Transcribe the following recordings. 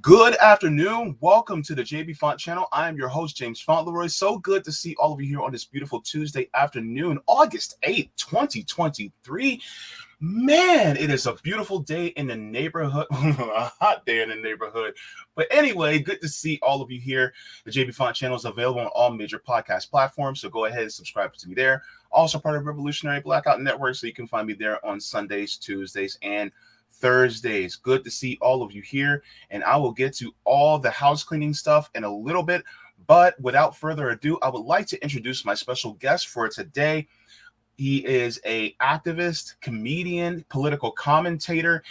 Good afternoon. Welcome to the Jaybefaunt channel. I am your host, James Fauntleroy. So good to see all of you here on this beautiful Tuesday afternoon, August 8th, 2023. Man, it is a beautiful day in the neighborhood, a hot day in the neighborhood. But anyway, good to see all of you here. The Jaybefaunt channel is available on all major podcast platforms, so go ahead and subscribe to me there. Also part of Revolutionary Blackout Network, so you can find me there on Sundays, Tuesdays, and Thursdays. Good to see all of you here, and I will get to all the house cleaning stuff in a little bit. But without further ado, I would like to introduce my special guest for today. He is an activist, comedian, political commentator,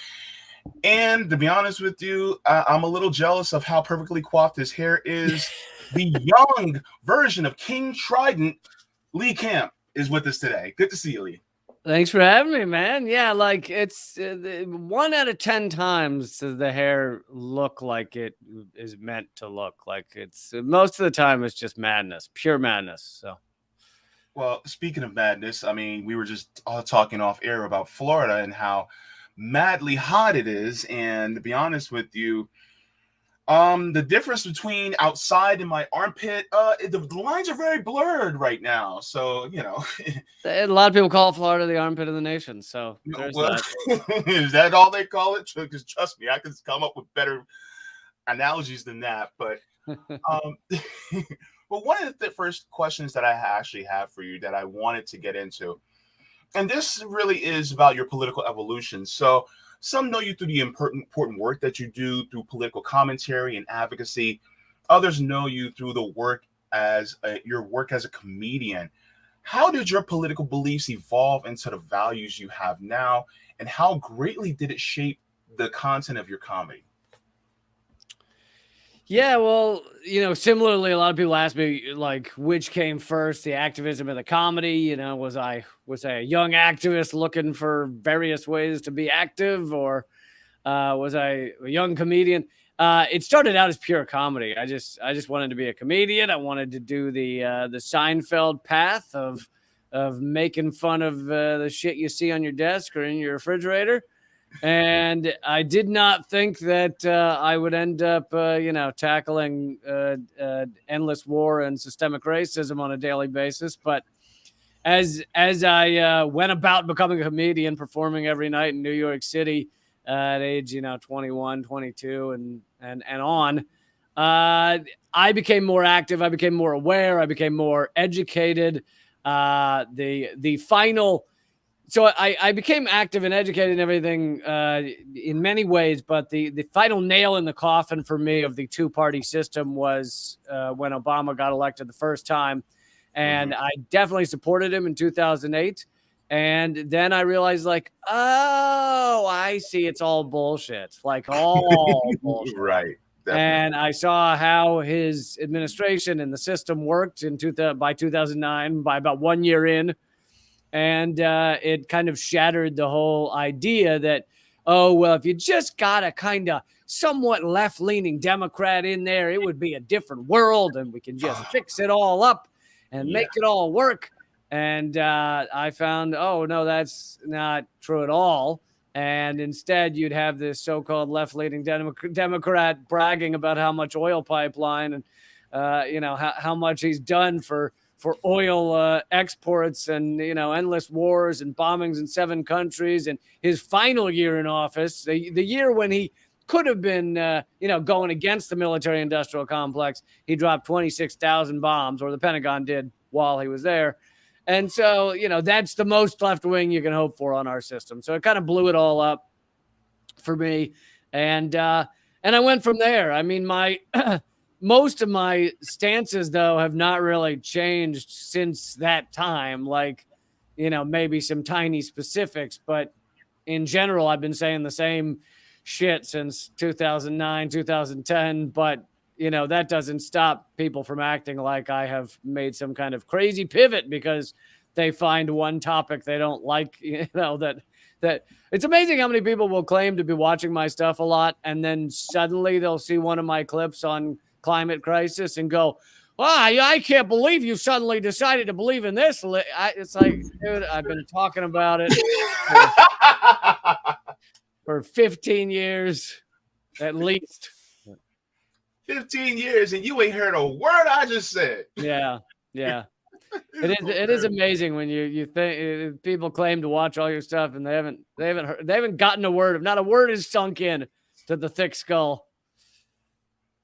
and to be honest with you, I'm a little jealous of how perfectly coiffed his hair is. The young version of King Trident, Lee Camp, is with us today. Good to see you, Lee. Thanks for having me, man. Yeah, like it's 1 out of 10 times does the hair look like it is meant to look. Like it's most of the time it's just madness, pure madness. So, well, speaking of madness, I mean, we were just talking off air about Florida and how madly hot it is. And to be honest with you, the difference between outside and my armpit, the lines are very blurred right now. So, you know, a lot of people call Florida the armpit of the nation. So, well, is that all they call it? Because trust me, I can come up with better analogies than that. But, but one of the first questions that I actually have for you that I wanted to get into, and this really is about your political evolution. So, some know you through the important work that you do through political commentary and advocacy. Others know you through the work as your work as a comedian. How did your political beliefs evolve into the values you have now, and how greatly did it shape the content of your comedy? Yeah, well, you know, similarly, a lot of people ask me, like, which came first, the activism or the comedy? You know, was I a young activist looking for various ways to be active, or was I a young comedian? It started out as pure comedy. I just wanted to be a comedian. I wanted to do the Seinfeld path of making fun of the shit you see on your desk or in your refrigerator. And I did not think that I would end up, tackling endless war and systemic racism on a daily basis. But as I went about becoming a comedian, performing every night in New York City at age 21, 22, and on, I became more active. I became more aware. I became more educated. The final. So I became active and educated and everything in many ways, but the final nail in the coffin for me of the two-party system was when Obama got elected the first time. And I definitely supported him in 2008. And then I realized, like, oh, I see, it's all bullshit. Like, all bullshit. Right. Definitely. And I saw how his administration and the system worked by 2009, by about 1 year in. And it kind of shattered the whole idea that, oh, well, if you just got a kind of somewhat left-leaning Democrat in there, it would be a different world and we can just fix it all up and make it all work. And I found, oh, no, that's not true at all. And instead, you'd have this so-called left-leaning Democrat bragging about how much oil pipeline and how much he's done for oil exports and endless wars and bombings in 7 countries. And his final year in office, the year when he could have been going against the military-industrial complex, he dropped 26,000 bombs, or the Pentagon did while he was there. And so, that's the most left wing you can hope for on our system. So it kind of blew it all up for me. And I went from there. I mean, my most of my stances, though, have not really changed since that time. Like, maybe some tiny specifics, but in general, I've been saying the same shit since 2009, 2010. But that doesn't stop people from acting like I have made some kind of crazy pivot because they find one topic they don't like, that it's amazing how many people will claim to be watching my stuff a lot. And then suddenly they'll see one of my clips on climate crisis and go, I can't believe you suddenly decided to believe in this. It's like, dude, I've been talking about it for 15 years at least. 15 years and you ain't heard a word I just said. Yeah. It is amazing when you think people claim to watch all your stuff and they haven't gotten a word. Not a word is sunk in to the thick skull.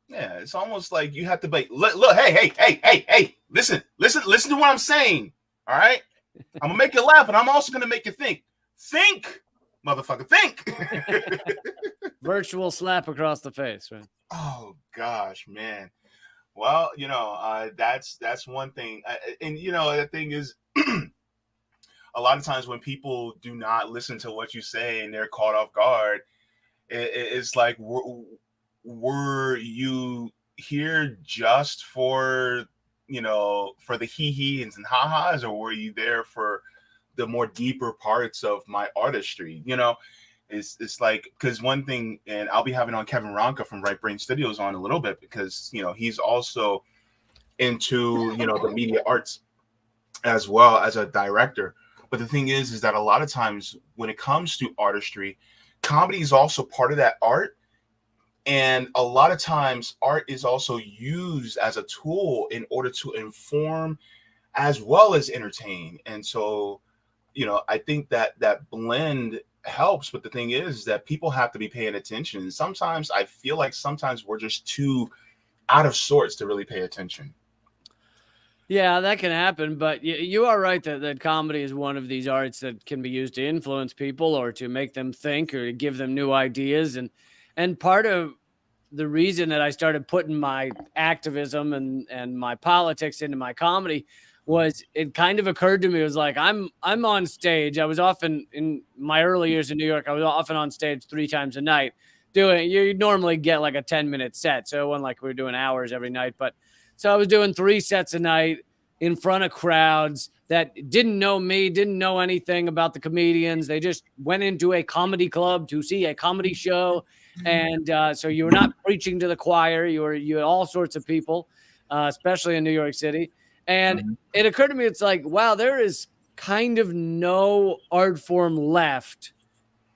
Yeah, it's almost like you have to be look, hey, listen to what I'm saying. All right, I'm gonna make you laugh, and I'm also gonna make you think, motherfucker, think. Virtual slap across the face, right? Oh gosh, man. Well, that's one thing, and the thing is, a lot of times when people do not listen to what you say and they're caught off guard, it's like, were you here just for for the hee-hees and ha-has, or were you there for the more deeper parts of my artistry? It's like, because one thing, and I'll be having on Kevin Ronka from Right Brain Studios on a little bit, because he's also into the media arts as well as a director. But the thing is that a lot of times when it comes to artistry, comedy is also part of that art. And a lot of times art is also used as a tool in order to inform as well as entertain. And so, I think that blend helps. But the thing is that people have to be paying attention. And sometimes I feel like we're just too out of sorts to really pay attention. Yeah, that can happen. But you are right that comedy is one of these arts that can be used to influence people or to make them think or to give them new ideas. And part of the reason that I started putting my activism and my politics into my comedy was, it kind of occurred to me, it was like, I'm on stage. I was often, in my early years in New York, I was often on stage 3 times a night you normally get like a 10-minute set. So it wasn't like we were doing hours every night, but so I was doing 3 sets a night in front of crowds that didn't know me, didn't know anything about the comedians. They just went into a comedy club to see a comedy show. And so you were not preaching to the choir. You had all sorts of people, especially in New York City. And it occurred to me, it's like, wow, there is kind of no art form left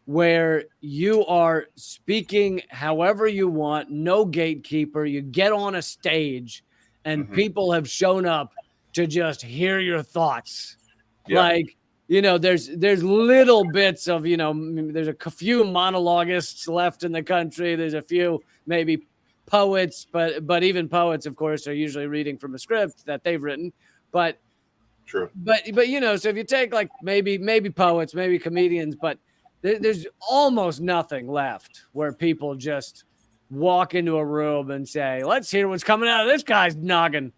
where you are speaking however you want, no gatekeeper. You get on a stage and people have shown up to just hear your thoughts. Yeah. Like, there's little bits of, there's a few monologuists left in the country. There's a few maybe poets, but even poets, of course, are usually reading from a script that they've written. But true. But so if you take like maybe poets, maybe comedians, but there's almost nothing left where people just walk into a room and say, let's hear what's coming out of this guy's noggin.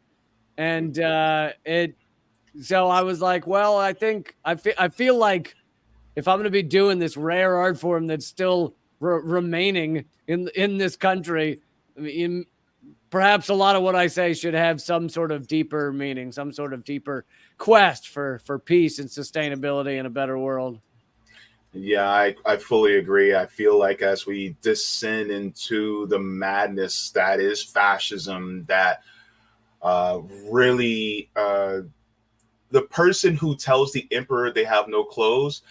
And so I was like, well, I think I feel like if I'm going to be doing this rare art form that's still remaining in this country, I mean, perhaps a lot of what I say should have some sort of deeper meaning, some sort of deeper quest for peace and sustainability in a better world. Yeah, I fully agree. I feel like as we descend into the madness that is fascism, that really the person who tells the emperor they have no clothes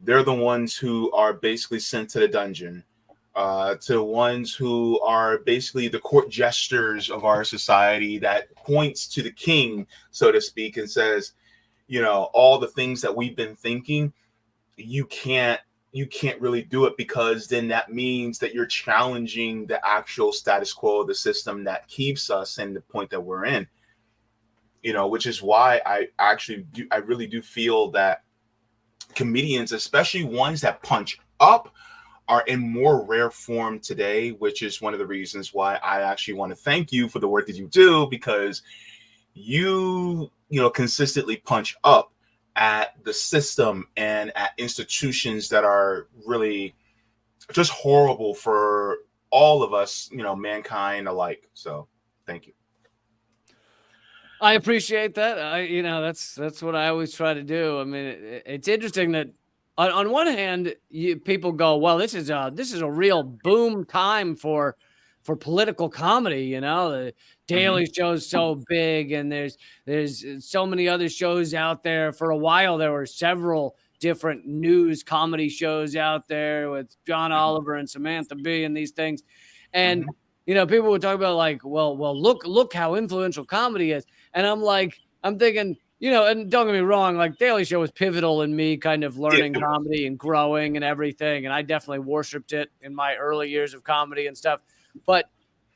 they're the ones who are basically sent to the dungeon, to the ones who are basically the court jesters of our society that points to the king, so to speak, and says, all the things that we've been thinking, you can't really do it, because then that means that you're challenging the actual status quo of the system that keeps us in the point that we're in. Which is why I really do feel that comedians, especially ones that punch up, are in more rare form today, which is one of the reasons why I actually want to thank you for the work that you do, because you consistently punch up at the system and at institutions that are really just horrible for all of us, mankind alike. So thank you. I appreciate that. That's what I always try to do. I mean, it's interesting that on one hand, people go, well, this is a real boom time for political comedy. The Daily Show's so big, and there's so many other shows out there. For a while, there were several different news comedy shows out there with John Oliver and Samantha Bee and these things. And people would talk about like, well, look how influential comedy is. And I'm thinking, and don't get me wrong, like Daily Show was pivotal in me kind of learning comedy and growing and everything. And I definitely worshiped it in my early years of comedy and stuff. But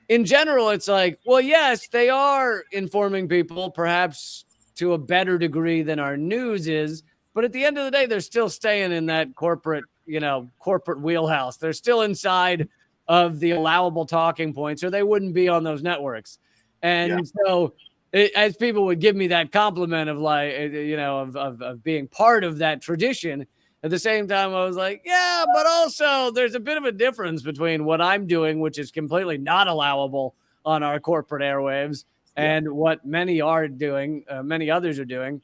in general, it's like, well, yes, they are informing people perhaps to a better degree than our news is. But at the end of the day, they're still staying in that corporate wheelhouse. They're still inside of the allowable talking points, or they wouldn't be on those networks. And so as people would give me that compliment of like, of being part of that tradition, at the same time, I was like, yeah, but also there's a bit of a difference between what I'm doing, which is completely not allowable on our corporate airwaves, and what many are doing, many others are doing.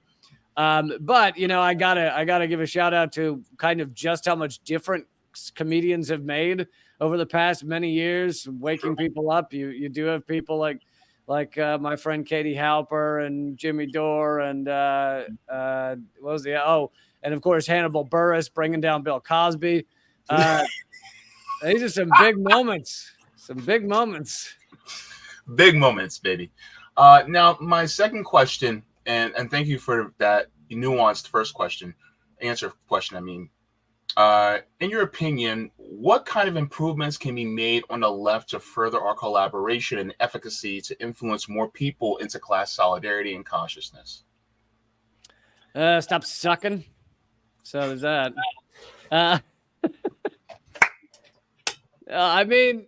But I gotta give a shout out to kind of just how much different comedians have made over the past many years, waking people up. You do have people like my friend Katie Halper and Jimmy Dore and what was and of course Hannibal Buress bringing down Bill Cosby. These are some big moments. Big moments, baby. Now my second question, and thank you for that nuanced first answer question. I mean, in your opinion, what kind of improvements can be made on the left to further our collaboration and efficacy to influence more people into class solidarity and consciousness? Stop sucking. So there's that. I mean,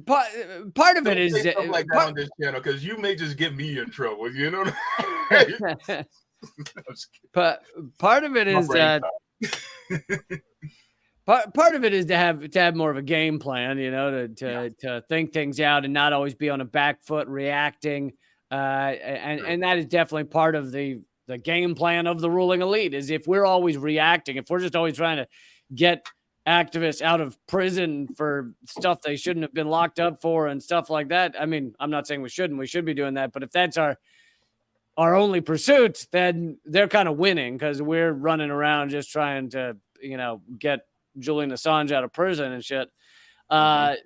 part of it is like that on this channel, because you may just get me in trouble. But part of it is that. Part of it is to have more of a game plan, to think things out and not always be on a back foot reacting. And that is definitely part of the game plan of the ruling elite, is if we're always reacting, if we're just always trying to get activists out of prison for stuff they shouldn't have been locked up for and stuff like that. I mean, I'm not saying we should be doing that, but if that's our only pursuit, then they're kind of winning, because we're running around just trying to, get Julian Assange out of prison and shit.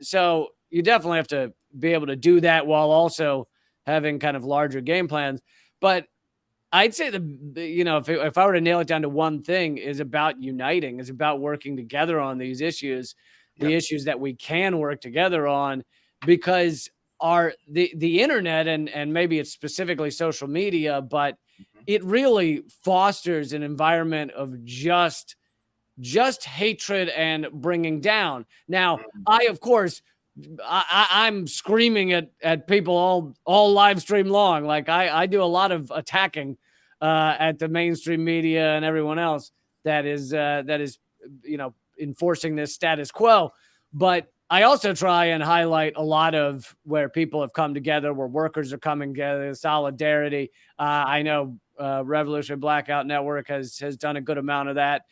So you definitely have to be able to do that while also having kind of larger game plans. But I'd say if I were to nail it down to one thing, is about uniting, is about working together on these issues, the issues that we can work together on, because the internet and maybe it's specifically social media, but it really fosters an environment of just hatred and bringing down. Now, of course, I'm screaming at people all live stream long. Like I do a lot of attacking at the mainstream media and everyone else that is enforcing this status quo. But I also try and highlight a lot of where people have come together, where workers are coming together, solidarity. I know Revolutionary Blackout Network has done a good amount of that,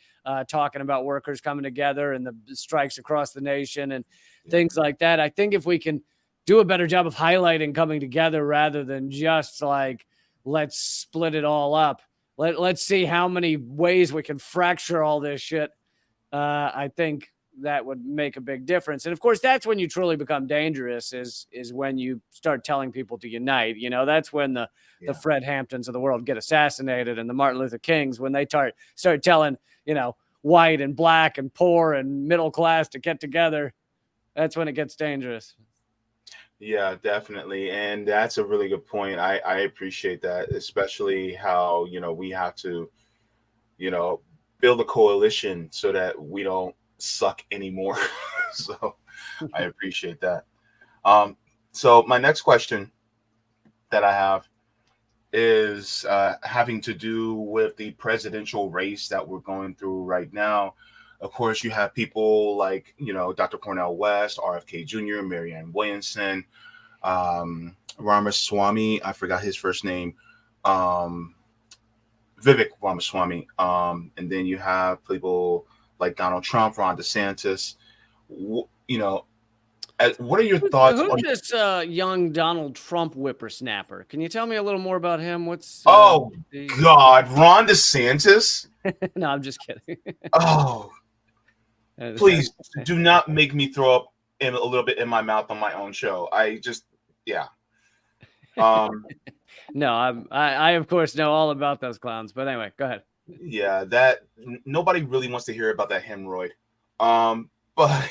talking about workers coming together and the strikes across the nation and things like that. I think if we can do a better job of highlighting coming together rather than just like, let's split it all up. Let's see how many ways we can fracture all this shit. I think that would make a big difference. And of course, that's when you truly become dangerous is when you start telling people to unite. You know, that's when the Fred Hamptons of the world get assassinated, and the Martin Luther Kings, when they start telling, you know, white and black and poor and middle class to get together. That's when it gets dangerous. Yeah, definitely. And that's a really good point. I appreciate that, especially how, we have to, build a coalition so that we don't suck anymore. So I appreciate that. So my next question that I have is having to do with the presidential race that we're going through right now. Of course, you have people like, Dr. Cornel West, RFK Jr., Marianne Williamson, Ramaswamy, I forgot his first name, Vivek Ramaswamy. And then you have people like Donald Trump, Ron DeSantis. What are your thoughts Who's this young Donald Trump whippersnapper? Can you tell me a little more about him? What's God, Ron DeSantis? No, I'm just kidding. Oh, please do not make me throw up a little bit in my mouth on my own show. Yeah. No, I of course know all about those clowns, but anyway, go ahead. Yeah, that nobody really wants to hear about that hemorrhoid. But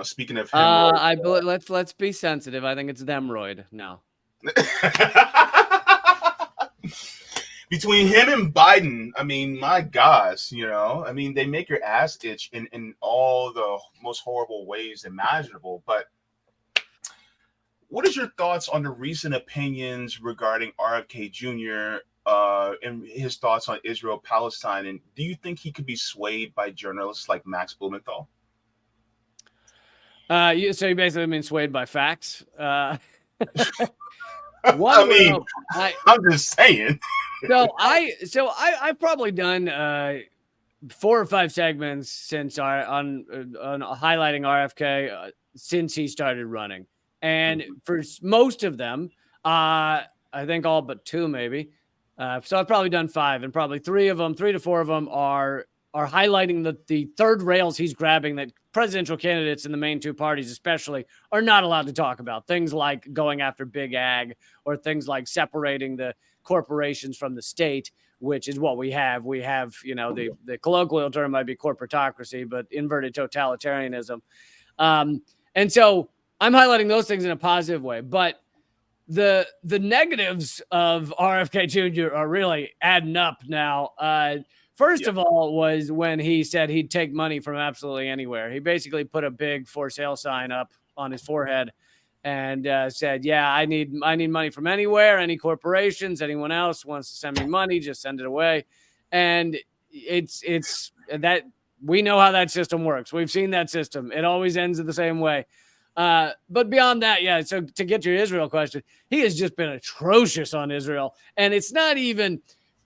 speaking of hemorrhoid, let's be sensitive. I think it's themroid. No. Between him and Biden, I mean, my gosh, they make your ass itch in all the most horrible ways imaginable. But what is your thoughts on the recent opinions regarding RFK Jr. And his thoughts on Israel, Palestine? And do you think he could be swayed by journalists like Max Blumenthal? So you basically mean swayed by facts? I'm just saying. So I've probably done 4 or 5 segments since on highlighting RFK since he started running, and for most of them, I think all but 2 maybe. So I've probably done 5, and probably 3 to 4 of them are highlighting the third rails he's grabbing that presidential candidates in the main 2 parties especially are not allowed to talk about. Things like going after big ag, or things like separating the corporations from the state, which is what we have. We have, the colloquial term might be corporatocracy, but inverted totalitarianism. And so I'm highlighting those things in a positive way. But the negatives of RFK Jr. are really adding up now. First of all was when he said he'd take money from absolutely anywhere. He basically put a big for sale sign up on his forehead and said, yeah, I need money from anywhere, any corporations, anyone else wants to send me money, just send it away. And it's that we know how that system works. We've seen that system. It always ends in the same way. But beyond that, yeah, so to get to your Israel question, he has just been atrocious on Israel. And it's not even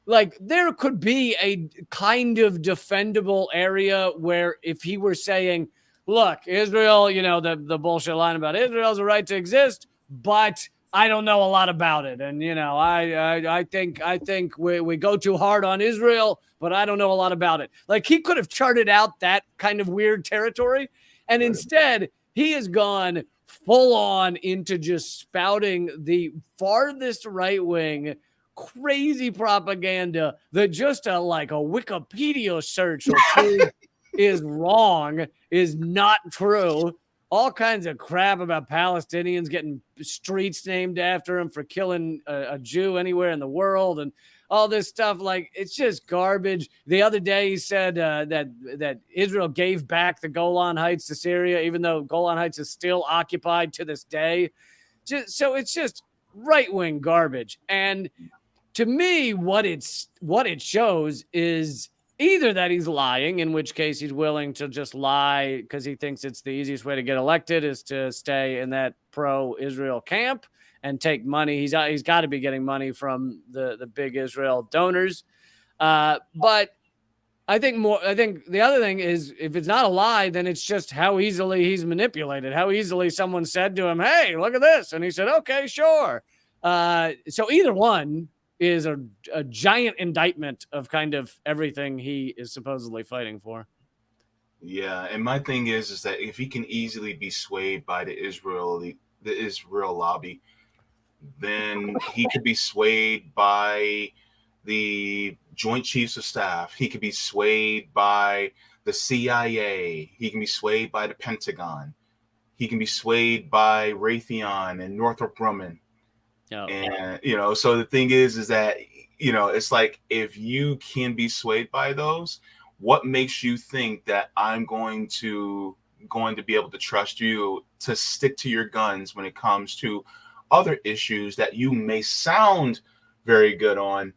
like there could be a kind of defendable area where if he were saying, look, Israel, the bullshit line about Israel has a right to exist, but I don't know a lot about it. And, I think we go too hard on Israel, but I don't know a lot about it. Like he could have charted out that kind of weird territory. And instead he has gone full on into just spouting the farthest right wing crazy propaganda that just a Wikipedia search or two is wrong, is not true. All kinds of crap about Palestinians getting streets named after them for killing a Jew anywhere in the world, and all this stuff. Like, it's just garbage. The other day he said that Israel gave back the Golan Heights to Syria, even though Golan Heights is still occupied to this day. So it's just right-wing garbage. And to me, what it shows is either that he's lying, in which case he's willing to just lie because he thinks it's the easiest way to get elected is to stay in that pro-Israel camp and take money. He's got to be getting money from the big Israel donors. But I think the other thing is, if it's not a lie, then it's just how easily he's manipulated, how easily someone said to him, hey, look at this. And he said, okay, sure. So either one, is a giant indictment of kind of everything he is supposedly fighting for. Yeah, and my thing is that if he can easily be swayed by the Israel lobby, then he could be swayed by the Joint Chiefs of Staff. He could be swayed by the CIA. He can be swayed by the Pentagon. He can be swayed by Raytheon and Northrop Grumman. Oh. And so the thing is that it's like, if you can be swayed by those, what makes you think that I'm going to be able to trust you to stick to your guns when it comes to other issues that you may sound very good on,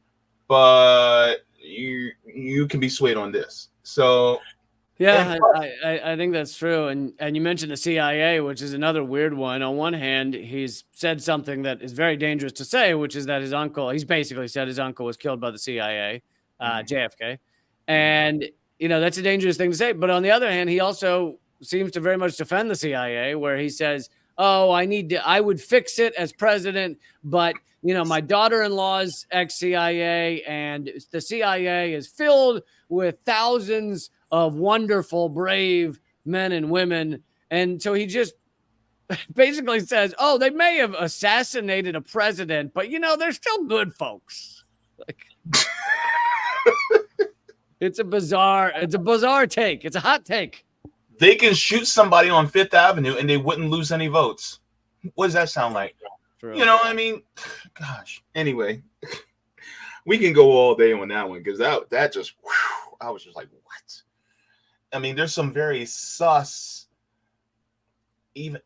but you can be swayed on this? So yeah, I think that's true. And you mentioned the CIA, which is another weird one. On one hand, he's said something that is very dangerous to say, which is that he's basically said his uncle was killed by the CIA, JFK. And, that's a dangerous thing to say. But on the other hand, he also seems to very much defend the CIA, where he says, oh, I would fix it as president, but my daughter-in-law's ex-CIA, and the CIA is filled with thousands of wonderful, brave men and women. And so he just basically says, oh, they may have assassinated a president, but they're still good folks. Like, it's a bizarre take. It's a hot take. They can shoot somebody on Fifth Avenue and they wouldn't lose any votes. What does that sound like? True. Gosh. Anyway, we can go all day on that one, because that just, I was just like, what? I mean, there's some very sus. Even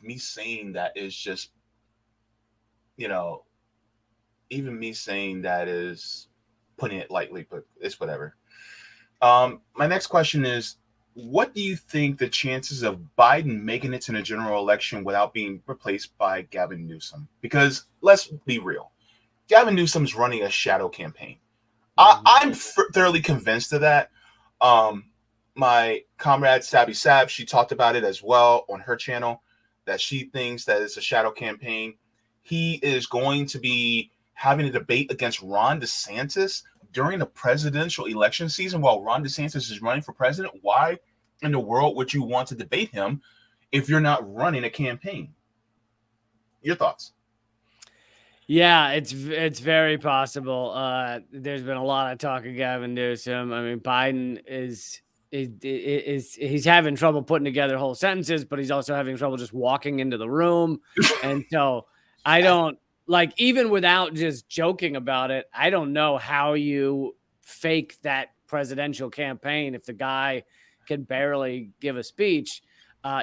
me saying that is just, even me saying that is putting it lightly, but it's whatever. My next question is, what do you think the chances of Biden making it to the general election without being replaced by Gavin Newsom? Because let's be real, Gavin Newsom's running a shadow campaign. I'm thoroughly convinced of that. My comrade Sabby Sab, she talked about it as well on her channel, that she thinks that it's a shadow campaign. He is going to be having a debate against Ron DeSantis during the presidential election season while Ron DeSantis is running for president. Why in the world would you want to debate him if you're not running a campaign? Your thoughts? Yeah, it's very possible. There's been a lot of talk of Gavin Newsom. I mean, Biden is he's having trouble putting together whole sentences, but he's also having trouble just walking into the room. And so I don't, like, even without just joking about it, I don't know how you fake that presidential campaign if the guy can barely give a speech,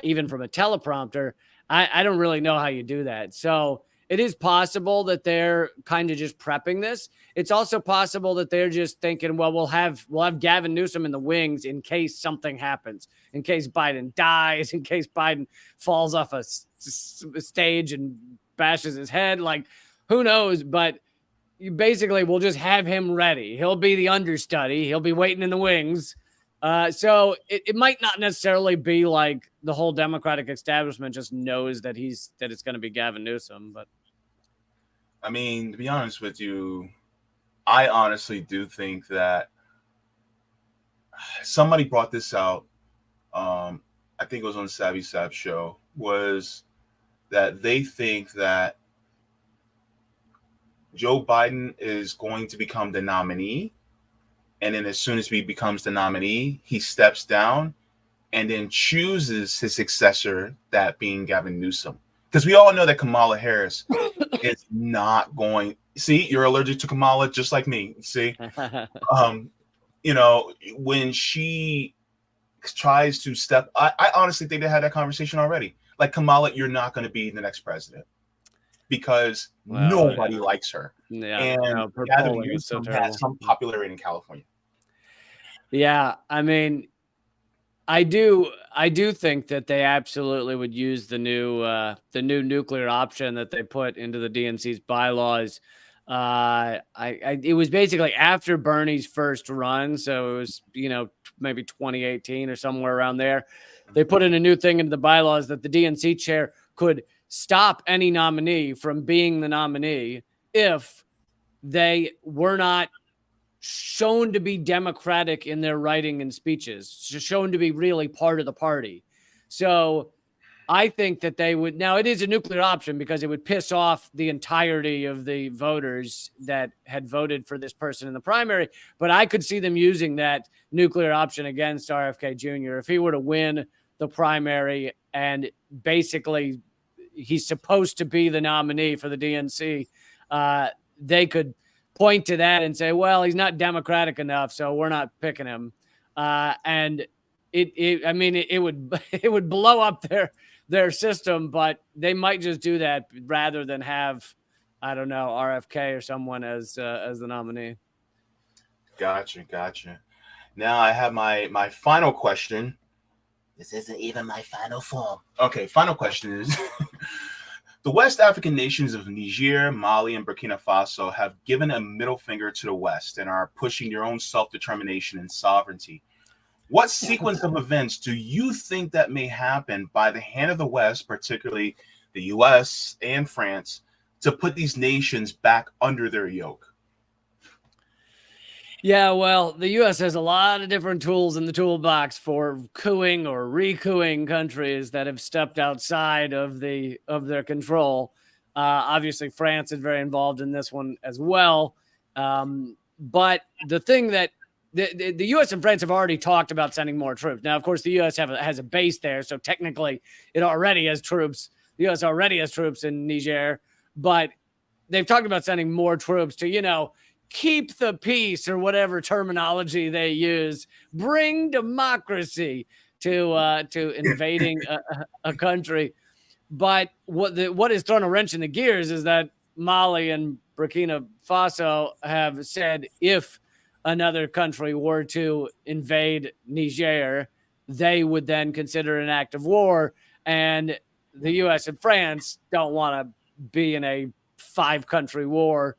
even from a teleprompter. I don't really know how you do that. So it is possible that they're kind of just prepping this. It's also possible that they're just thinking, well, we'll have Gavin Newsom in the wings in case something happens, in case Biden dies, in case Biden falls off a stage and bashes his head. Like, who knows? But you basically will just have him ready. He'll be the understudy. He'll be waiting in the wings. So it might not necessarily be like the whole Democratic establishment just knows that it's going to be Gavin Newsom. But I mean, to be honest with you, I honestly do think that somebody brought this out. I think it was on the Savvy Sab show, was that they think that Joe Biden is going to become the nominee. And then as soon as he becomes the nominee, he steps down and then chooses his successor, that being Gavin Newsom. Because we all know that Kamala Harris is not going. See, you're allergic to Kamala just like me. See, when she tries to step, I honestly think they had that conversation already. Like, Kamala, you're not going to be the next president because nobody likes her. Yeah, and Gavin Newsom has some popularity in California. Yeah, I mean, I do think that they absolutely would use the new nuclear option that they put into the DNC's bylaws. It was basically after Bernie's first run, so it was maybe 2018 or somewhere around there. They put in a new thing into the bylaws that the DNC chair could stop any nominee from being the nominee if they were not shown to be democratic in their writing and speeches, shown to be really part of the party. So I think that they would, now it is a nuclear option because it would piss off the entirety of the voters that had voted for this person in the primary, but I could see them using that nuclear option against RFK Jr. If he were to win the primary and basically he's supposed to be the nominee for the DNC, they could point to that and say, well, he's not democratic enough, so we're not picking him. And it would blow up their system, but they might just do that rather than have, I don't know, RFK or someone as the nominee. Gotcha. Now I have my final question. This isn't even my final form. Okay, final question is the West African nations of Niger, Mali, and Burkina Faso have given a middle finger to the West and are pushing their own self-determination and sovereignty. What sequence of events do you think that may happen by the hand of the West, particularly the U.S. and France, to put these nations back under their yoke? Yeah, well, the U.S. has a lot of different tools in the toolbox for cooing or re-cooing countries that have stepped outside of their control. Obviously, France is very involved in this one as well. But the thing that the U.S. and France have already talked about sending more troops. Now, of course, the U.S. has a base there, so technically it already has troops. The U.S. already has troops in Niger, but they've talked about sending more troops to, keep the peace or whatever terminology they use, bring democracy to invading a country. But what has thrown a wrench in the gears is that Mali and Burkina Faso have said if another country were to invade Niger, they would then consider an act of war. And the U.S. and France don't want to be in a 5-country war.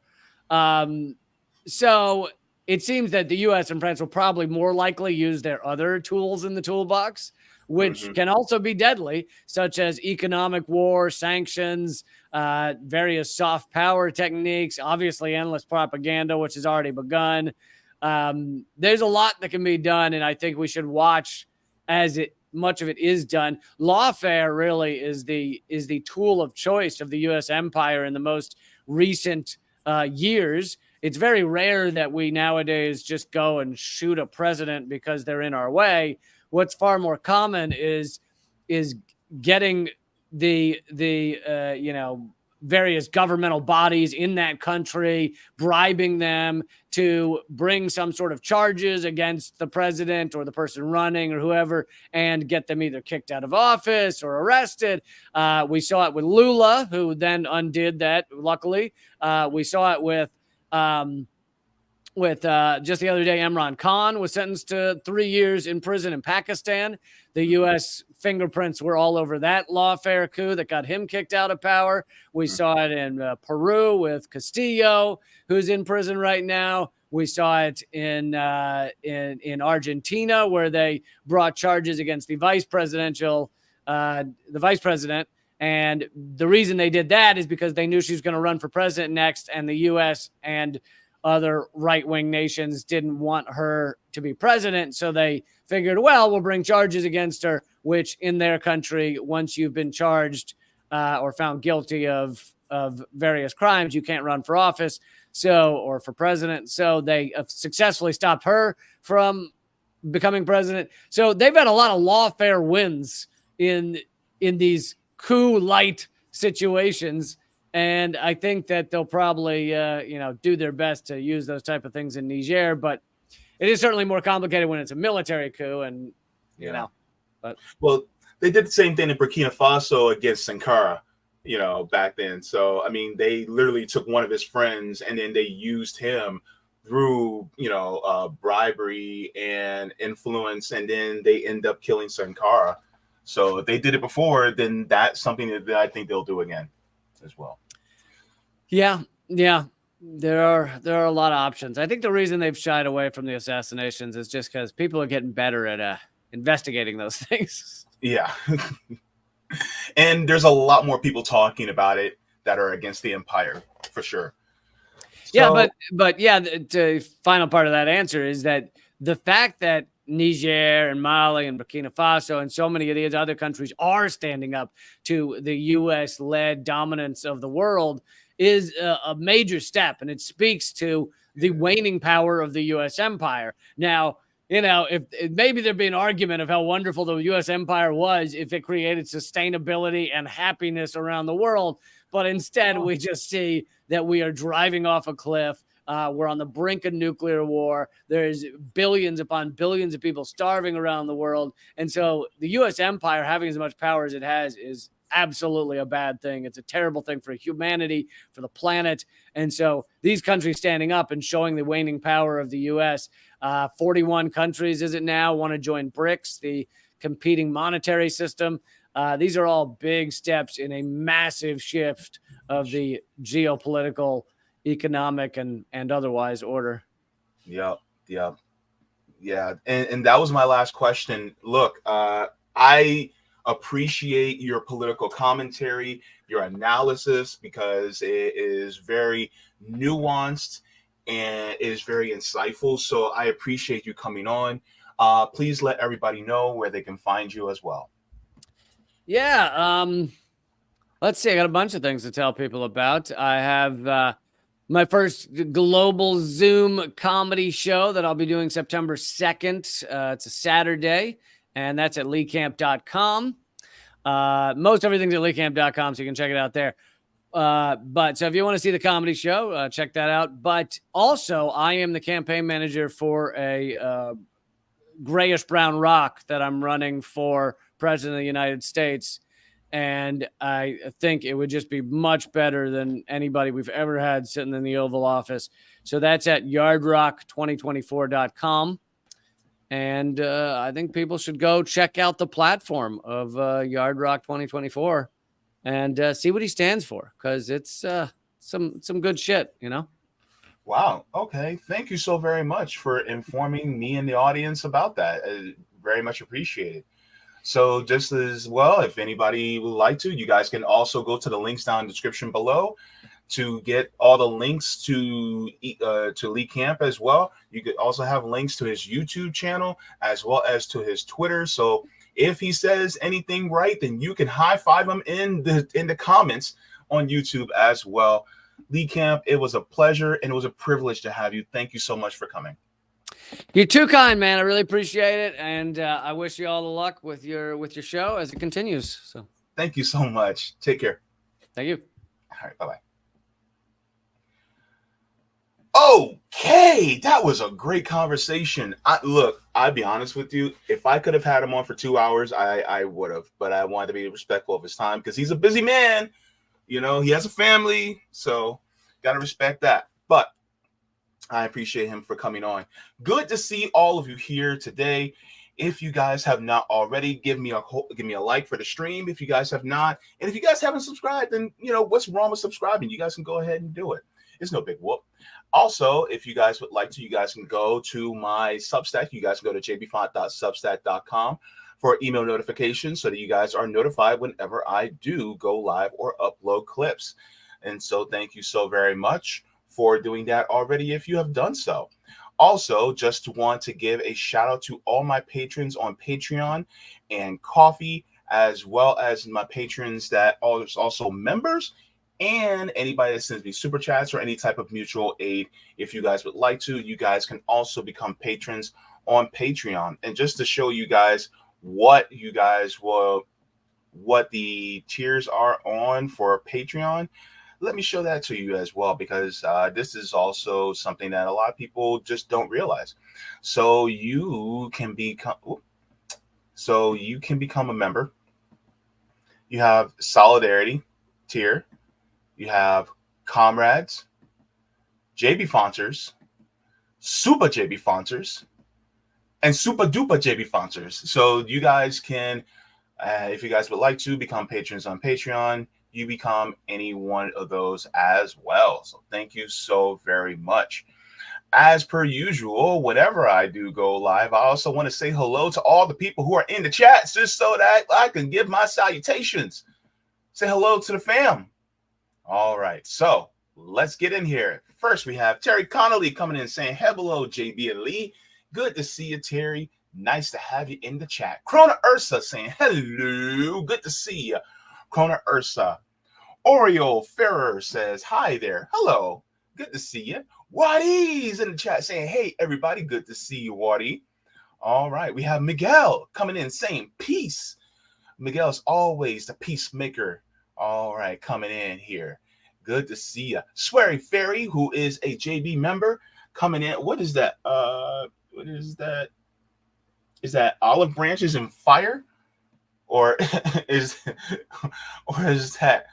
So it seems that the U.S. and France will probably more likely use their other tools in the toolbox, which can also be deadly, such as economic war, sanctions, various soft power techniques, obviously endless propaganda, which has already begun. There's a lot that can be done, and I think we should watch as much of it is done. Lawfare really is the tool of choice of the U.S. empire in the most recent years. It's very rare that we nowadays just go and shoot a president because they're in our way. What's far more common is getting the various governmental bodies in that country, bribing them to bring some sort of charges against the president or the person running or whoever, and get them either kicked out of office or arrested. We saw it with Lula, who then undid that, luckily. We saw it with just the other day, Imran Khan was sentenced to 3 years in prison in Pakistan. The U.S. fingerprints were all over that lawfare coup that got him kicked out of power. We saw it in Peru with Castillo, who's in prison right now. We saw it in Argentina, where they brought charges against the vice president. And the reason they did that is because they knew she was going to run for president next, and the U.S. and other right-wing nations didn't want her to be president. So they figured, well, we'll bring charges against her, which in their country, once you've been charged or found guilty of various crimes, you can't run for office or for president. So they successfully stopped her from becoming president. So they've had a lot of lawfare wins in these coup-light situations. And I think that they'll probably, do their best to use those type of things in Niger. But it is certainly more complicated when it's a military coup. And, Well, they did the same thing in Burkina Faso against Sankara, back then. So, I mean, they literally took one of his friends and then they used him through, bribery and influence. And then they end up killing Sankara. So if they did it before, then that's something that I think they'll do again as well. Yeah. There are a lot of options. I think the reason they've shied away from the assassinations is just because people are getting better at investigating those things. Yeah. And there's a lot more people talking about it that are against the empire, for sure. Yeah, So but yeah, the final part of that answer is that the fact that Niger and Mali and Burkina Faso and so many of these other countries are standing up to the U.S.-led dominance of the world is a major step, and it speaks to the waning power of the U.S. empire. Now, if maybe there'd be an argument of how wonderful the U.S. empire was if it created sustainability and happiness around the world, but instead we just see that we are driving off a cliff. We're on the brink of nuclear war. There's billions upon billions of people starving around the world. And so the U.S. empire having as much power as it has is absolutely a bad thing. It's a terrible thing for humanity, for the planet. And so these countries standing up and showing the waning power of the U.S., 41 countries, is it now, want to join BRICS, the competing monetary system. These are all big steps in a massive shift of the geopolitical, economic, and otherwise order. Yep. Yeah. And that was my last question. Look, I appreciate your political commentary, your analysis, because it is very nuanced and it is very insightful. So I appreciate you coming on. Please let everybody know where they can find you as well. Yeah. Let's see. I got a bunch of things to tell people about. I have my first global Zoom comedy show that I'll be doing September 2nd. It's a Saturday, and that's at leecamp.com. Most everything's at leecamp.com, so you can check it out there. But so if you want to see the comedy show, check that out. But also, I am the campaign manager for a grayish brown rock that I'm running for president of the United States. And I think it would just be much better than anybody we've ever had sitting in the Oval Office. So that's at yardrock2024.com. And I think people should go check out the platform of Yard Rock 2024 and see what he stands for, because it's some good shit, Wow. Okay. Thank you so very much for informing me and the audience about that. Very much appreciated. So just as well, if anybody would like to, you guys can also go to the links down in the description below to get all the links to Lee Camp as well. You could also have links to his YouTube channel as well as to his Twitter. So if he says anything right, then you can high five him in the comments on YouTube as well. Lee Camp, it was a pleasure and it was a privilege to have you. Thank you so much for coming. You're too kind, man. I really appreciate it, and I wish you all the luck with your show as it continues. So, thank you so much. Take care. Thank you. All right, bye-bye. Okay, that was a great conversation. Look, I'll be honest with you. If I could have had him on for 2 hours, I would have, but I wanted to be respectful of his time because he's a busy man. He has a family, so got to respect that. But I appreciate him for coming on. Good to see all of you here today. If you guys have not already, give me a like for the stream. If you guys have not, and if you guys haven't subscribed, then what's wrong with subscribing? You guys can go ahead and do it. It's no big whoop. Also, if you guys would like to, you guys can go to my Substack. You guys can go to jaybefaunt.substack.com for email notifications so that you guys are notified whenever I do go live or upload clips. And so thank you so very much for doing that already if you have done so. Also, just want to give a shout out to all my patrons on Patreon and Coffee, as well as my patrons that are also members, and anybody that sends me super chats or any type of mutual aid. If you guys would like to, you guys can also become patrons on Patreon. And just to show you guys what the tiers are on for Patreon, let me show that to you as well, because this is also something that a lot of people just don't realize. So you can become a member. You have Solidarity tier. You have Comrades, Jaybefaunters, Super Jaybefaunters, and Super Duper Jaybefaunters. So you guys can, if you guys would like to, become patrons on Patreon. You become any one of those as well. So thank you so very much. As per usual, whenever I do go live, I also want to say hello to all the people who are in the chat, just so that I can give my salutations. Say hello to the fam. All right. So let's get in here. First, we have Terry Connolly coming in saying, hello, JB and Lee. Good to see you, Terry. Nice to have you in the chat. Krona Ursa saying, hello. Good to see you, Krona Ursa. Oreo Ferrer says, hi there. Hello. Good to see you. Waddy's in the chat saying, hey, everybody. Good to see you, Waddy. All right. We have Miguel coming in saying, peace. Miguel's always the peacemaker. All right. Coming in here. Good to see you. Sweary Fairy, who is a JB member, coming in. What is that? What is that? Is that olive branches and fire? Or is that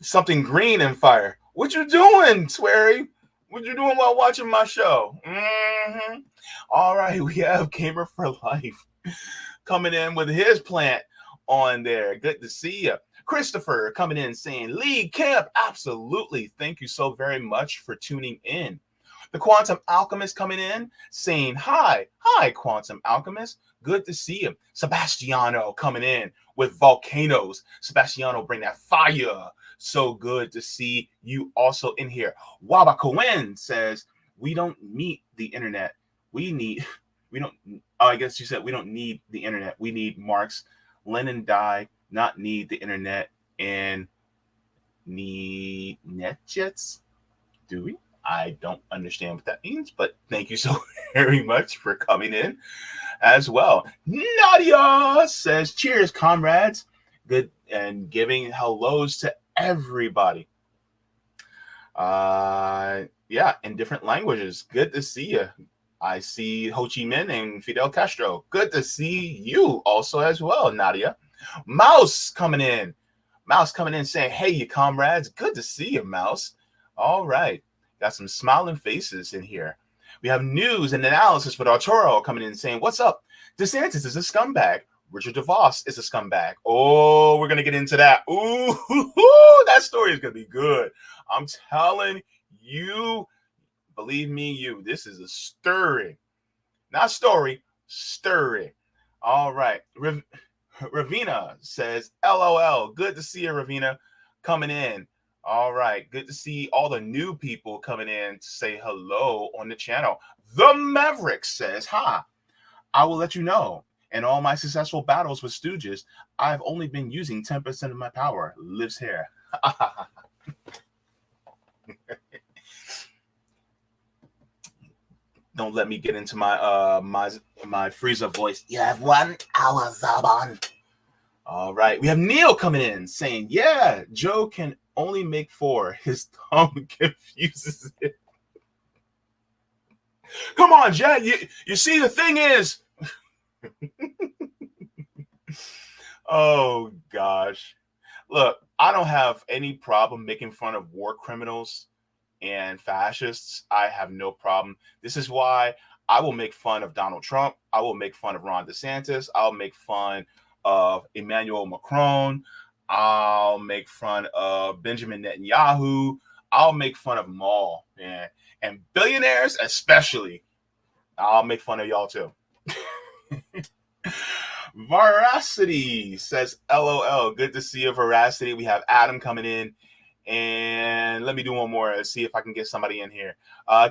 something green and fire? What you doing, Sweary? What you doing while watching my show? Mm-hmm. All right, we have Gamer for Life coming in with his plant on there. Good to see you. Christopher coming in saying, Lee Camp, absolutely. Thank you so very much for tuning in. The Quantum Alchemist coming in saying, hi, Quantum Alchemist. Good to see you. Sebastiano coming in with volcanoes. Sebastiano, bring that fire. So good to see you also in here. Waba Cohen says, we don't need the internet. I guess you said we don't need the internet. We need Marx. Lenin died, not need the internet and need net jets. Do we? I don't understand what that means, but thank you so very much for coming in as well. Nadia says, cheers, comrades. Good, and giving hellos to everybody. Yeah, in different languages. Good to see you. I see Ho Chi Minh and Fidel Castro. Good to see you also as well, Nadia. Mouse coming in. Mouse coming in saying, hey, you comrades. Good to see you, Mouse. All right. Got some smiling faces in here. We have news and analysis with Arturo coming in saying, what's up? DeSantis is a scumbag. Richard DeVos is a scumbag. Oh, we're going to get into that. Ooh, that story is going to be good. I'm telling you, believe me, this is a stirring. Not story, stirring. All right. Ravina says, LOL. Good to see you, Ravina, coming in. All right. Good to see all the new people coming in to say hello on the channel. The Maverick says, hi. I will let you know. In all my successful battles with Stooges, I've only been using 10% of my power. Lives here. Don't let me get into my my Frieza voice. You have 1 hour, Zaban. All right. We have Neil coming in saying, yeah, Joe can only make 4. His tongue confuses it. Come on, Jack. You see, the thing is... Oh, gosh. Look, I don't have any problem making fun of war criminals and fascists. I have no problem. This is why I will make fun of Donald Trump. I will make fun of Ron DeSantis. I'll make fun of Emmanuel Macron. I'll make fun of Benjamin Netanyahu. I'll make fun of them all, man. And billionaires especially. I'll make fun of y'all too. Veracity says, LOL. Good to see you, Veracity. We have Adam coming in. And let me do one more. Let's see if I can get somebody in here.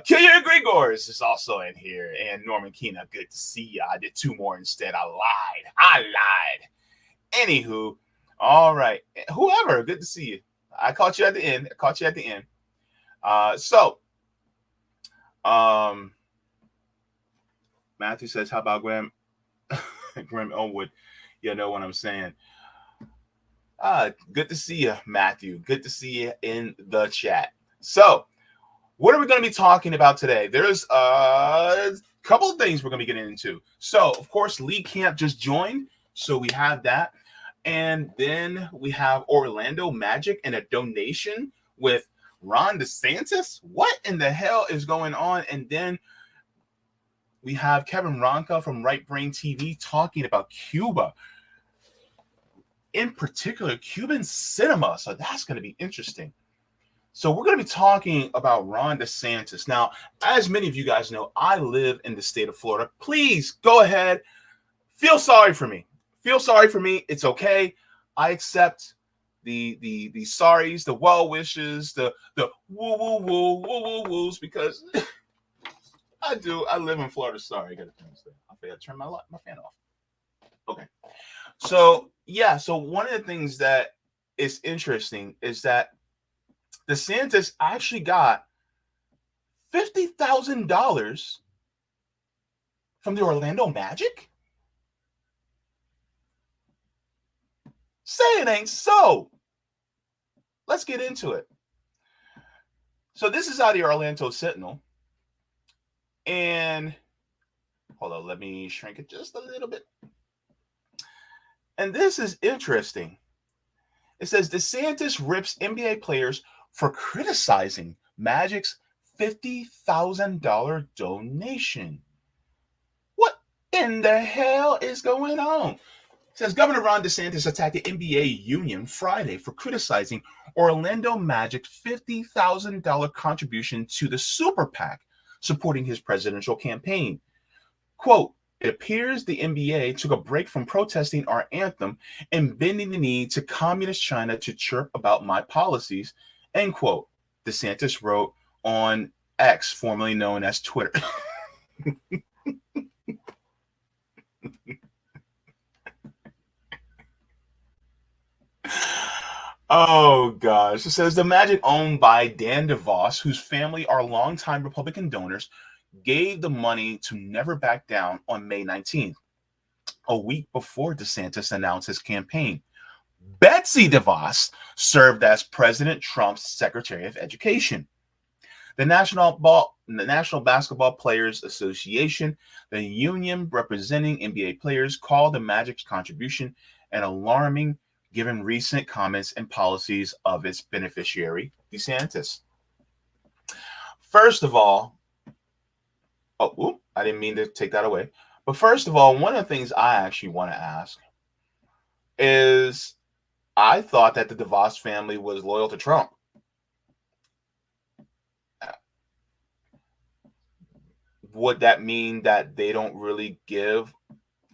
Killian Grigors is also in here. And Norman Keena, good to see you. I did 2 more instead. I lied. Anywho, all right. Whoever, good to see you. I caught you at the end. Matthew says, how about Graham Elwood? You know what I'm saying. Good to see you, Matthew. Good to see you in the chat. So, what are we going to be talking about today? There's a couple of things we're going to be getting into. So, of course, Lee Camp just joined, so we have that. And then we have Orlando Magic and a donation with Ron DeSantis. What in the hell is going on? And then we have Kevin Ronca from Right Brain TV talking about Cuba. In particular, Cuban cinema. So that's going to be interesting. So we're going to be talking about Ron DeSantis. Now, as many of you guys know, I live in the state of Florida. Please go ahead. Feel sorry for me. It's okay. I accept the sorries, the well wishes, the woo woo woo woo woo woos, because I live in Florida. Sorry, I gotta turn this thing. I forgot to turn my fan off. Okay. So yeah, so one of the things that is interesting is that DeSantis actually got $50,000 from the Orlando Magic. Say it ain't so. Let's get into it. So this is out of the Orlando Sentinel. And hold on, let me shrink it just a little bit. And this is interesting. It says DeSantis rips NBA players for criticizing Magic's $50,000 donation. What in the hell is going on? It says Governor Ron DeSantis attacked the NBA union Friday for criticizing Orlando Magic's $50,000 contribution to the Super PAC supporting his presidential campaign. Quote, it appears the NBA took a break from protesting our anthem and bending the knee to communist China to chirp about my policies, end quote, DeSantis wrote on X, formerly known as Twitter. Oh, gosh. It says the Magic, owned by Dan DeVos, whose family are longtime Republican donors, gave the money to Never Back Down on May 19th, a week before DeSantis announced his campaign. Betsy DeVos served as President Trump's Secretary of Education. The National Basketball Players Association, the union representing NBA players, called the Magic's contribution an alarming given recent comments and policies of its beneficiary, DeSantis. First of all, I didn't mean to take that away. But first of all, one of the things I actually want to ask is, I thought that the DeVos family was loyal to Trump. Would that mean that they don't really give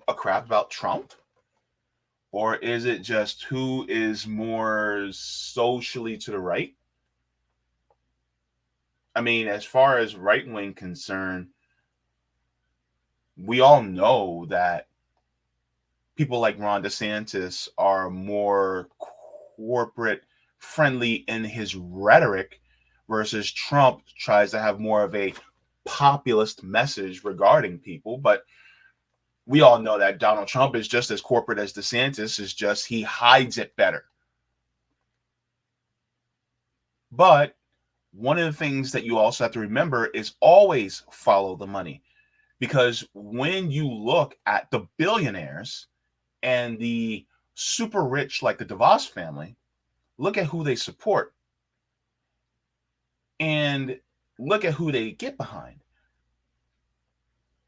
a crap about Trump? Or is it just who is more socially to the right? I mean, as far as right-wing concern, we all know that people like Ron DeSantis are more corporate friendly in his rhetoric, versus Trump tries to have more of a populist message regarding people. But we all know that Donald Trump is just as corporate as DeSantis, is just he hides it better. But one of the things that you also have to remember is always follow the money. Because when you look at the billionaires and the super rich like the DeVos family, look at who they support and look at who they get behind.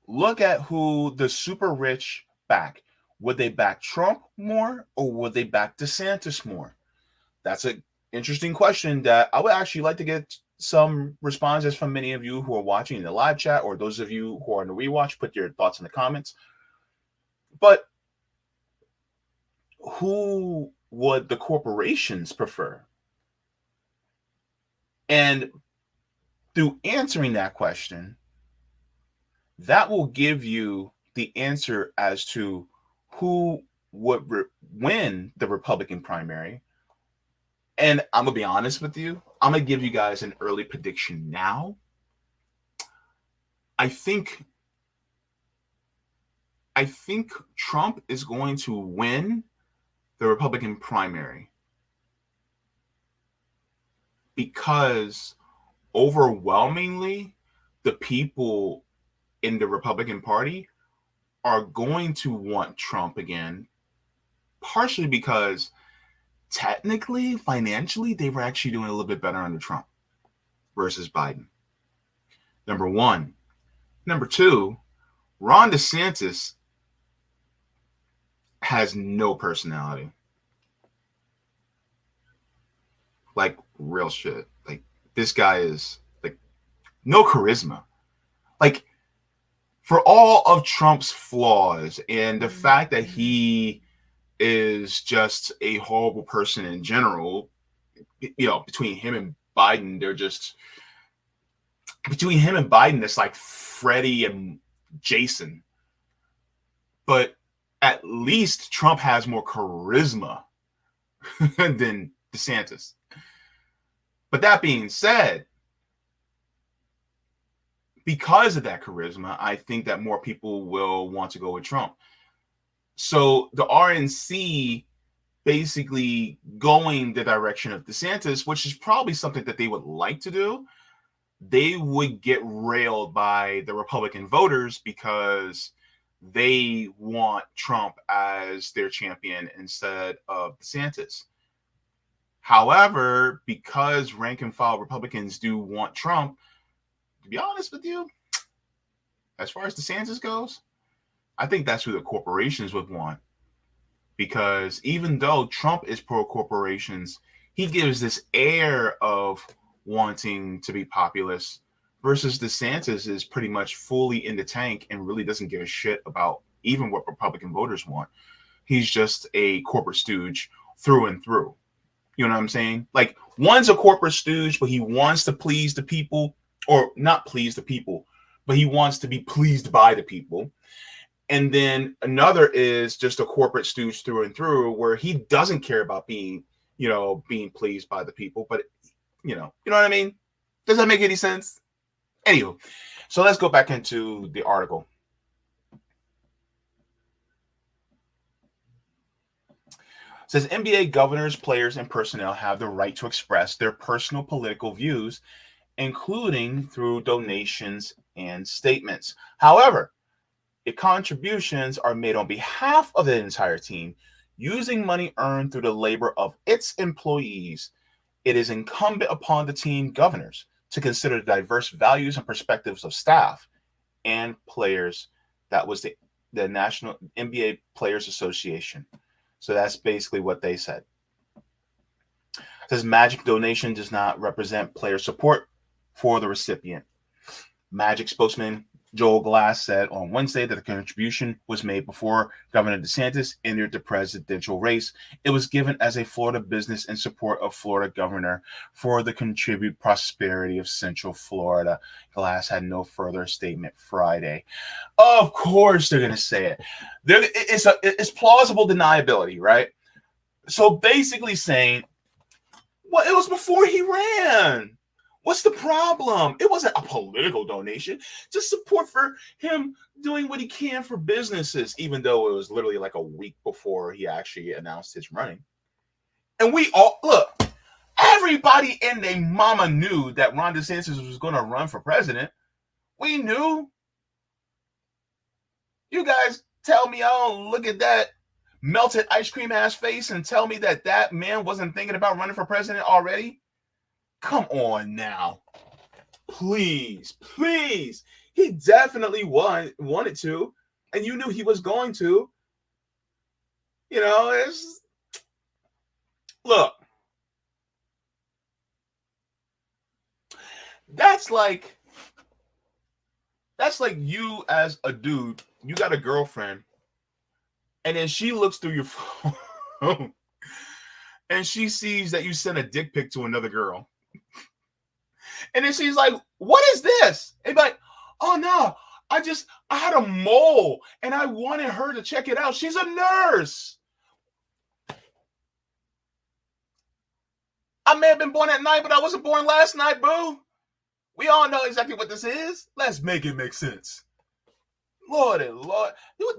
Look at who the super rich back. Would they back Trump more, or would they back DeSantis more? That's an interesting question that I would actually like to get some responses from many of you who are watching in the live chat, or those of you who are in the rewatch. Put your thoughts in the comments. But who would the corporations prefer? And through answering that question, that will give you the answer as to who would win the Republican primary. And I'm going to be honest with you. I'm going to give you guys an early prediction now. I think Trump is going to win the Republican primary because overwhelmingly the people in the Republican Party are going to want Trump again, partially because technically, financially, they were actually doing a little bit better under Trump versus Biden. Number one. Number two, Ron DeSantis has no personality. Like, real shit. Like, this guy is, like, no charisma. Like, for all of Trump's flaws and the fact that he is just a horrible person in general. Between him and Biden, it's like Freddie and Jason. But at least Trump has more charisma than DeSantis. But that being said, because of that charisma, I think that more people will want to go with Trump. So the RNC basically going the direction of DeSantis, which is probably something that they would like to do, they would get railed by the Republican voters because they want Trump as their champion instead of DeSantis. However, because rank and file Republicans do want Trump, to be honest with you, as far as DeSantis goes, I think that's who the corporations would want. Because even though Trump is pro-corporations, he gives this air of wanting to be populist, versus DeSantis is pretty much fully in the tank and really doesn't give a shit about even what Republican voters want. He's just a corporate stooge through and through. You know what I'm saying? Like, one's a corporate stooge, but he wants to please the people, or not please the people, but he wants to be pleased by the people. And then another is just a corporate stooge through and through, where he doesn't care about being pleased by the people. But, you know what I mean? Does that make any sense? Anywho, so let's go back into the article. It says NBA governors, players, and personnel have the right to express their personal political views, including through donations and statements. However, if contributions are made on behalf of the entire team using money earned through the labor of its employees, it is incumbent upon the team governors to consider the diverse values and perspectives of staff and players. That was the National NBA Players Association. So that's basically what they said. It says Magic donation does not represent player support for the recipient. Magic spokesman Joel Glass said on Wednesday that the contribution was made before Governor DeSantis entered the presidential race. It was given as a Florida business in support of Florida governor for the contribute prosperity of Central Florida. Glass had no further statement Friday. Of course they're going to say it. It's plausible deniability, right? So basically saying, well, it was before he ran. What's the problem? It wasn't a political donation, just support for him doing what he can for businesses, even though it was literally like a week before he actually announced his running. And we all, look, everybody and their mama knew that Ron DeSantis was going to run for president. We knew. You guys tell me I don't look at that melted ice cream ass face and tell me that man wasn't thinking about running for president already? Come on now. Please. He definitely wanted to, and you knew he was going to. Look. That's like you as a dude, you got a girlfriend, and then she looks through your phone and she sees that you sent a dick pic to another girl. And then she's like, what is this? And like, oh no, I had a mole and I wanted her to check it out. She's a nurse. I may have been born at night, but I wasn't born last night, boo. We all know exactly what this is. Let's make it make sense. Lord and Lord.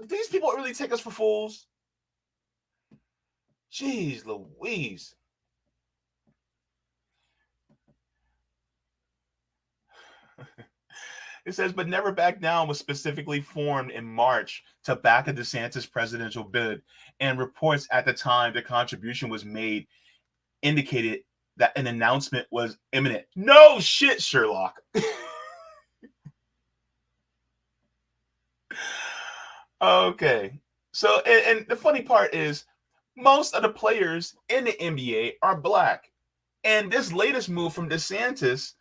These people really take us for fools. Jeez Louise. It says, but Never Back Down was specifically formed in March to back a DeSantis presidential bid, and reports at the time the contribution was made indicated that an announcement was imminent. No shit, Sherlock. Okay. So, and the funny part is, most of the players in the NBA are black. And this latest move from DeSantis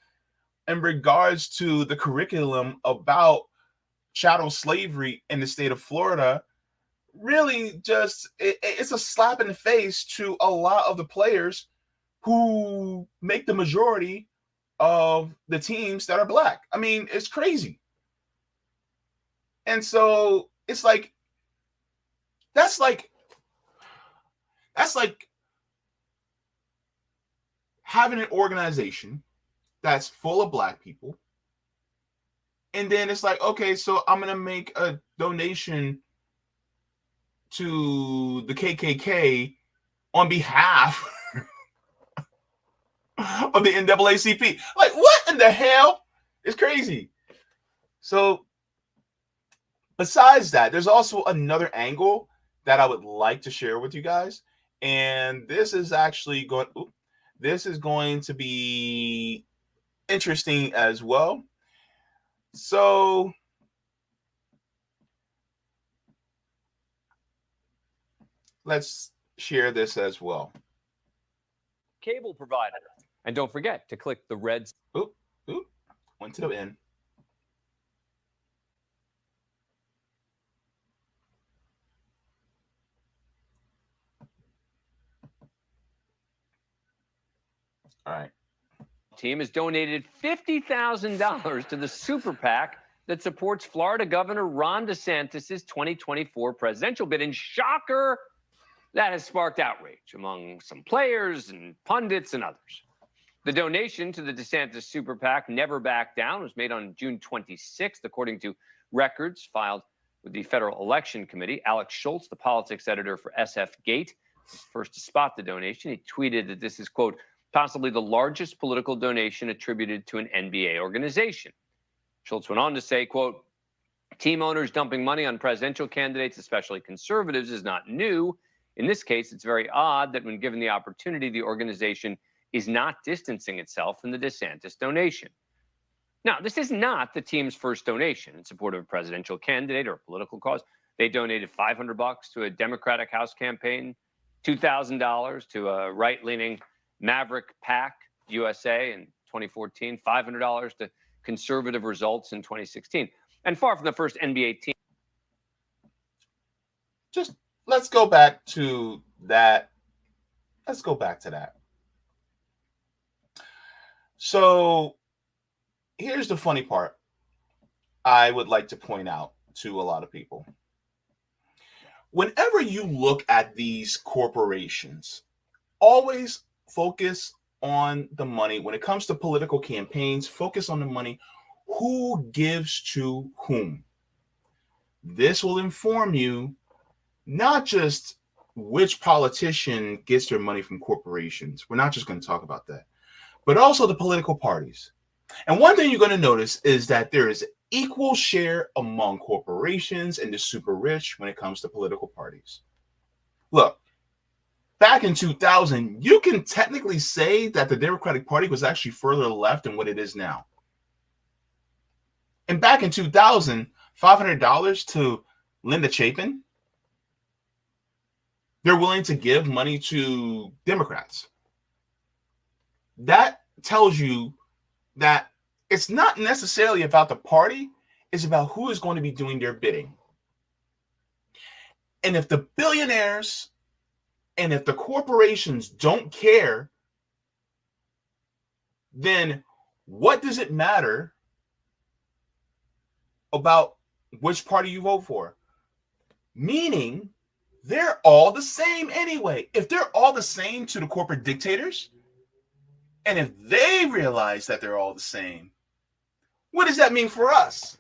in regards to the curriculum about chattel slavery in the state of Florida really just it's a slap in the face to a lot of the players who make the majority of the teams that are black. I mean, it's crazy. And so it's like that's like having an organization that's full of black people, and then it's like, okay, so I'm gonna make a donation to the KKK on behalf of the NAACP. Like, what in the hell? It's crazy. So besides that, there's also another angle that I would like to share with you guys, and this is actually going to be interesting as well. So let's share this as well. Cable provider. And don't forget to click the red. Oop, went to the end. All right. Team has donated $50,000 to the super PAC that supports Florida Governor Ron DeSantis' 2024 presidential bid. And shocker, that has sparked outrage among some players and pundits and others. The donation to the DeSantis super PAC, Never Back Down, was made on June 26th, according to records filed with the Federal Election Committee. Alex Schultz, the politics editor for SF Gate, was first to spot the donation. He tweeted that this is, quote, possibly the largest political donation attributed to an NBA organization. Schultz went on to say, quote, team owners dumping money on presidential candidates, especially conservatives, is not new. In this case, it's very odd that when given the opportunity, the organization is not distancing itself from the DeSantis donation. Now, this is not the team's first donation in support of a presidential candidate or a political cause. They donated $500 to a Democratic House campaign, $2,000 to a right-leaning Maverick PAC USA in 2014, $500 to conservative results in 2016, and far from the first NBA team. Just let's go back to that. Let's go back to that. So here's the funny part I would like to point out to a lot of people. Whenever you look at these corporations, always focus on the money. When it comes to political campaigns, focus on the money. Who gives to whom? This will inform you not just which politician gets their money from corporations. We're not just going to talk about that, but also the political parties. And one thing you're going to notice is that there is equal share among corporations and the super rich when it comes to political parties. Look, back in 2000, you can technically say that the Democratic Party was actually further left than what it is now. And back in 2000, $500 to Linda Chapin, they're willing to give money to Democrats. That tells you that it's not necessarily about the party, it's about who is going to be doing their bidding. And if the billionaires and if the corporations don't care, then what does it matter about which party you vote for? Meaning, they're all the same anyway. If they're all the same to the corporate dictators, and if they realize that they're all the same, what does that mean for us?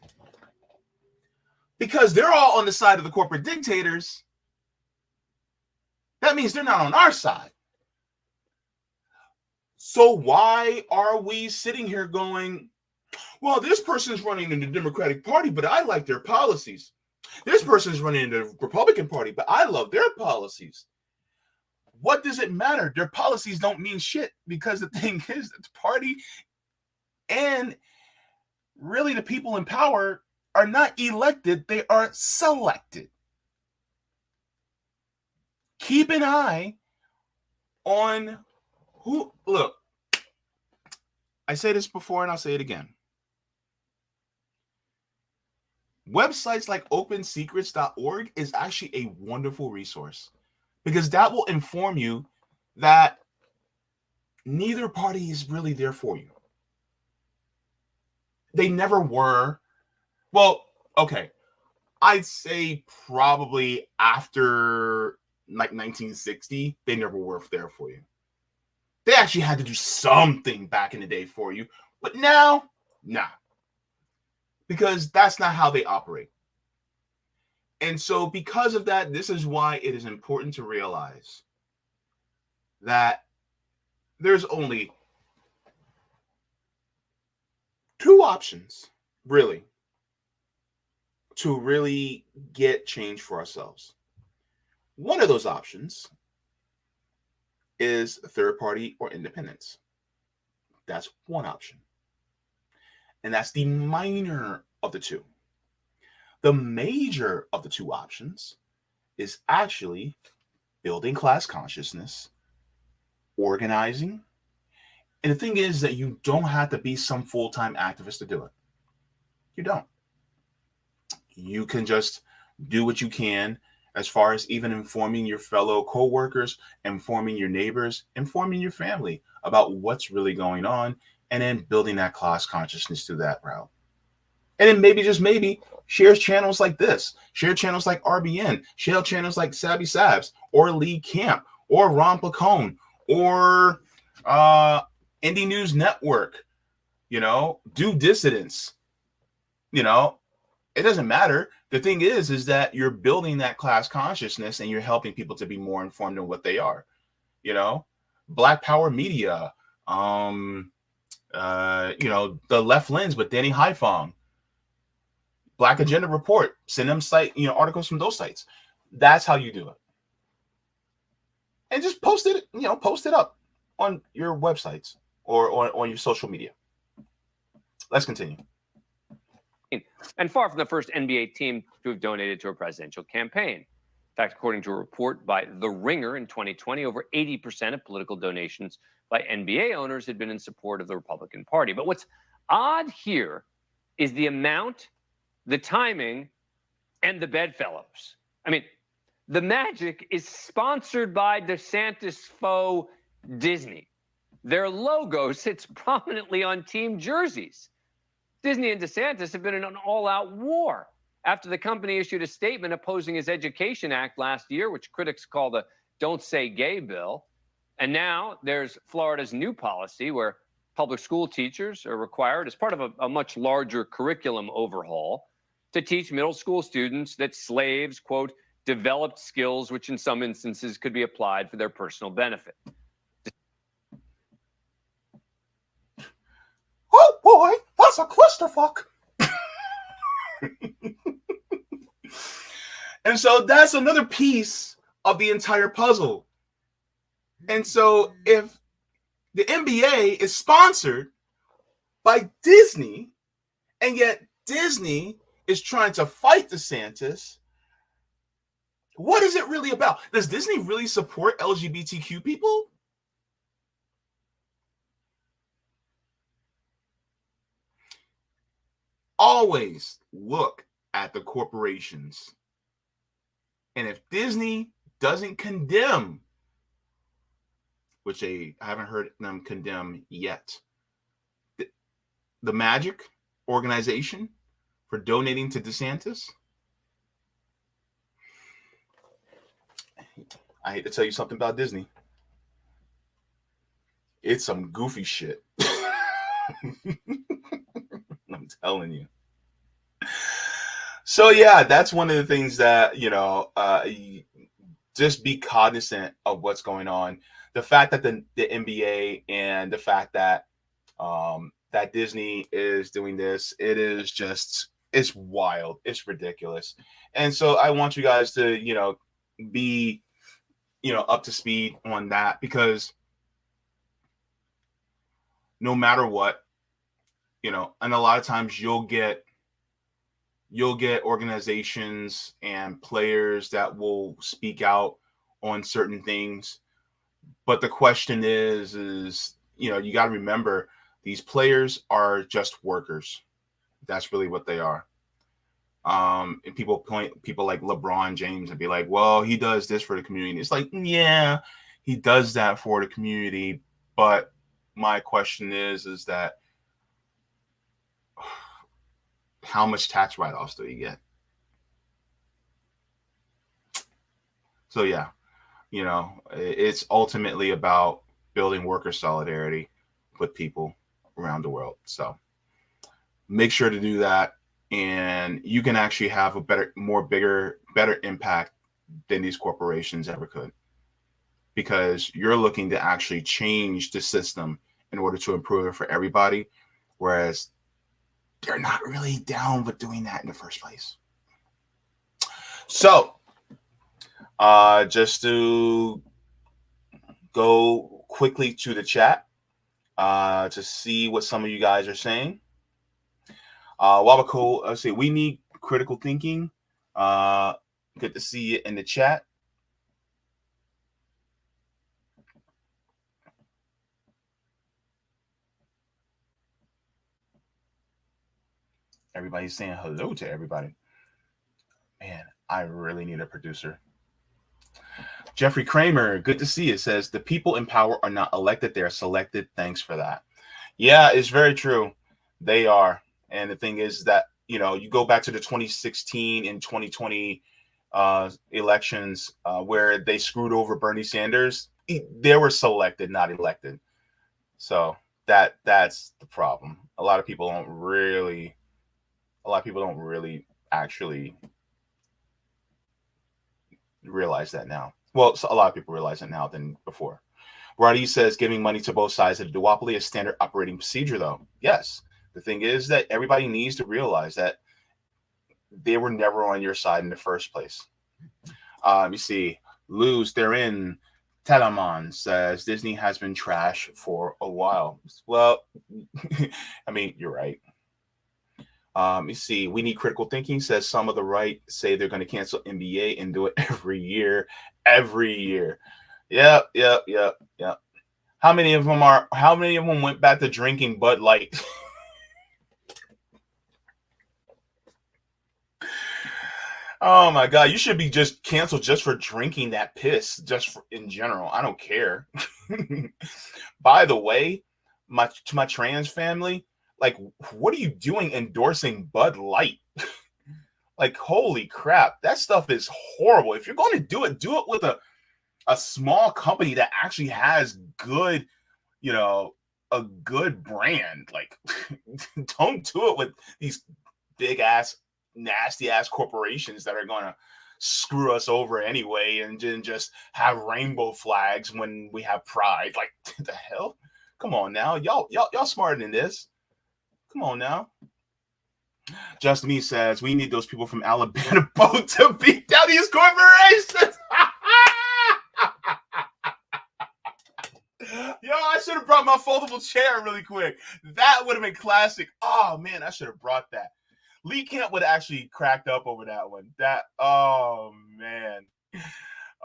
Because they're all on the side of the corporate dictators, that means they're not on our side. So why are we sitting here going, well, this person's running in the Democratic Party, but I like their policies. This person's running in the Republican Party, but I love their policies. What does it matter? Their policies don't mean shit, because the thing is that the party and really the people in power are not elected, they are selected. Keep an eye on who, look, I say this before and I'll say it again. websites like opensecrets.org is actually a wonderful resource, because that will inform you that neither party is really there for you. They never were. Well, okay. I'd say probably after like 1960, they never were there for you. They actually had to do something back in the day for you. But now, nah. Because that's not how they operate. And so because of that, this is why it is important to realize that there's only two options, really, to really get change for ourselves. One of those options is third party or independence. That's one option. And that's the minor of the two. The major of the two options is actually building class consciousness, organizing. And the thing is that you don't have to be some full-time activist to do it. You don't. You can just do what you can as far as even informing your fellow co-workers, informing your neighbors, informing your family about what's really going on, and then building that class consciousness through that route. And then maybe, just maybe, share channels like this, share channels like RBN, share channels like Savvy Sabs, or Lee Camp, or Ron Placone, or Indie News Network, do dissidents. It doesn't matter. The thing is that you're building that class consciousness and you're helping people to be more informed in what they are. Black Power Media, the Left Lens with Danny Haifong, Black Agenda Report, send them articles from those sites. That's how you do it. And just post it up on your websites or on your social media. Let's continue. And far from the first NBA team to have donated to a presidential campaign. In fact, according to a report by The Ringer in 2020, over 80% of political donations by NBA owners had been in support of the Republican Party. But what's odd here is the amount, the timing, and the bedfellows. I mean, the Magic is sponsored by DeSantis foe Disney. Their logo sits prominently on team jerseys. Disney and DeSantis have been in an all-out war after the company issued a statement opposing his Education Act last year, which critics call the Don't Say Gay bill. And now there's Florida's new policy where public school teachers are required, as part of a much larger curriculum overhaul, to teach middle school students that slaves, quote, developed skills which in some instances could be applied for their personal benefit. Oh boy, that's a clusterfuck. And so that's another piece of the entire puzzle. And so if the NBA is sponsored by Disney, and yet Disney is trying to fight DeSantis, what is it really about? Does Disney really support LGBTQ people? Always look at the corporations. And if Disney doesn't condemn, which I haven't heard them condemn yet, the Magic organization for donating to DeSantis, I hate to tell you something about Disney. It's some goofy shit. I'm telling you. So yeah, that's one of the things that, just be cognizant of what's going on. The fact that the NBA and the fact that that Disney is doing this, it's wild. It's ridiculous. And so I want you guys to, be, up to speed on that, because no matter what, and a lot of times you'll get organizations and players that will speak out on certain things. But the question is, you got to remember, these players are just workers. That's really what they are. And people like LeBron James and be like, well, he does this for the community. It's like, yeah, he does that for the community. But my question is that how much tax write-offs do you get? So yeah, it's ultimately about building worker solidarity with people around the world. So make sure to do that, and you can actually have a better impact than these corporations ever could, because you're looking to actually change the system in order to improve it for everybody, whereas they're not really down with doing that in the first place. So just to go quickly to the chat to see what some of you guys are saying. Wabaco, let's see, we need critical thinking. Good to see you in the chat. Everybody's saying hello to everybody. Man, I really need a producer. Jeffrey Kramer, good to see you, says the people in power are not elected, they are selected. Thanks for that. Yeah, it's very true. They are. And the thing is that, you go back to the 2016 and 2020 elections where they screwed over Bernie Sanders. They were selected, not elected. So that's the problem. A lot of people don't really actually realize that now. Well, so a lot of people realize it now than before. Roddy says giving money to both sides of the duopoly is standard operating procedure, though. Yes. The thing is that everybody needs to realize that they were never on your side in the first place. You see, Luz Therein Telamon says Disney has been trash for a while. Well, I mean, you're right. You see, we need critical thinking, says some of the right say they're going to cancel NBA and do it every year. Yep. How many of them went back to drinking Bud Light? Oh my God, you should be just canceled just for drinking that piss, in general. I don't care. By the way, to my trans family, like, what are you doing endorsing Bud Light? Like, holy crap, that stuff is horrible. If you're going to do it with a small company that actually has good, a good brand. Like, don't do it with these big ass, nasty ass corporations that are going to screw us over anyway, and then just have rainbow flags when we have pride. Like, the hell? Come on now, y'all smarter than this. Come on now. Just Me says we need those people from Alabama boat to beat down these corporations. Yo, I should have brought my foldable chair really quick. That would have been classic. Oh man, I should have brought that. Lee Camp would have actually cracked up over that one. Oh man.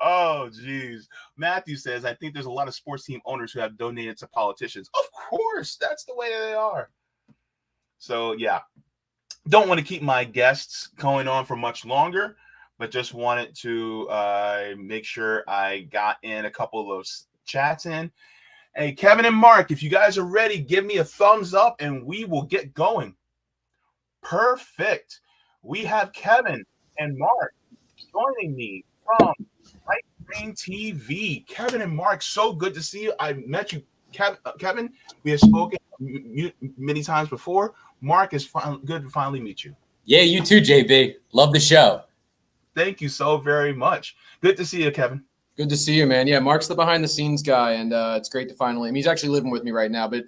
Oh geez. Matthew says, I think there's a lot of sports team owners who have donated to politicians. Of course, that's the way they are. So yeah, don't want to keep my guests going on for much longer, but just wanted to make sure I got in a couple of chats in. Hey, Kevin and Mark, if you guys are ready, give me a thumbs up and we will get going. Perfect. We have Kevin and Mark joining me from Right Brain TV. Kevin and Mark, so good to see you. I met you, Kevin. We have spoken many times before. Mark, is good to finally meet you. Yeah, you too, JB. Love the show. Thank you so very much. Good to see you, Kevin. Good to see you, man. Yeah, Mark's the behind-the-scenes guy, and it's great to finally. I mean, he's actually living with me right now, but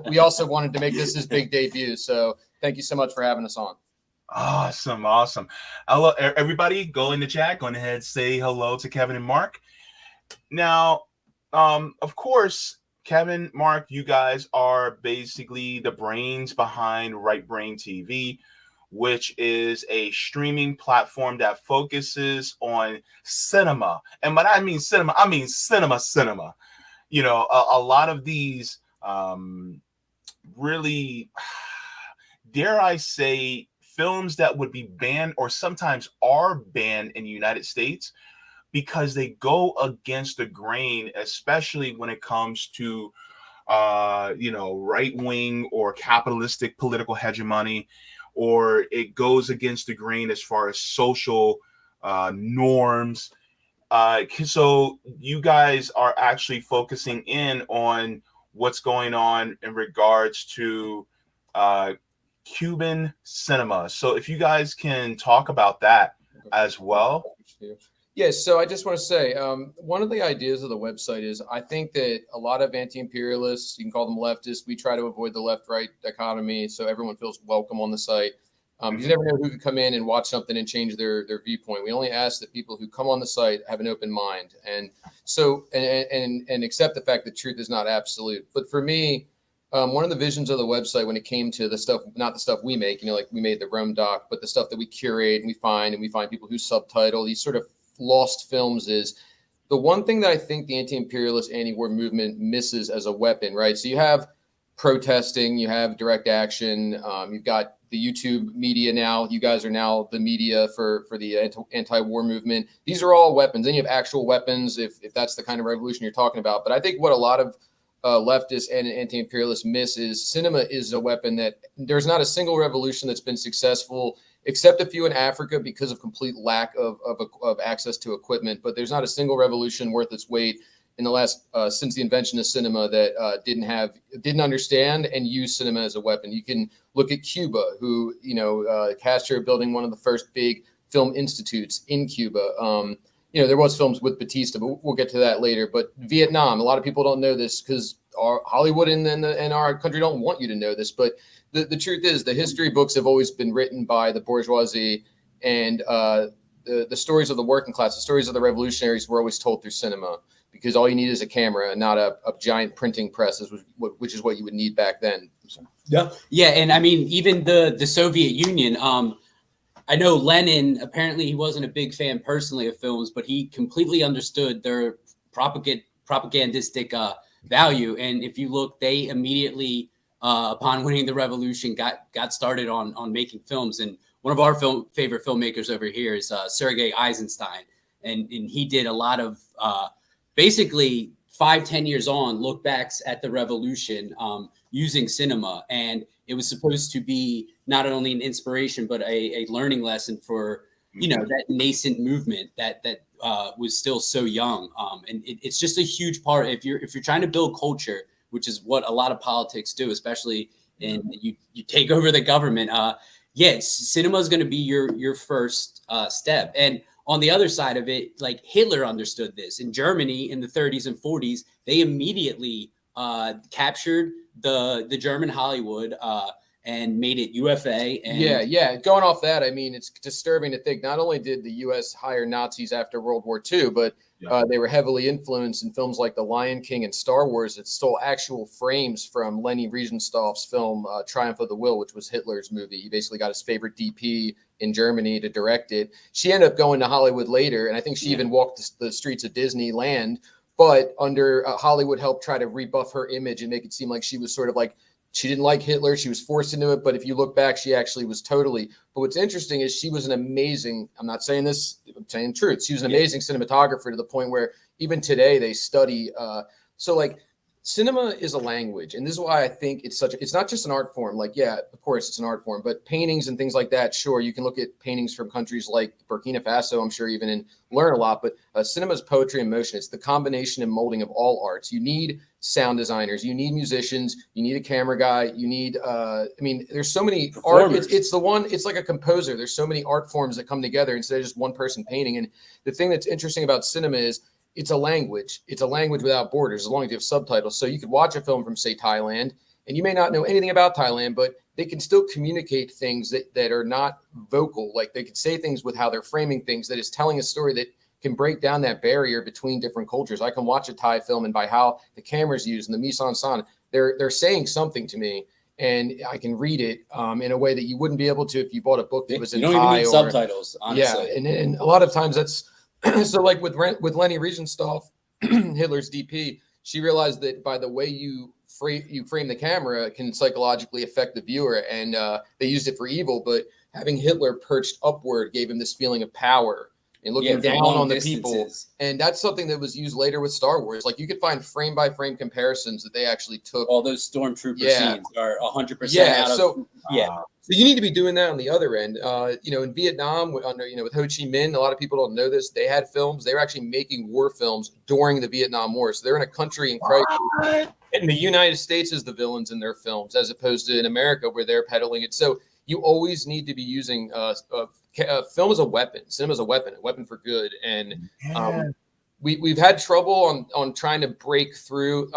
we also wanted to make this his big debut. So thank you so much for having us on. Awesome. Hello, everybody. Go in the chat. Go ahead, say hello to Kevin and Mark. Now, of course, Kevin, Mark, you guys are basically the brains behind Right Brain TV, which is a streaming platform that focuses on cinema. And when I mean cinema, I mean cinema. A lot of these really, dare I say, films that would be banned or sometimes are banned in the United States because they go against the grain, especially when it comes to right wing or capitalistic political hegemony, or it goes against the grain as far as social norms. So you guys are actually focusing in on what's going on in regards to Cuban cinema. So if you guys can talk about that as well. Yes, so I just want to say one of the ideas of the website is I think that a lot of anti-imperialists, you can call them leftists, we try to avoid the left-right dichotomy so everyone feels welcome on the site. You never know who could come in and watch something and change their viewpoint. We only ask that people who come on the site have an open mind and so and accept the fact that truth is not absolute. But for me, one of the visions of the website when it came to the stuff, not the stuff we make, like we made the Rome doc, but the stuff that we curate and we find people who subtitle these sort of lost films is the one thing that I think the anti-imperialist anti-war movement misses as a weapon, right? So you have protesting, you have direct action, you've got the YouTube media now. You guys are now the media for the anti-war movement. These are all weapons. Then you have actual weapons if that's the kind of revolution you're talking about. But I think what a lot of leftists and anti-imperialists miss is cinema is a weapon that there's not a single revolution that's been successful except a few in Africa because of complete lack of access to equipment. But there's not a single revolution worth its weight in the last since the invention of cinema that didn't understand and use cinema as a weapon. You can look at Cuba, who Castro building one of the first big film institutes in Cuba. There was films with Batista, but we'll get to that later. But Vietnam, a lot of people don't know this because Hollywood and our country don't want you to know this. But the truth is, the history books have always been written by the bourgeoisie, and the stories of the working class, the stories of the revolutionaries were always told through cinema. Because all you need is a camera and not a giant printing press, which is what you would need back then. Yeah, and I mean, even the Soviet Union. I know Lenin. Apparently, he wasn't a big fan personally of films, but he completely understood their propagandistic value. And if you look, they immediately, upon winning the revolution, got started on making films. And one of our favorite filmmakers over here is Sergei Eisenstein, and he did a lot of. Basically 5-10 years on, look backs at the revolution using cinema. And it was supposed to be not only an inspiration, but a learning lesson for, that nascent movement that was still so young. And it's just a huge part. If you're trying to build culture, which is what a lot of politics do, especially you take over the government. Cinema is going to be your first step. And on the other side of it, like Hitler understood this. In Germany in the 30s and 40s, they immediately captured the German Hollywood and made it UFA. And yeah. Going off that, I mean, it's disturbing to think not only did the U.S. hire Nazis after World War II, but they were heavily influenced in films like The Lion King and Star Wars that stole actual frames from Leni Riefenstahl's film Triumph of the Will, which was Hitler's movie. He basically got his favorite DP in Germany to direct it. She ended up going to Hollywood later, and I think she even walked the streets of Disneyland, but under Hollywood helped try to rebuff her image and make it seem like she was sort of like, she didn't like Hitler. She was forced into it. But if you look back, she actually was totally. But what's interesting is she was an amazing, I'm not saying this, I'm saying the truth. She was an amazing cinematographer to the point where even today they study. So like cinema is a language. And this is why I think it's not just an art form. Like, yeah, of course it's an art form, but paintings and things like that. Sure. You can look at paintings from countries like Burkina Faso, I'm sure even and learn a lot, but cinema is poetry and motion. It's the combination and molding of all arts. You need sound designers, you need musicians, you need a camera guy, you need there's so many art. It's like a composer. There's so many art forms that come together instead of just one person painting. And the thing that's interesting about cinema is it's a language. It's a language without borders, as long as you have subtitles. So you could watch a film from, say, Thailand, and you may not know anything about Thailand, but they can still communicate things that are not vocal. Like they could say things with how they're framing things that is telling a story that can break down that barrier between different cultures. I can watch a Thai film, and by how the camera's used and the mise en scène, they're saying something to me, and I can read it in a way that you wouldn't be able to if you bought a book that was in Thai. You don't even need subtitles, honestly. Yeah, and a lot of times that's so. Like with Leni Riefenstahl, Hitler's DP, she realized that by the way you frame the camera can psychologically affect the viewer, and they used it for evil, but having Hitler perched upward gave him this feeling of power and looking for down long on the distances. people. And that's something that was used later with Star Wars. Like you could find frame by frame comparisons that they actually took. All those stormtrooper scenes are 100% Yeah, out of so yeah. So you need to be doing that on the other end. In Vietnam, with Ho Chi Minh, a lot of people don't know this. They had films. They were actually making war films during the Vietnam War. So they're in a country in crisis. And the United States is the villains in their films, as opposed to in America where they're peddling it. So you always need to be using film as a weapon, cinema as a weapon for good. And we've had trouble on trying to break through.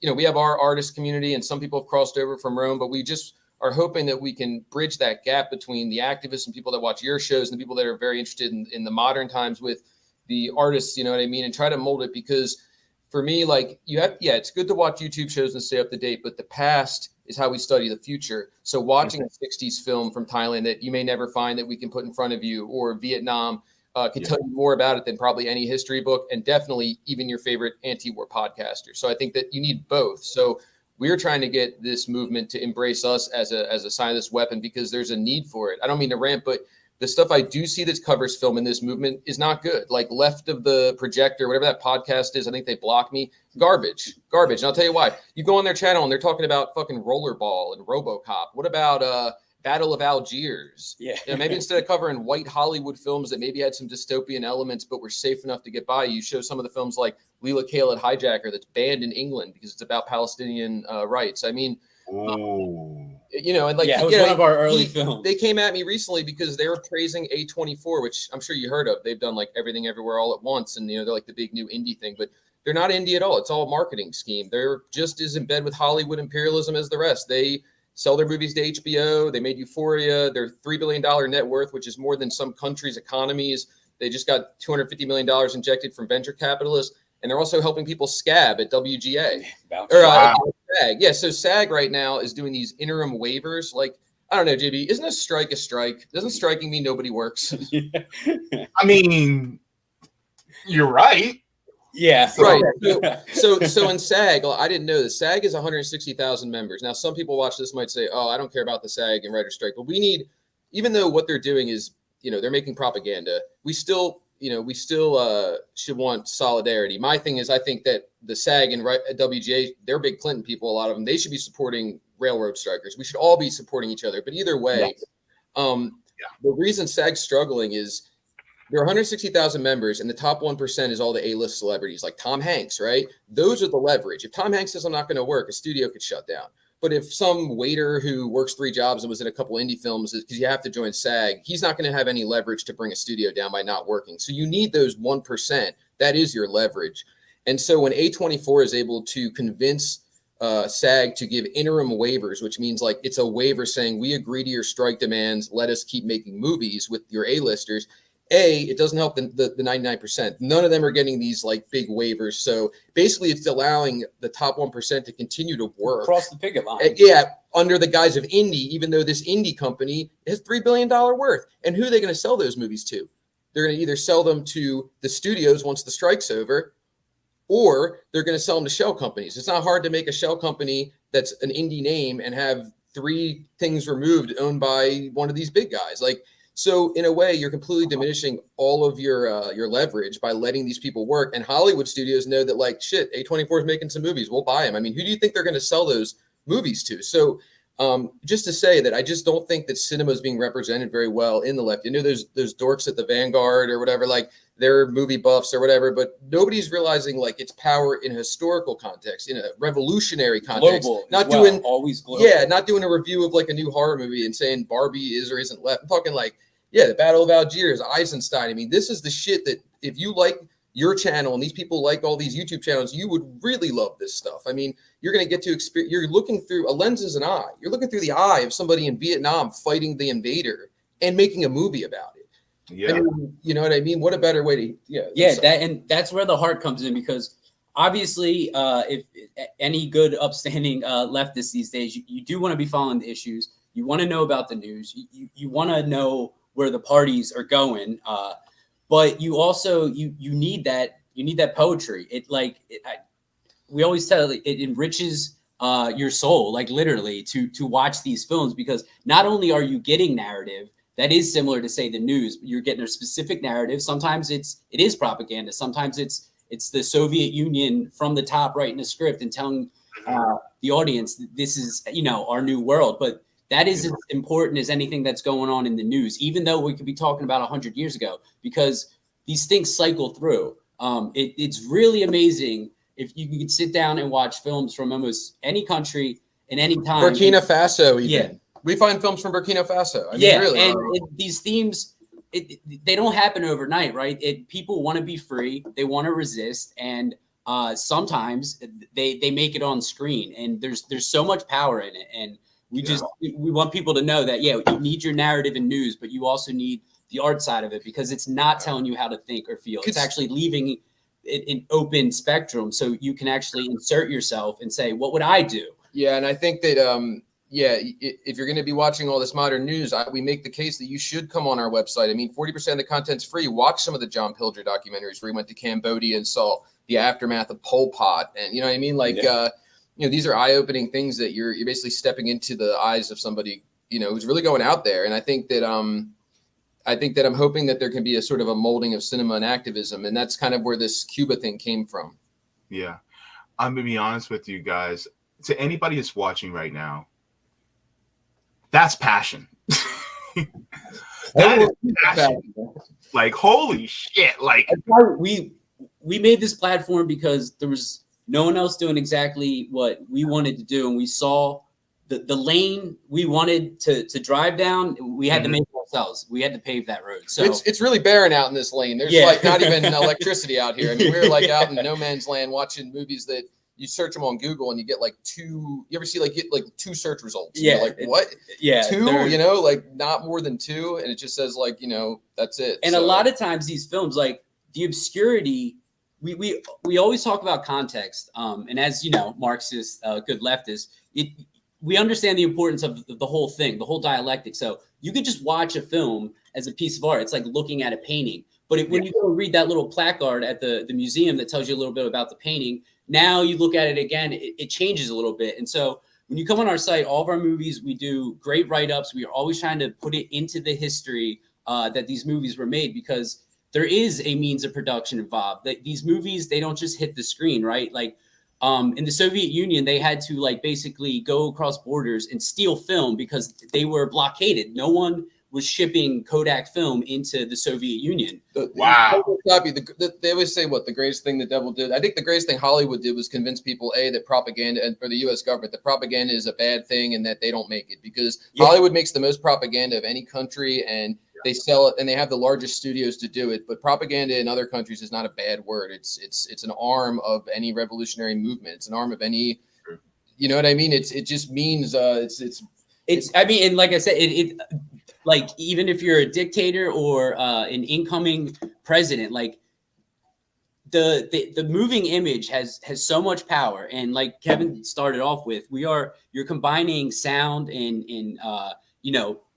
We have our artist community, and some people have crossed over from Rome, but we just are hoping that we can bridge that gap between the activists and people that watch your shows and the people that are very interested in the modern times with the artists, you know what I mean, and try to mold it. Because for me, like it's good to watch YouTube shows and stay up to date, but the past is how we study the future. So watching a 60s film from Thailand that you may never find that we can put in front of you, or Vietnam, can tell you more about it than probably any history book, and definitely even your favorite anti-war podcaster. So I think that you need both. So we're trying to get this movement to embrace us as a sign of this weapon, because there's a need for it. I don't mean to rant, but the stuff I do see that covers film in this movement is not good. Like Left of the Projector, whatever that podcast is, I think they blocked me. Garbage. And I'll tell you why. You go on their channel and they're talking about fucking Rollerball and RoboCop. What about Battle of Algiers? Yeah. Maybe instead of covering white Hollywood films that maybe had some dystopian elements but were safe enough to get by, you show some of the films like Leela Khaled Hijacker that's banned in England because it's about Palestinian rights. I mean, and like, it was one of our early films. They came at me recently because they were praising A24, which I'm sure you heard of. They've done like Everything Everywhere All at Once, and they're like the big new indie thing, but they're not indie at all. It's all a marketing scheme. They're just as in bed with Hollywood imperialism as the rest. They sell their movies to HBO. They made Euphoria. They're $3 billion net worth, which is more than some countries' economies. They just got $250 million injected from venture capitalists. And they're also helping people scab at WGA. SAG. Yeah, so SAG right now is doing these interim waivers. Like, I don't know, JB, isn't a strike a strike? Doesn't striking mean nobody works? I mean, you're right. Yeah. Right. So in SAG, I didn't know this. SAG is 160,000 members. Now, some people watch this might say, oh, I don't care about the SAG and writer strike. But we need, even though what they're doing is, they're making propaganda, we still should want solidarity. My thing is, I think that the SAG and WGA, they're big Clinton people, a lot of them, they should be supporting railroad strikers. We should all be supporting each other. But either way, the reason SAG's struggling is there are 160,000 members, and the top 1% is all the A-list celebrities, like Tom Hanks, right? Those are the leverage. If Tom Hanks says I'm not going to work, a studio could shut down. But if some waiter who works 3 jobs and was in a couple indie films, because you have to join SAG, he's not going to have any leverage to bring a studio down by not working. So you need those 1%. That is your leverage. And so when A24 is able to convince SAG to give interim waivers, which means like it's a waiver saying we agree to your strike demands, let us keep making movies with your A-listers. It doesn't help the 99%. None of them are getting these like big waivers. So basically it's allowing the top 1% to continue to work. Cross the picket line. Under the guise of indie, even though this indie company has $3 billion worth. And who are they going to sell those movies to? They're going to either sell them to the studios once the strike's over, or they're going to sell them to shell companies. It's not hard to make a shell company that's an indie name and have 3 things removed owned by one of these big guys. So in a way, you're completely diminishing all of your leverage by letting these people work. And Hollywood studios know that, like, shit, A24 is making some movies. We'll buy them. I mean, who do you think they're going to sell those movies to? So just to say that I just don't think that cinema is being represented very well in the left. There's dorks at the Vanguard or whatever, like they're movie buffs or whatever, but nobody's realizing like its power in a historical context, in a revolutionary context. Global, always global. Yeah, not doing a review of like a new horror movie and saying Barbie is or isn't left. I'm talking like, the Battle of Algiers, Eisenstein. I mean, this is the shit that if you like your channel and these people like all these YouTube channels, you would really love this stuff. I mean, you're going to get to experience, you're looking through, a lens is an eye. You're looking through the eye of somebody in Vietnam fighting the invader and making a movie about it. Yeah. I mean, you know what I mean? What a better way to, that's where the heart comes in, because obviously if any good upstanding leftist these days, you do want to be following the issues. You want to know about the news. You want to know where the parties are going. But you also you need that poetry. We always tell it enriches your soul, like literally to watch these films, because not only are you getting narrative, that is similar to, say, the news. You're getting a specific narrative. Sometimes it is propaganda. Sometimes it's the Soviet Union from the top writing a script and telling the audience this is, our new world. But that is as important as anything that's going on in the news, even though we could be talking about 100 years ago, because these things cycle through. It's really amazing if you can sit down and watch films from almost any country in any time. Burkina Faso, even. Yeah. We find films from Burkina Faso. I mean, really. And these themes, they don't happen overnight, right? People want to be free. They want to resist. And sometimes they make it on screen. And there's so much power in it. And we want people to know that, you need your narrative and news, but you also need the art side of it, because it's not telling you how to think or feel. It's actually leaving it an open spectrum so you can actually insert yourself and say, what would I do? Yeah, and I think that, if you're going to be watching all this modern news, we make the case that you should come on our website. I mean, 40% of the content's free. Watch some of the John Pilger documentaries where he went to Cambodia and saw the aftermath of Pol Pot. And, you know what I mean? Like, these are eye-opening things that you're basically stepping into the eyes of somebody, who's really going out there. And I think that I'm hoping that there can be a sort of a molding of cinema and activism. And that's kind of where this Cuba thing came from. Yeah. I'm going to be honest with you guys. To anybody that's watching right now, that's passion. That is passion. Like, holy shit. Like, we made this platform because there was no one else doing exactly what we wanted to do. And we saw the lane we wanted to drive down. We had to make it ourselves. We had to pave that road. So it's really barren out in this lane. There's like not even electricity out here. I mean, we're like out in no man's land watching movies that you search them on Google and you get like two. You ever see get two search results? Yeah. You're like, what? Yeah. Two, like not more than two. And it just says like, that's it. And a lot of times these films, like the obscurity, we always talk about context. And as Marxist, good leftist, we understand the importance of the whole thing, the whole dialectic. So you could just watch a film as a piece of art. It's like looking at a painting. But when you go read that little placard at the museum that tells you a little bit about the painting, now you look at it again, it changes a little bit. And so when you come on our site, all of our movies, we do great write-ups. We are always trying to put it into the history that these movies were made, because there is a means of production involved. These movies, they don't just hit the screen, right? Like in the Soviet Union, they had to basically go across borders and steal film because they were blockaded. No one was shipping Kodak film into the Soviet Union. Wow. They always say what the greatest thing the devil did. I think the greatest thing Hollywood did was convince people, that propaganda, and for the U.S. government, that propaganda is a bad thing and that they don't make it, because Hollywood makes the most propaganda of any country, and they sell it, and they have the largest studios to do it. But propaganda in other countries is not a bad word. It's an arm of any revolutionary movement. It's an arm of any, you know what I mean? It just means it's. I mean, and like I said, it like even if you're a dictator or an incoming president, like the moving image has so much power. And like Kevin started off with, you're combining sound and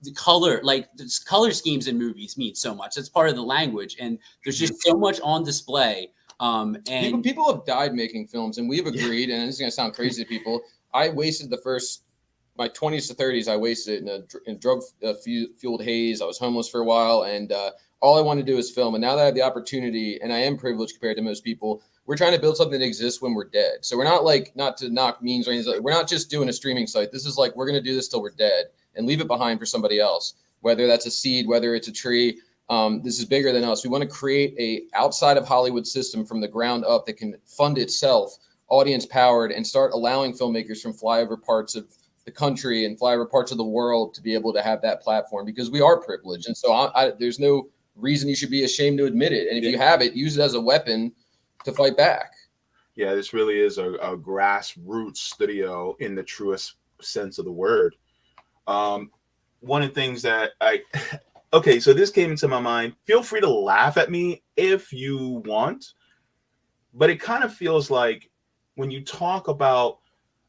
the color, like the color schemes in movies mean so much. That's part of the language, and there's just so much on display. And people have died making films, and we've agreed. And this is gonna sound crazy to people. I wasted my 20s to 30s. I wasted it in drug fueled haze. I was homeless for a while, and all I wanted to do is film. And now that I have the opportunity, and I am privileged compared to most people, we're trying to build something that exists when we're dead. So we're not not to knock memes or anything. We're not just doing a streaming site. This is we're going to do this till we're dead and leave it behind for somebody else, whether that's a seed, whether it's a tree. This is bigger than us. We want to create a outside of Hollywood system from the ground up that can fund itself, audience powered, and start allowing filmmakers from flyover parts of the country and flyover parts of the world to be able to have that platform, because we are privileged. And so there's no reason you should be ashamed to admit it. And if you have it, use it as a weapon to fight back. Yeah, this really is a grassroots studio in the truest sense of the word. One of the things that okay, so this came into my mind. Feel free to laugh at me if you want, but it kind of feels like when you talk about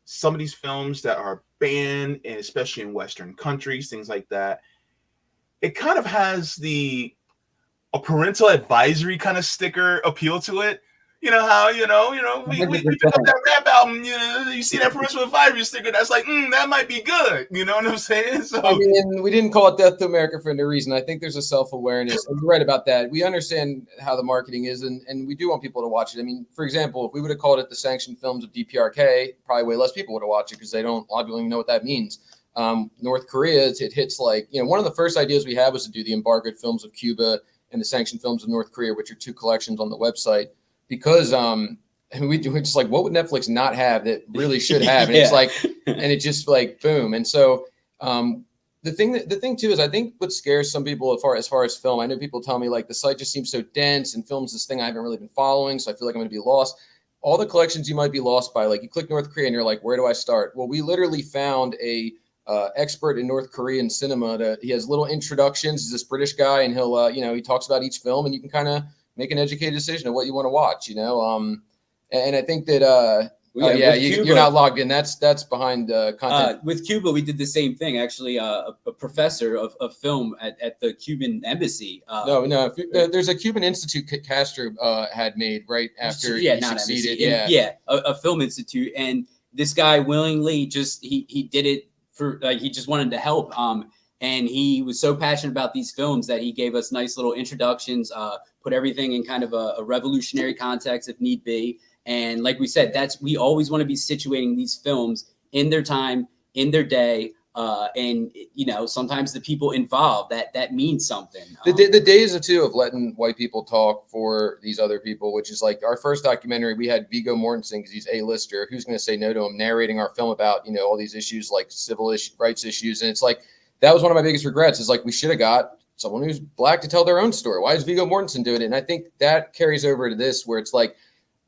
some of these films that are banned, and especially in Western countries, things like that, it kind of has a parental advisory kind of sticker appeal to it. You know how we pick up that rap album. You see that Prince with Virus sticker. That's like that might be good. You know what I'm saying? So I mean, we didn't call it Death to America for no reason. I think there's a self-awareness. And you're right about that. We understand how the marketing is, and we do want people to watch it. I mean, for example, if we would have called it the sanctioned films of DPRK, probably way less people would have watched it because a lot of people don't even know what that means. North Korea, it hits like, one of the first ideas we had was to do the embargoed films of Cuba and the sanctioned films of North Korea, which are 2 collections on the website. Because we just like, what would Netflix not have that really should have? And it's like, and it just like boom. And so the thing too is, I think what scares some people as far as film, I know people tell me like the site just seems so dense and film's this thing I haven't really been following, so I feel like I'm going to be lost. All the collections you might be lost by, like you click North Korea and you're like, where do I start? Well, we literally found a expert in North Korean cinema. He has little introductions. He's this British guy, and he'll he talks about each film, and you can kind of make an educated decision of what you want to watch, and I think that you're not logged in. That's behind content. With Cuba, we did the same thing. Actually, a professor of film at the Cuban embassy. There's a Cuban institute Castro had made right after he succeeded. A film institute, and this guy willingly he did it for he just wanted to help. And he was so passionate about these films that he gave us nice little introductions, put everything in kind of a revolutionary context if need be. And like we said, we always want to be situating these films in their time, in their day. And sometimes the people involved, that means something. The days of letting white people talk for these other people, which is like our first documentary, we had Viggo Mortensen, because he's A-lister, who's going to say no to him, narrating our film about, all these issues like civil rights issues. And it's like, that was one of my biggest regrets, is like, we should have got someone who's Black to tell their own story. Why is Viggo Mortensen doing it? And I think that carries over to this, where it's like,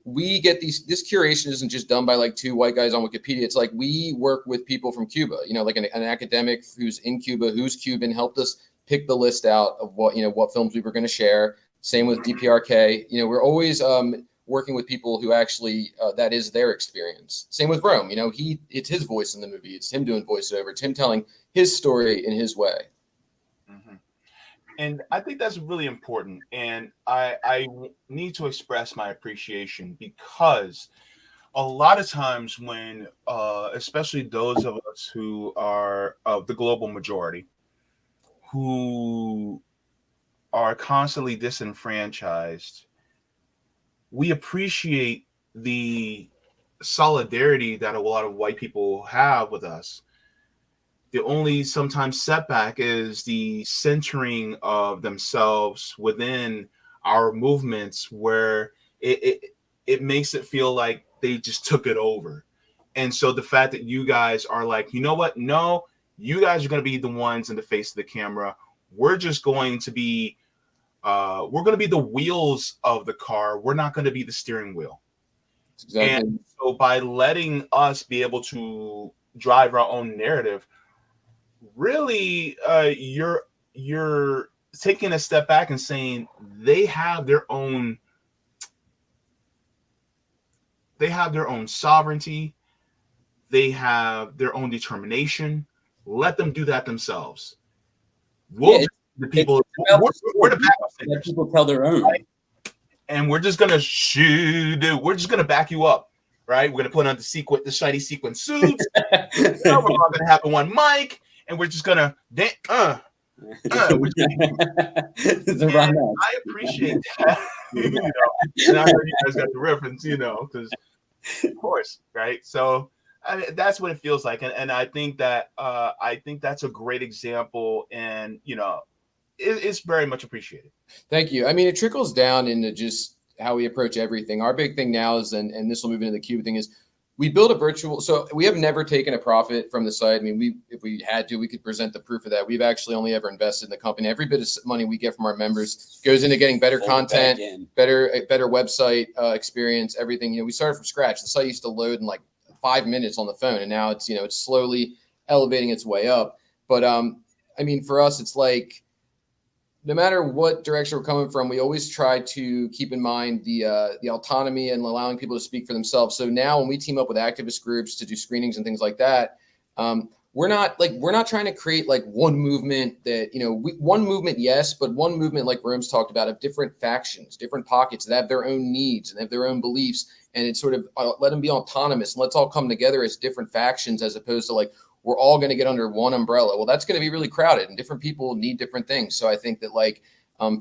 we get this curation isn't just done by like 2 white guys on Wikipedia. It's like, we work with people from Cuba, like an academic who's in Cuba, who's Cuban, helped us pick the list out of what films we were going to share. Same with DPRK. We're always working with people who actually, that is their experience. Same with Rome. It's his voice in the movie. It's him doing voiceover. It's him telling his story in his way. Mm-hmm. And I think that's really important. And I need to express my appreciation, because a lot of times when, especially those of us who are of the global majority, who are constantly disenfranchised, we appreciate the solidarity that a lot of white people have with us. The only sometimes setback is the centering of themselves within our movements, where it makes it feel like they just took it over. And so the fact that you guys are like, you know what? No, you guys are going to be the ones in the face of the camera. We're just going to be we're going to be the wheels of the car. We're not going to be the steering wheel. Exactly. And so by letting us be able to drive our own narrative, really you're taking a step back and saying they have their own sovereignty, they have their own determination. Let them do that themselves. We're the backup. People tell their own, right? And we're just gonna we're just gonna back you up, right? We're gonna put on the shiny sequin suits. We're all gonna have the one mic, and we're just gonna I appreciate that. And I heard you guys got the reference, because of course, right? So that's what it feels like, and I think that that's a great example, and it's very much appreciated. Thank you. I mean, it trickles down into just how we approach everything. Our big thing now is, and this will move into the Cuba thing, is we build a virtual. So we have never taken a profit from the site. I mean, if we had to, we could present the proof of that. We've actually only ever invested in the company. Every bit of money we get from our members goes into getting better content, better website experience, everything. We started from scratch. The site used to load in like 5 minutes on the phone, and now it's it's slowly elevating its way up. But I mean, for us, it's like, no matter what direction we're coming from, we always try to keep in mind the autonomy and allowing people to speak for themselves. So now when we team up with activist groups to do screenings and things like that, we're not trying to create like one movement that, one movement, yes, but one movement like Rome's talked about of different factions, different pockets that have their own needs and have their own beliefs, and it's sort of let them be autonomous and let's all come together as different factions as opposed to like we're all going to get under one umbrella. Well, that's going to be really crowded and different people need different things. So I think that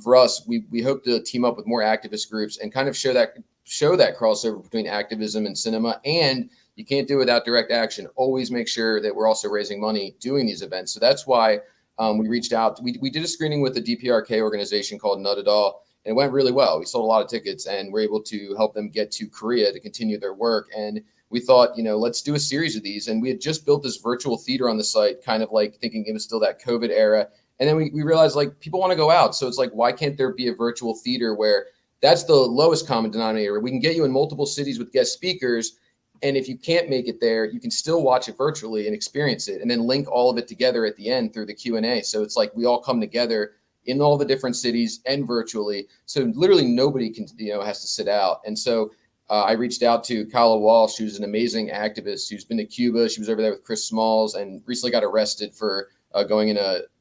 for us, we hope to team up with more activist groups and kind of show that crossover between activism and cinema. And you can't do it without direct action. Always make sure that we're also raising money doing these events. So that's why we reached out. We did a screening with the DPRK organization called Nut It All, and it went really well. We sold a lot of tickets and we're able to help them get to Korea to continue their work. And we thought, let's do a series of these. And we had just built this virtual theater on the site, kind of like thinking it was still that COVID era. And then we realized like people want to go out. So it's like, why can't there be a virtual theater where that's the lowest common denominator? We can get you in multiple cities with guest speakers. And if you can't make it there, you can still watch it virtually and experience it and then link all of it together at the end through the Q&A. So it's like we all come together in all the different cities and virtually. So literally nobody can, has to sit out. And so I reached out to Kyla Walsh, who's an amazing activist who's been to Cuba. She was over there with Chris Smalls and recently got arrested for going in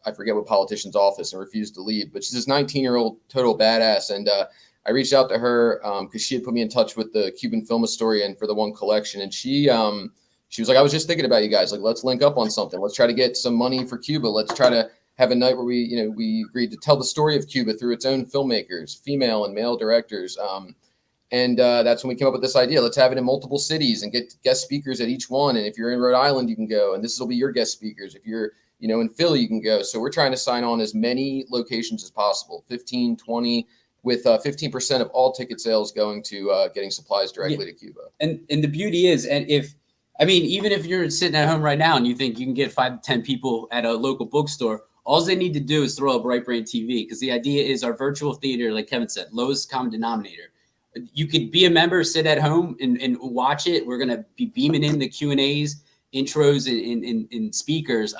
I forget what politician's office and refused to leave. But she's this 19-year-old total badass. And I reached out to her because she had put me in touch with the Cuban film historian for the One Collection. And she was like, I was just thinking about you guys. Like, let's link up on something. Let's try to get some money for Cuba. Let's try to have a night where we agreed to tell the story of Cuba through its own filmmakers, female and male directors. And that's when we came up with this idea. Let's have it in multiple cities and get guest speakers at each one. And if you're in Rhode Island, you can go. And this will be your guest speakers. If you're, in Philly, you can go. So we're trying to sign on as many locations as possible, 15, 20, with 15% of all ticket sales going to getting supplies directly to Cuba. And the beauty is, even if you're sitting at home right now and you think you can get 5 to 10 people at a local bookstore, all they need to do is throw up Right Brain TV, because the idea is our virtual theater, like Kevin said, lowest common denominator. You could be a member, sit at home and watch it. We're going to be beaming in the Q&As, intros, and speakers.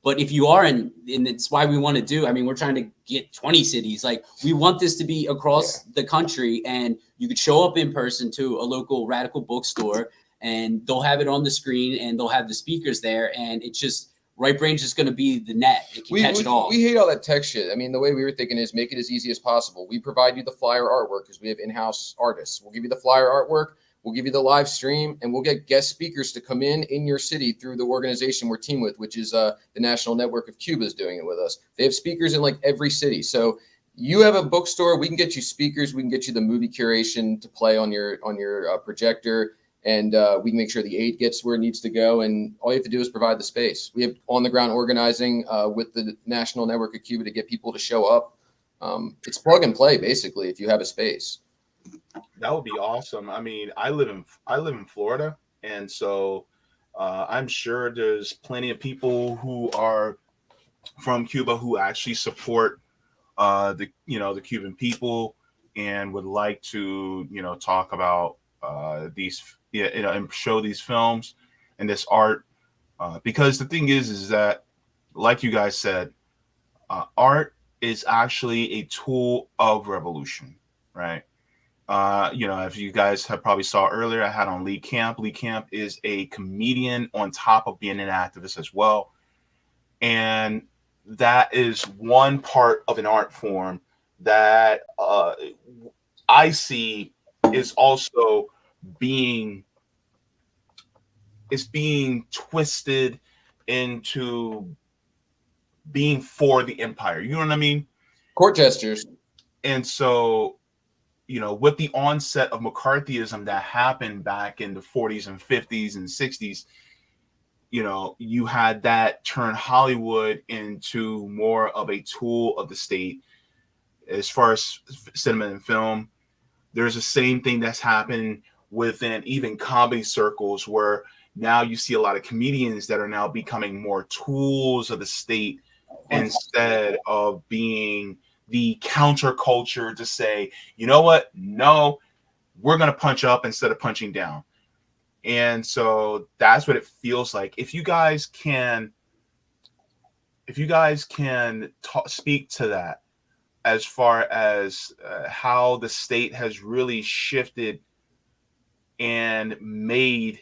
But if you are and it's why we want to do, we're trying to get 20 cities. Like, we want this to be across the country, and you could show up in person to a local radical bookstore and they'll have it on the screen and they'll have the speakers there. And it's just, Right Brain's just going to be the net. It can catch it all. We hate all that tech shit. The way we were thinking is make it as easy as possible. We provide you the flyer artwork because we have in-house artists. We'll give you the flyer artwork. We'll give you the live stream, and we'll get guest speakers to come in your city through the organization we're teamed with, which is the National Network of Cuba is doing it with us. They have speakers in like every city. So you have a bookstore, we can get you speakers, we can get you the movie curation to play on your projector, and we can make sure the aid gets where it needs to go. And all you have to do is provide the space. We have on-the-ground organizing with the National Network of Cuba to get people to show up. It's plug and play, basically, if you have a space. That would be awesome. I live in Florida, and so I'm sure there's plenty of people who are from Cuba who actually support the Cuban people and would like to talk about these and show these films and this art, because the thing is that, like you guys said, art is actually a tool of revolution, right? If you guys have probably saw earlier, I had on Lee Camp. Lee Camp is a comedian on top of being an activist as well. And that is one part of an art form that I see is also being twisted into being for the empire. You know what I mean? Court gestures. And so, with the onset of McCarthyism that happened back in the 40s and 50s and 60s, you had that turn Hollywood into more of a tool of the state as far as cinema and film. There's the same thing that's happened within even comedy circles, where now you see a lot of comedians that are now becoming more tools of the state instead of being the counterculture to say, you know what? No, we're going to punch up instead of punching down. And so that's what it feels like. If you guys can speak to that, as far as how the state has really shifted and made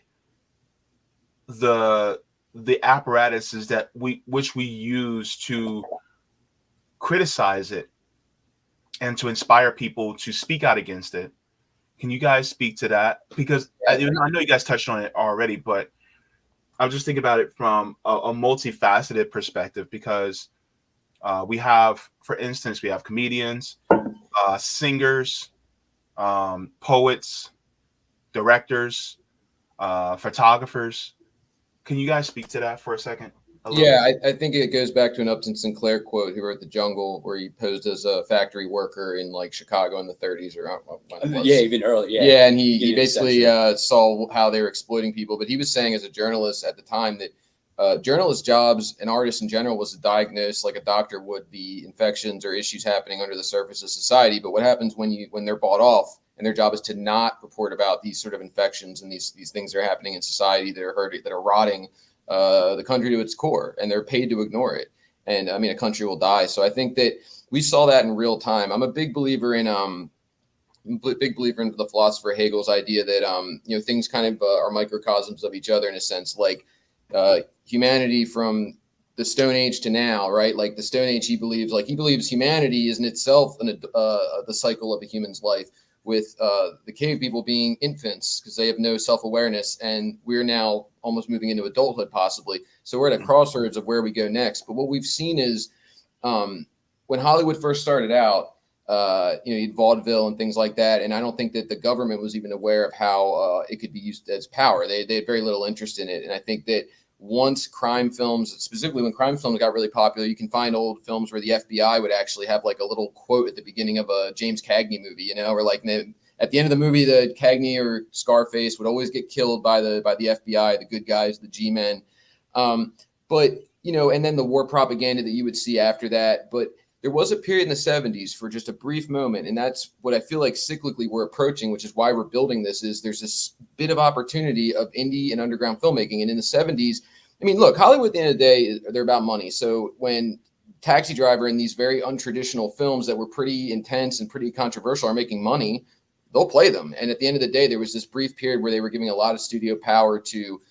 the the apparatuses that which we use to criticize it and to inspire people to speak out against it. Can you guys speak to that? Because I know you guys touched on it already, but I was just thinking about it from a multifaceted perspective, because we have, for instance, we have comedians, singers, poets, directors, photographers. Can you guys speak to that for a second? Yeah, I think it goes back to an Upton Sinclair quote. He wrote The Jungle, where he posed as a factory worker in like Chicago in the 30s or yeah, even earlier. Yeah, and he basically saw how they were exploiting people. But he was saying, as a journalist at the time, that journalist jobs and artists in general was to diagnose, like a doctor would, the infections or issues happening under the surface of society. But what happens when they're bought off and their job is to not report about these sort of infections and these things that are happening in society that are hurting, that are rotting the country to its core, and they're paid to ignore it. And I mean, a country will die. So I think that we saw that in real time. I'm a big believer in the philosopher Hegel's idea that things kind of are microcosms of each other, in a sense, like humanity from the Stone Age to now, right? Like the Stone Age, he believes humanity is in itself the cycle of a human's life, with the cave people being infants because they have no self-awareness, and we're now almost moving into adulthood possibly. So we're at a crossroads of where we go next. But what we've seen is when Hollywood first started out, you had vaudeville and things like that, and I don't think that the government was even aware of how it could be used as power. They had very little interest in it. And I think that once crime films, specifically when crime films got really popular, you can find old films where the FBI would actually have like a little quote at the beginning of a James Cagney movie, or like at the end of the movie, the Cagney or Scarface would always get killed by the FBI, the good guys, the G-men. But, and then the war propaganda that you would see after that. But there was a period in the 70s for just a brief moment, and that's what I feel like cyclically we're approaching, which is why we're building this, is there's this bit of opportunity of indie and underground filmmaking. And in the 70s, I mean, look, Hollywood at the end of the day, they're about money. So when Taxi Driver and these very untraditional films that were pretty intense and pretty controversial are making money, they'll play them. And at the end of the day, there was this brief period where they were giving a lot of studio power to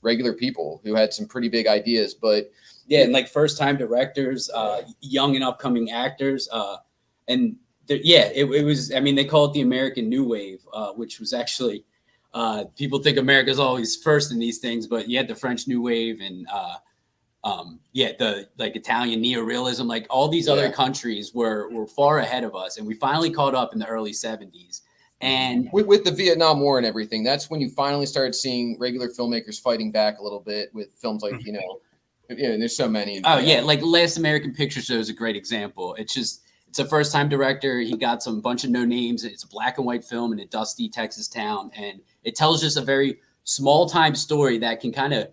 regular people who had some pretty big ideas. But yeah, and like first-time directors, young and upcoming actors, and it was. I mean, they call it the American New Wave, which was actually people think America's always first in these things, but you had the French New Wave and the like Italian neorealism, like all these other countries were far ahead of us, and we finally caught up in the early 70s. And with the Vietnam War and everything, that's when you finally started seeing regular filmmakers fighting back a little bit with films like there's so many. Like Last American Picture Show is a great example. It's a first-time director. He got some bunch of no names. It's a black and white film in a dusty Texas town, and it tells just a very small-time story that can kind of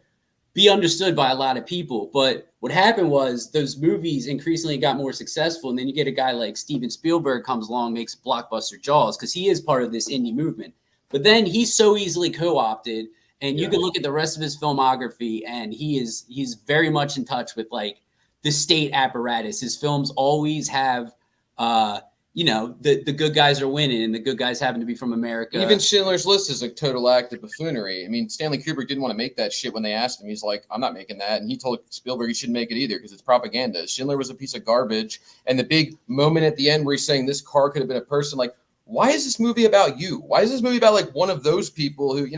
be understood by a lot of people. But what happened was those movies increasingly got more successful, and then you get a guy like Steven Spielberg comes along, makes blockbuster Jaws, because he is part of this indie movement. But then he's so easily co-opted. And you can look at the rest of his filmography, and he's very much in touch with like the state apparatus. His films always have, the good guys are winning, and the good guys happen to be from America. Even Schindler's List is a total act of buffoonery. I mean, Stanley Kubrick didn't want to make that shit when they asked him. He's like, I'm not making that. And he told Spielberg he shouldn't make it either because it's propaganda. Schindler was a piece of garbage. And the big moment at the end where he's saying this car could have been a person, like, why is this movie about you? Why is this movie about like one of those people who,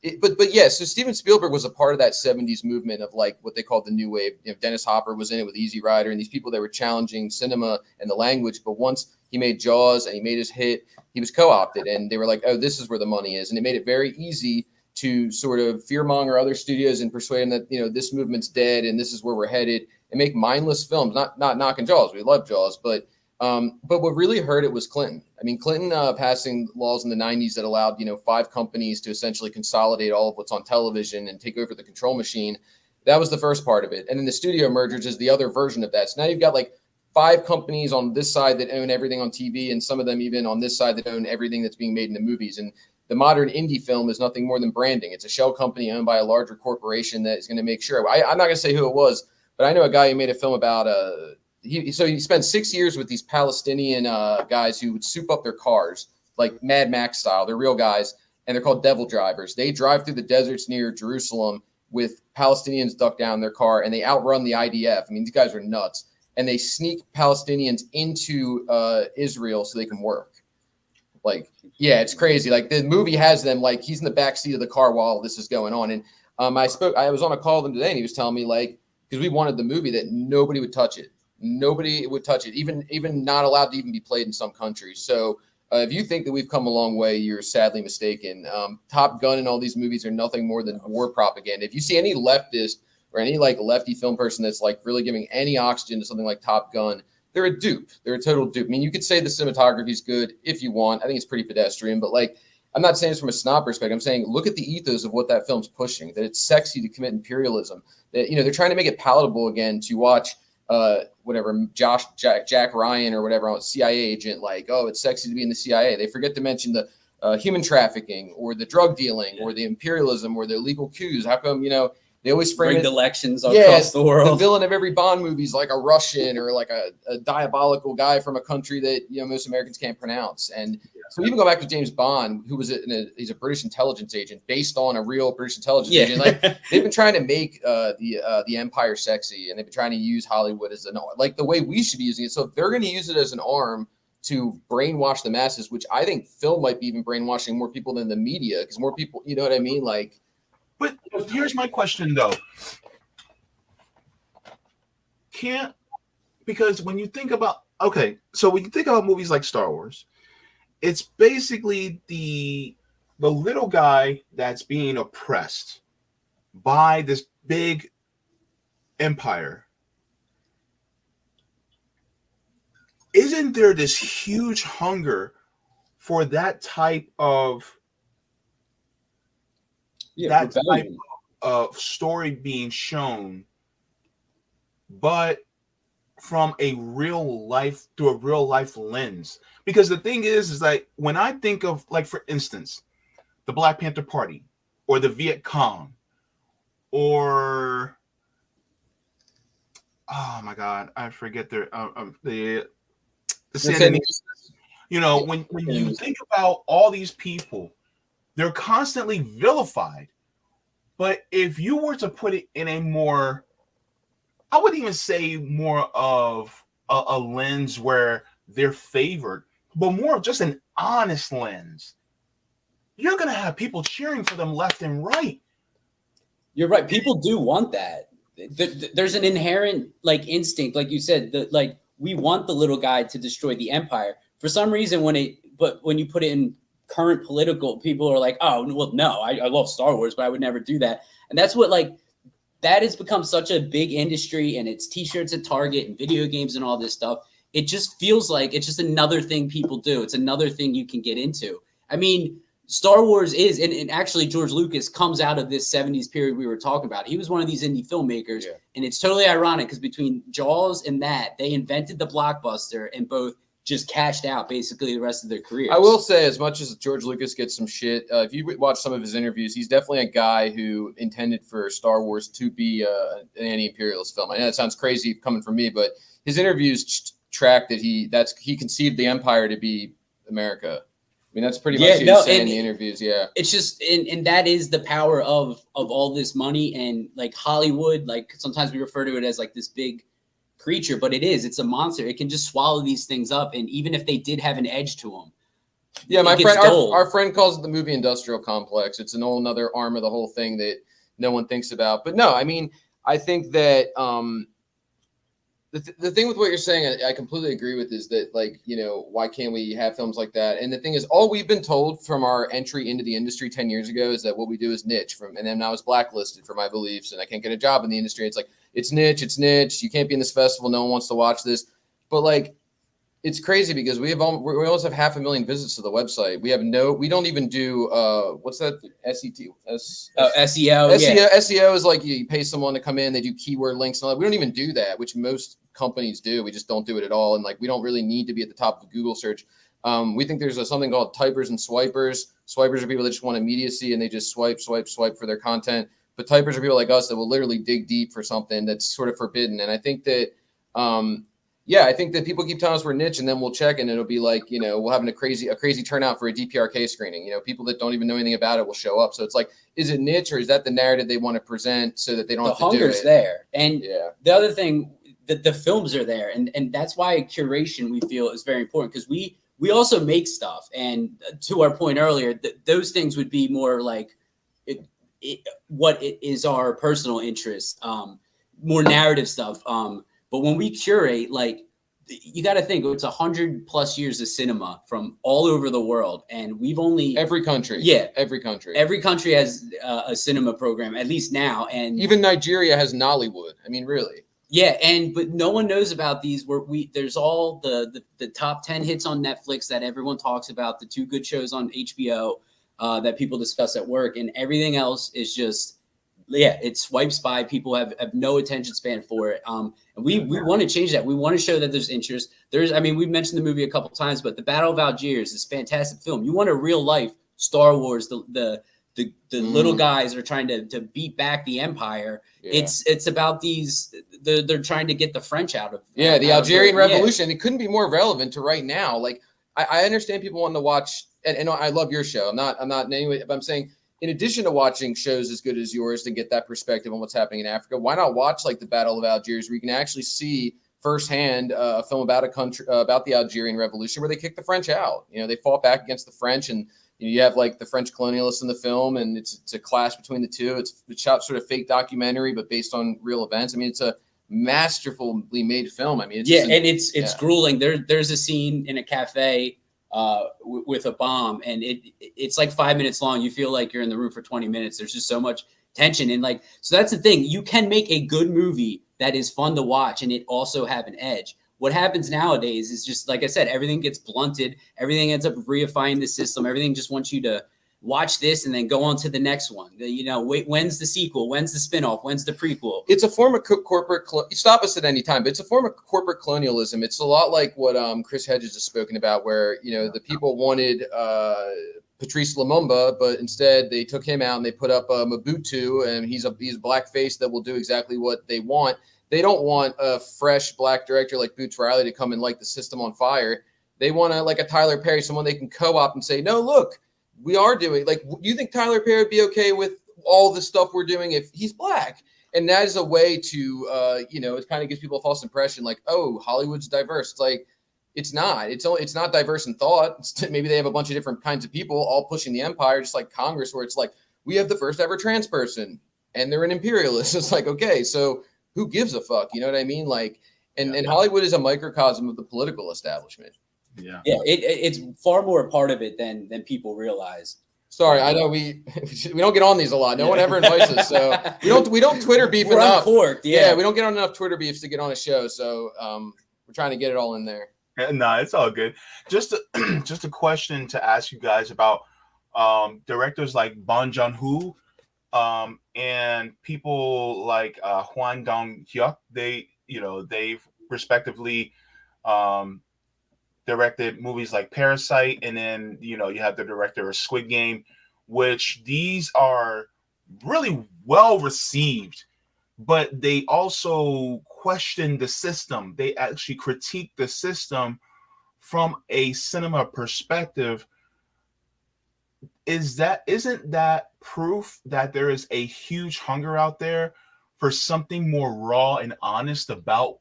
so Steven Spielberg was a part of that 70s movement of like what they called the new wave. Dennis Hopper was in it with Easy Rider and these people that were challenging cinema and the language. But once he made Jaws and he made his hit, he was co-opted, and they were like, oh, this is where the money is. And it made it very easy to sort of fearmonger other studios and persuade them that, this movement's dead and this is where we're headed, and make mindless films, not knocking Jaws. We love Jaws, but what really hurt it was Clinton. I mean, Clinton passing laws in the 90s that allowed, 5 companies to essentially consolidate all of what's on television and take over the control machine. That was the first part of it. And then the studio mergers is the other version of that. So now you've got like 5 companies on this side that own everything on TV, and some of them even on this side that own everything that's being made in the movies. And the modern indie film is nothing more than branding. It's a shell company owned by a larger corporation that is going to make sure. I'm not going to say who it was, but I know a guy who made a film about he spent 6 years with these Palestinian guys who would soup up their cars like Mad Max style. They're real guys, and they're called devil drivers. They drive through the deserts near Jerusalem with Palestinians duck down their car and they outrun the IDF. I mean, these guys are nuts. And they sneak Palestinians into Israel so they can work. Like, yeah, it's crazy. Like the movie has them like he's in the back seat of the car while this is going on. And I was on a call with him today, and he was telling me like because we wanted the movie that nobody would touch it. Nobody would touch it, even not allowed to even be played in some countries. So if you think that we've come a long way, you're sadly mistaken. Top Gun and all these movies are nothing more than war propaganda. If you see any leftist or any like lefty film person that's like really giving any oxygen to something like Top Gun, they're a dupe. They're a total dupe. I mean, you could say the cinematography is good if you want. I think it's pretty pedestrian, but like, I'm not saying this from a snob perspective. I'm saying look at the ethos of what that film's pushing, that it's sexy to commit imperialism, that, you know, they're trying to make it palatable again to watch whatever Jack Ryan or whatever CIA agent, like, oh, it's sexy to be in the CIA. They forget to mention the human trafficking or the drug dealing or the imperialism or the illegal coups. How come, you know, they always frame rigged it, elections across the world. The villain of every Bond movie is like a Russian or like a diabolical guy from a country that, you know, most Americans can't pronounce. And so even go back to James Bond, who was he's a British intelligence agent based on a real British intelligence agent. Like they've been trying to make the empire sexy, and they've been trying to use Hollywood as like the way we should be using it. So if they're going to use it as an arm to brainwash the masses, which I think film might be even brainwashing more people than the media, because more people, you know what I mean, like. But here's my question, though. Because when you think about, so when you think about movies like Star Wars, it's basically the little guy that's being oppressed by this big empire. Isn't there this huge hunger for that type of type of story being shown, but from a real life lens? Because the thing is like when I think of, like, for instance, the Black Panther Party or the Viet Cong or oh my God, I forget the Sandinistas. You know, when you think about all these people, they're constantly vilified. But if you were to put it in a more, I wouldn't even say more of a lens where they're favored, but more of just an honest lens, you're going to have people cheering for them left and right. You're right. People do want that. There's an inherent like instinct, like you said, that like we want the little guy to destroy the empire. For some reason, when you put it in current political, people are like, oh, well, no, I love Star Wars, but I would never do that. And that's what, like, that has become such a big industry, and it's t-shirts at Target and video games and all this stuff. It just feels like it's just another thing people do. It's another thing you can get into. I mean, Star Wars is, and actually George Lucas comes out of this 70s period we were talking about. He was one of these indie filmmakers, and it's totally ironic because between Jaws and that, they invented the blockbuster and both just cashed out basically the rest of their careers. I will say, as much as George Lucas gets some shit, if you watch some of his interviews, he's definitely a guy who intended for Star Wars to be an anti-imperialist film. I know that sounds crazy coming from me, but his interviews track that he conceived the empire to be America. I mean, that's pretty much what he was saying in the interviews. Yeah, it's just, and that is the power of all this money and like Hollywood. Like sometimes we refer to it as like this big creature, but it's a monster. It can just swallow these things up, and even if they did have an edge to them, my friend, our friend calls it the movie industrial complex. It's an whole another arm of the whole thing that no one thinks about. But no, I mean, I think that the thing with what you're saying, I completely agree with, is that, like, you know, why can't we have films like that? And the thing is, all we've been told from our entry into the industry 10 years ago is that what we do is niche. And then I was blacklisted for my beliefs, and I can't get a job in the industry. It's like, it's niche. You can't be in this festival. No one wants to watch this. But like, it's crazy because we almost have 500,000 visits to the website. We don't even do what's that? SEO. SEO is like you pay someone to come in, they do keyword links and all that. We don't even do that, which most companies do. We just don't do it at all. And like, we don't really need to be at the top of Google search. We think there's something called typers and swipers. Swipers are people that just want immediacy and they just swipe for their content. But typers are people like us that will literally dig deep for something that's sort of forbidden. And I think that Yeah, I think that people keep telling us we're niche, and then we'll check, and it'll be like, you know, we'll have a crazy turnout for a DPRK screening. You know, people that don't even know anything about it will show up. So it's like, is it niche, or is that the narrative they want to present so that they don't have to do it? The hunger's there, and Yeah. the other thing, the films are there, and that's why curation we feel is very important, because we also make stuff, and to our point earlier, those things would be more like what it is our personal interest, more narrative stuff. But when we curate, like, you got to think it's 100+ years of cinema from all over the world, and we've only Every country has a cinema program, at least now, and even Nigeria has Nollywood. I mean, really. Yeah, but no one knows about these. There's all the top 10 hits on Netflix that everyone talks about, the 2 good shows on HBO that people discuss at work, and everything else is just, it swipes by. People have no attention span for it. And we want to change that. We want to show that there's interest. We've mentioned the movie a couple times, but the Battle of Algiers is a fantastic film. You want a real life Star Wars, the little guys are trying to beat back the Empire. Yeah. It's about these. They're trying to get the French out of the Algerian Revolution. It couldn't be more relevant to right now. Like, I understand people wanting to watch, and I love your show. I'm not in any way, but I'm saying, in addition to watching shows as good as yours to get that perspective on what's happening in Africa, why not watch like the Battle of Algiers, where you can actually see firsthand a film about a country, about the Algerian Revolution, where they kicked the French out. You know, they fought back against the French, and you have like the French colonialists in the film, and it's a clash between the two. It's shot sort of fake documentary, but based on real events. I mean, it's a masterfully made film. I mean, it's grueling. There's a scene in a cafe with a bomb, and it's like 5 minutes long. You feel like you're in the room for 20 minutes. There's just so much tension, and like, so that's the thing. You can make a good movie that is fun to watch, and it also have an edge. What happens nowadays is just, like I said, everything gets blunted. Everything ends up reifying the system. Everything just wants you to watch this and then go on to the next one. Wait, when's the sequel? When's the spinoff? When's the prequel? It's a form of corporate. Stop us at any time, but it's a form of corporate colonialism. It's a lot like what Chris Hedges has spoken about, where the people wanted Patrice Lumumba, but instead they took him out and they put up Mobutu, and he's a black face that will do exactly what they want. They don't want a fresh black director like Boots Riley to come and light the system on fire. They want a Tyler Perry, someone they can co-opt and say, no, look, we are doing, like, you think Tyler Perry would be okay with all the stuff we're doing if he's black? And that is a way to, it kind of gives people a false impression, like, oh, Hollywood's diverse. It's like, it's not. It's not diverse in thought. Maybe they have a bunch of different kinds of people all pushing the empire, just like Congress, where it's like, we have the first ever trans person, and they're an imperialist. It's like, okay, so who gives a fuck? You know what I mean? Like, and Hollywood is a microcosm of the political establishment. Yeah. It's far more a part of it than people realize. Sorry, I know we don't get on these a lot. No one ever invites us, so we don't Twitter beef enough. Uncorked, yeah, we don't get on enough Twitter beefs to get on a show. So we're trying to get it all in there. No, it's all good. Just a question to ask you guys about directors like Bong Joon-ho and people like Hwang Dong-hyuk. They've respectively directed movies like Parasite, and then you have the director of Squid Game, which these are really well received, but they also question the system. They actually critique the system from a cinema perspective. Isn't that proof that there is a huge hunger out there for something more raw and honest about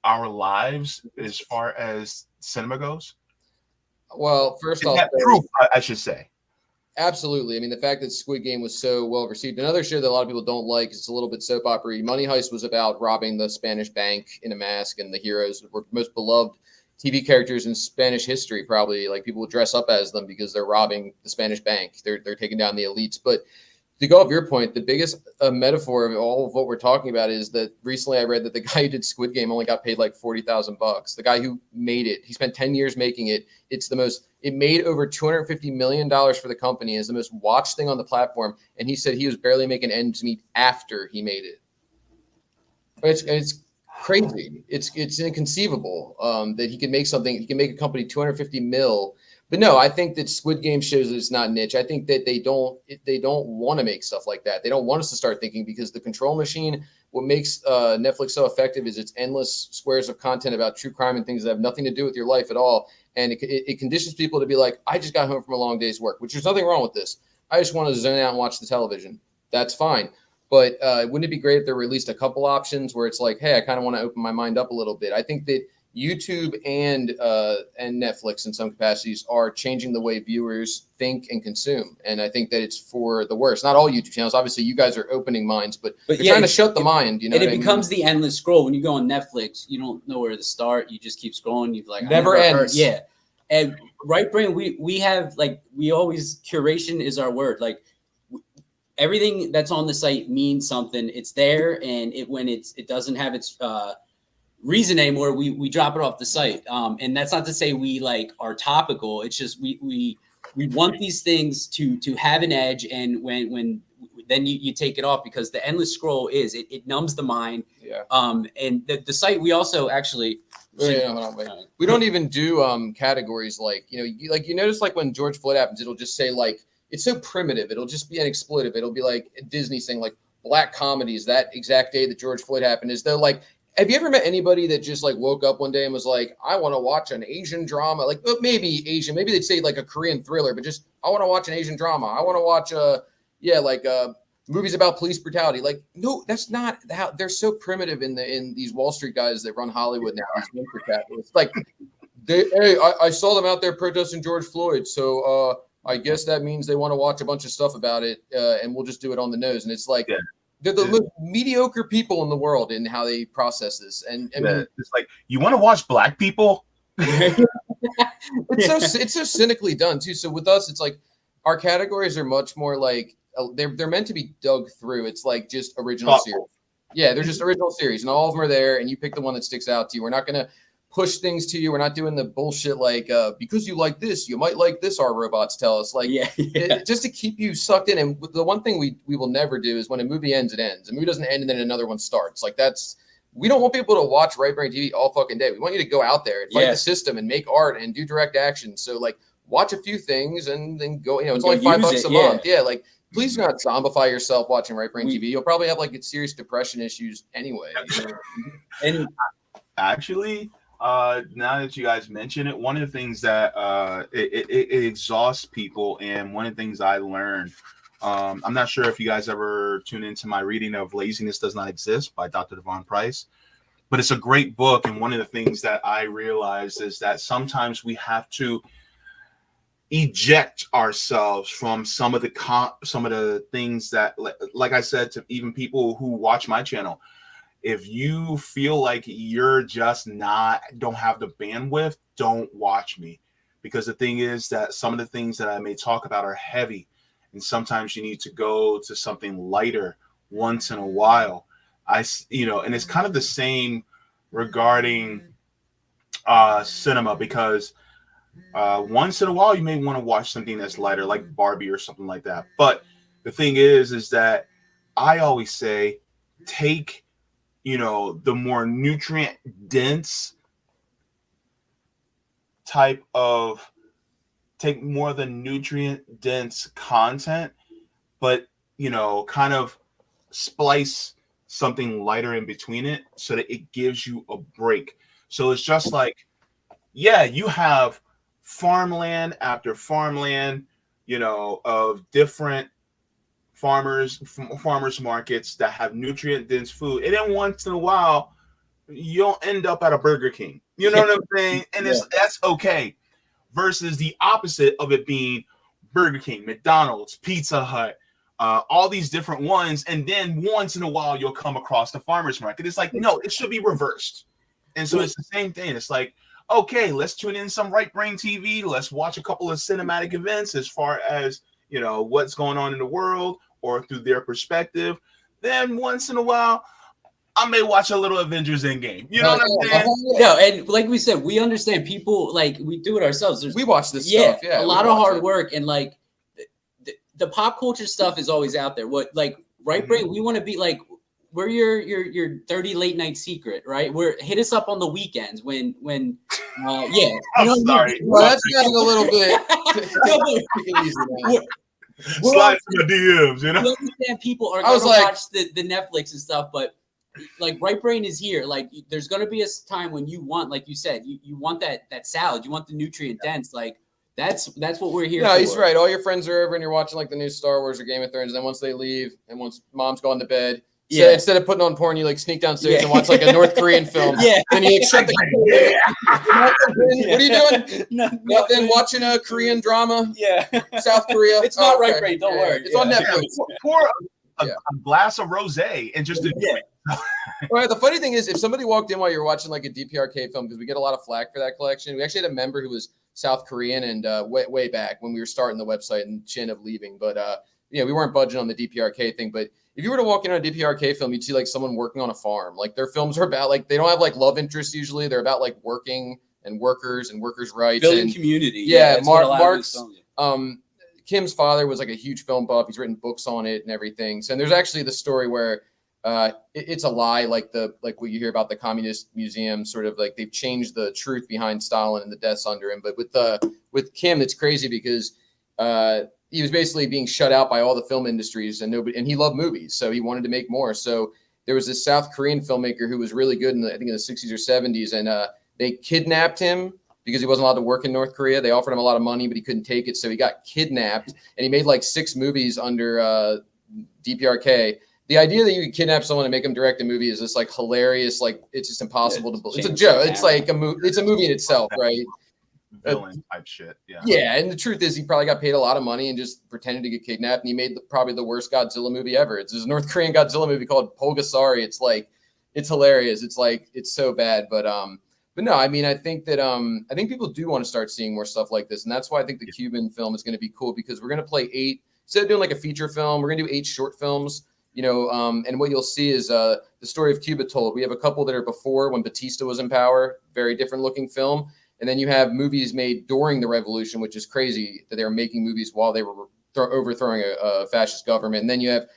our lives as far as cinema goes? Well, first off, proof, I should say. Absolutely. I mean, the fact that Squid Game was so well received. Another show that a lot of people don't like, it's a little bit soap opera. Money Heist was about robbing the Spanish bank in a mask, and the heroes were most beloved TV characters in Spanish history. Probably, like, people would dress up as them because they're robbing the Spanish bank. They're taking down the elites. But to go off your point, the biggest metaphor of all of what we're talking about is that recently I read that the guy who did Squid Game only got paid like $40,000. The guy who made it, he spent 10 years making it. It made over $250 million for the company. It's the most watched thing on the platform. And he said he was barely making ends meet after he made it. It's crazy. It's inconceivable that he can make something. He can make a company $250 million, But no, I think that Squid Game shows that it's not niche. I think that they don't want to make stuff like that. They don't want us to start thinking, because the control machine, what makes Netflix so effective is its endless squares of content about true crime and things that have nothing to do with your life at all. And it conditions people to be like, I just got home from a long day's work, which there's nothing wrong with this. I just want to zone out and watch the television. That's fine. But wouldn't it be great if there were at least a couple options where it's like, hey, I kind of want to open my mind up a little bit. I think that YouTube and Netflix in some capacities are changing the way viewers think and consume. And I think that it's for the worse. Not all YouTube channels. Obviously, you guys are opening minds, but you're trying to shut the mind. You know, and it becomes the endless scroll. When you go on Netflix, you don't know where to start. You just keep scrolling. You're like, never ends. Yeah. And right brain, we have like, we always, curation is our word. Like everything that's on the site means something. It's there. And when it doesn't have its, reason anymore, we drop it off the site, and that's not to say we like are topical. It's just we want these things to have an edge, and when then you take it off, because the endless scroll is it numbs the mind. Yeah. And the site, we also actually wait. We don't even do categories like, you notice like when George Floyd happens, it'll just say like, it's so primitive, it'll just be an expletive. It'll be like a Disney thing, like black comedies that exact day that George Floyd happened, is though like, have you ever met anybody that just like woke up one day and was like, I want to watch an Asian drama? Like, maybe Asian, maybe they'd say like a Korean thriller, but just, I want to watch an Asian drama. I want to watch movies about police brutality. Like, no, that's not how. They're so primitive in these Wall Street guys that run Hollywood now. These venture capitalists. Like, I saw them out there protesting George Floyd, so I guess that means they want to watch a bunch of stuff about it, and we'll just do it on the nose. And it's like, yeah. They're the most mediocre people in the world in how they process this. And I mean, it's like, you want to watch black people? It's so cynically done too. So with us, it's like our categories are much more like they're meant to be dug through. It's like just original series. Yeah, they're just original series, and all of them are there, and you pick the one that sticks out to you. We're not gonna push things to you. We're not doing the bullshit like because you like this, you might like this. Our robots tell us, like, just to keep you sucked in. And the one thing we will never do is when a movie ends, it ends. A movie doesn't end and then another one starts. Like we don't want people to watch Right Brain TV all fucking day. We want you to go out there and fight the system and make art and do direct action. So like watch a few things and then go. It's only $5 a month. Yeah, like. Please do not zombify yourself watching Right Brain TV. You'll probably have like serious depression issues anyway. And actually, now that you guys mention it, one of the things that it exhausts people, and one of the things I learned, I'm not sure if you guys ever tune into my reading of Laziness Does Not Exist by Dr. Devon Price, but it's a great book. And one of the things that I realized is that sometimes we have to eject ourselves from some of the things that, like I said to even people who watch my channel, if you feel like you're just don't have the bandwidth, don't watch me. Because the thing is that some of the things that I may talk about are heavy, and sometimes you need to go to something lighter once in a while. And it's kind of the same regarding cinema, because once in a while you may want to watch something that's lighter, like Barbie or something like that. But the thing is that I always say, take the more nutrient dense take more of the nutrient dense content, but kind of splice something lighter in between it so that it gives you a break. So it's just like, you have farmland after farmland, of different farmers markets that have nutrient dense food, and then once in a while you'll end up at a Burger King. You know what I'm saying? And that's okay. Versus the opposite of it being Burger King, McDonald's, Pizza Hut, all these different ones, and then once in a while you'll come across the farmers market. It's like, no, it should be reversed. And so it's the same thing. It's like, okay, let's tune in some Right Brain TV. Let's watch a couple of cinematic events as far as what's going on in the world, or through their perspective. Then once in a while, I may watch a little Avengers Endgame. You know what I'm saying? No, and like we said, we understand people, like, we do it ourselves. We watch this stuff. Yeah, a lot of hard work, and like the pop culture stuff is always out there. What, like, Right Brain, we want to be like, we're your dirty late night secret, right? Hit us up on the weekends when yeah. I'm sorry. Well, that's getting a little bit. Slide to the DMs, you know. We understand people are going to watch the Netflix and stuff, but like Right Brain is here. Like there's going to be a time when you want, like you said, you want that salad, you want the nutrient dense, like that's what we're here for. No, he's right. All your friends are over and you're watching like the new Star Wars or Game of Thrones, and then once they leave and once mom's gone to bed, so instead of putting on porn, you like sneak downstairs and watch like a North Korean film. And you like shut the What are you doing? Nothing. Watching a Korean drama. South Korea. It's not Right Brain. Don't worry. It's on Netflix. Pour a glass of rosé and just enjoy it. Well, the funny thing is, if somebody walked in while you're watching like a DPRK film, because we get a lot of flack for that collection. We actually had a member who was South Korean and way back when we were starting the website, and she ended up leaving. But we weren't budging on the DPRK thing. But if you were to walk in on a DPRK film, you'd see like someone working on a farm. Like their films are about like they don't have like love interests usually. They're about like working and workers rights, building community. Mark's Kim's father was like a huge film buff. He's written books on it and everything. So and there's actually the story where it's a lie, like what you hear about the communist museum, sort of like they've changed the truth behind Stalin and the deaths under him. But with Kim, it's crazy because he was basically being shut out by all the film industries, and he loved movies, so he wanted to make more. So there was this South Korean filmmaker who was really good I think in the 60s or 70s, and they kidnapped him because he wasn't allowed to work in North Korea. They offered him a lot of money, but he couldn't take it, so he got kidnapped, and he made like 6 movies under DPRK. The idea that you could kidnap someone and make them direct a movie is just like hilarious. Like it's just impossible to believe. It's a joke. It's like it's a movie in itself, right? Villain type shit. Yeah. And the truth is, he probably got paid a lot of money and just pretended to get kidnapped. And he made probably the worst Godzilla movie ever. It's this North Korean Godzilla movie called Pulgasari. It's like, it's hilarious. It's like, it's so bad. But no, I mean, I think that I think people do want to start seeing more stuff like this, and that's why I think the Cuban film is going to be cool, because we're going to play 8 instead of doing like a feature film. We're going to do 8 short films. And what you'll see is the story of Cuba told. We have a couple that are before when Batista was in power, very different looking film. And then you have movies made during the revolution, which is crazy that they were making movies while they were overthrowing a fascist government. And then you have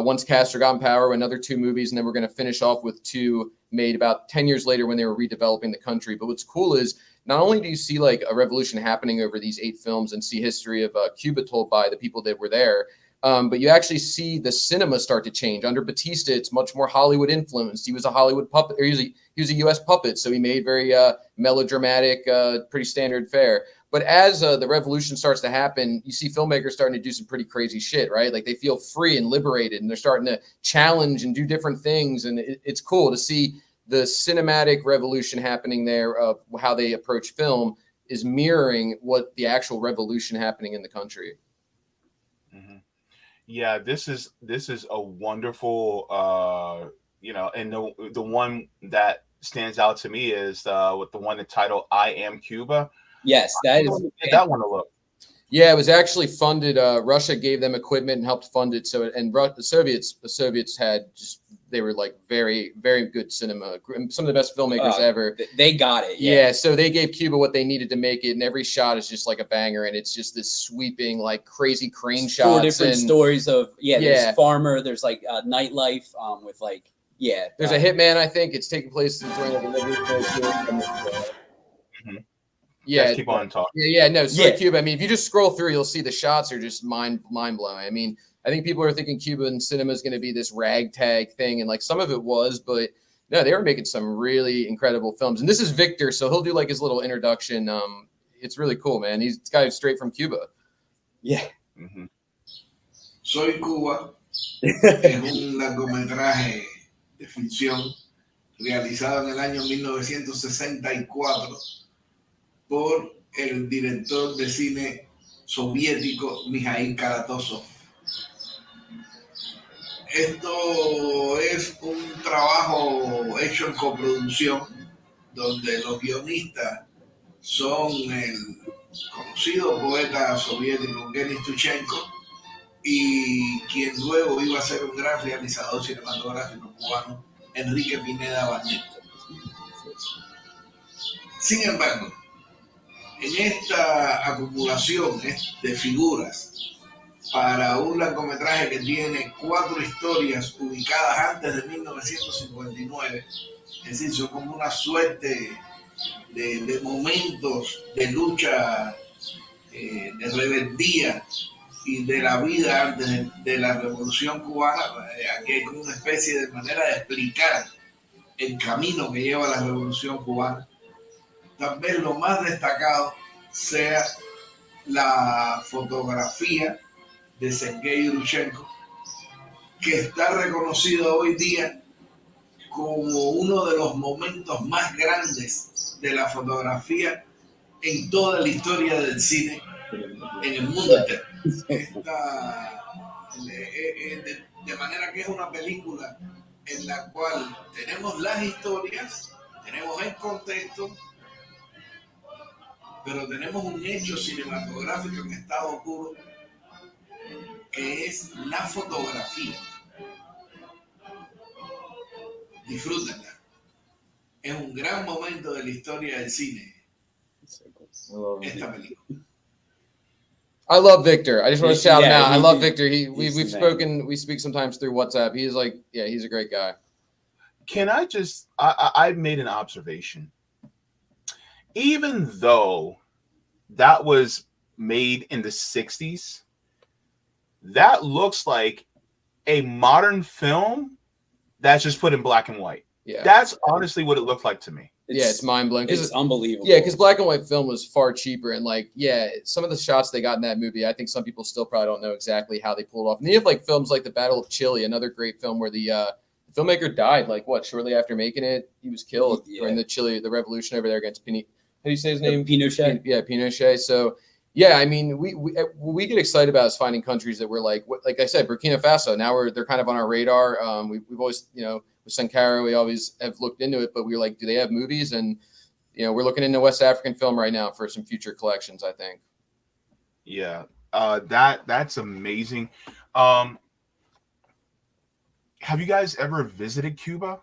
once Castro got in power, another 2 movies. And then we're going to finish off with 2 made about 10 years later when they were redeveloping the country. But what's cool is not only do you see like a revolution happening over these 8 films and see history of Cuba told by the people that were there, but you actually see the cinema start to change. Under Batista, it's much more Hollywood influenced. He was a Hollywood puppet, or he was a U.S. puppet, so he made very melodramatic, pretty standard fare. But as the revolution starts to happen, you see filmmakers starting to do some pretty crazy shit, right? Like they feel free and liberated, and they're starting to challenge and do different things. And it's cool to see the cinematic revolution happening there of how they approach film is mirroring what the actual revolution happening in the country. Yeah, this is a wonderful, and the one that stands out to me is with the one entitled "I Am Cuba." Yes, that is that one to look. Yeah, it was actually funded. Russia gave them equipment and helped fund it. So, and the Soviets had they were like very, very good cinema. Some of the best filmmakers ever. They got it. Yeah. So they gave Cuba what they needed to make it, and every shot is just like a banger, and it's just this sweeping, like crazy crane shots. 4 different stories of there's farmer, there's like nightlife, with like There's a hitman. I think it's taking place during the revolution. Yeah, keep on talking. Cuba. I mean, if you just scroll through, you'll see the shots are just mind blowing. I mean, I think people are thinking Cuban cinema is going to be this ragtag thing, and like some of it was, but no, they were making some really incredible films. And this is Victor, so he'll do like his little introduction. It's really cool, man. He's this guy straight from Cuba. Yeah. Soy Cuba es un largometraje de ficción realizado en el año 1964 por el director de cine soviético Mikhail Kalatozov. Esto es un trabajo hecho en coproducción donde los guionistas son el conocido poeta soviético Denis Tuchenko y quien luego iba a ser un gran realizador cinematográfico cubano, Enrique Pineda Barnett. Sin embargo, en esta acumulación de figuras para un largometraje que tiene 4 historias ubicadas antes de 1959. Es decir, son como una suerte de momentos de lucha, de rebeldía y de la vida antes de la Revolución Cubana. Aquí hay como una especie de manera de explicar el camino que lleva la Revolución Cubana. Tal vez lo más destacado sea la fotografía de Sergei Yurchenko, que está reconocido hoy día como uno de los momentos más grandes de la fotografía en toda la historia del cine en el mundo entero. De manera que es una película en la cual tenemos las historias, tenemos el contexto, pero tenemos un hecho cinematográfico en estado puro, que es la fotografía. Disfrútenla. Es un gran momento de la historia del cine, esta película. I love Victor. I just want to shout him out. I love Victor. We've spoken. We speak sometimes through WhatsApp. He's like, yeah, he's a great guy. Can I just? I made an observation. Even though that was made in the 60s, that looks like a modern film that's just put in black and white. Yeah, that's honestly what it looked like to me. It's mind blowing. It's unbelievable. Yeah, because black and white film was far cheaper, and like, yeah, some of the shots they got in that movie, I think some people still probably don't know exactly how they pulled it off. And then you have like films like The Battle of Chile, another great film where the filmmaker died like shortly after making it. He was killed during the revolution over there against how do you say his name? Pinochet. Pinochet. So yeah, I mean, we get excited about is finding countries that we're like I said, Burkina Faso. Now they're kind of on our radar. We've always, with Sankara, we always have looked into it, but we were like, do they have movies? And we're looking into West African film right now for some future collections, I think. Yeah, that's amazing. Have you guys ever visited Cuba?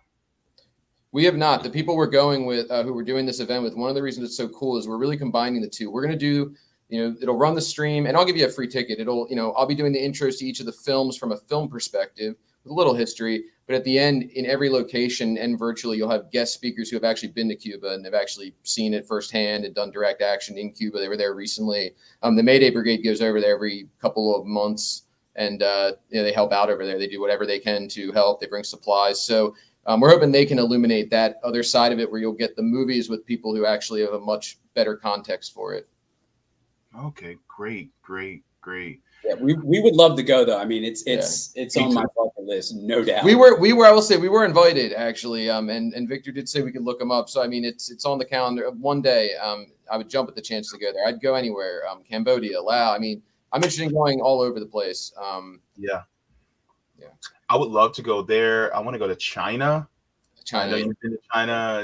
We have not. The people we're going with, who we're doing this event with, one of the reasons it's so cool is we're really combining the two. We're going to do, it'll run the stream, and I'll give you a free ticket. I'll be doing the intros to each of the films from a film perspective with a little history. But at the end, in every location and virtually, you'll have guest speakers who have actually been to Cuba and have actually seen it firsthand and done direct action in Cuba. They were there recently. The Mayday Brigade goes over there every couple of months, and they help out over there. They do whatever they can to help. They bring supplies. So we're hoping they can illuminate that other side of it, where you'll get the movies with people who actually have a much better context for it. Okay, great. Yeah, we would love to go though. I mean, it's on my bucket list, no doubt. We were I will say we were invited actually. And Victor did say we could look them up. So I mean, it's on the calendar. One day, I would jump at the chance to go there. I'd go anywhere. Cambodia, Laos. I mean, I'm interested in going all over the place. Yeah. I would love to go there. I want to go to China. I know you've been to China.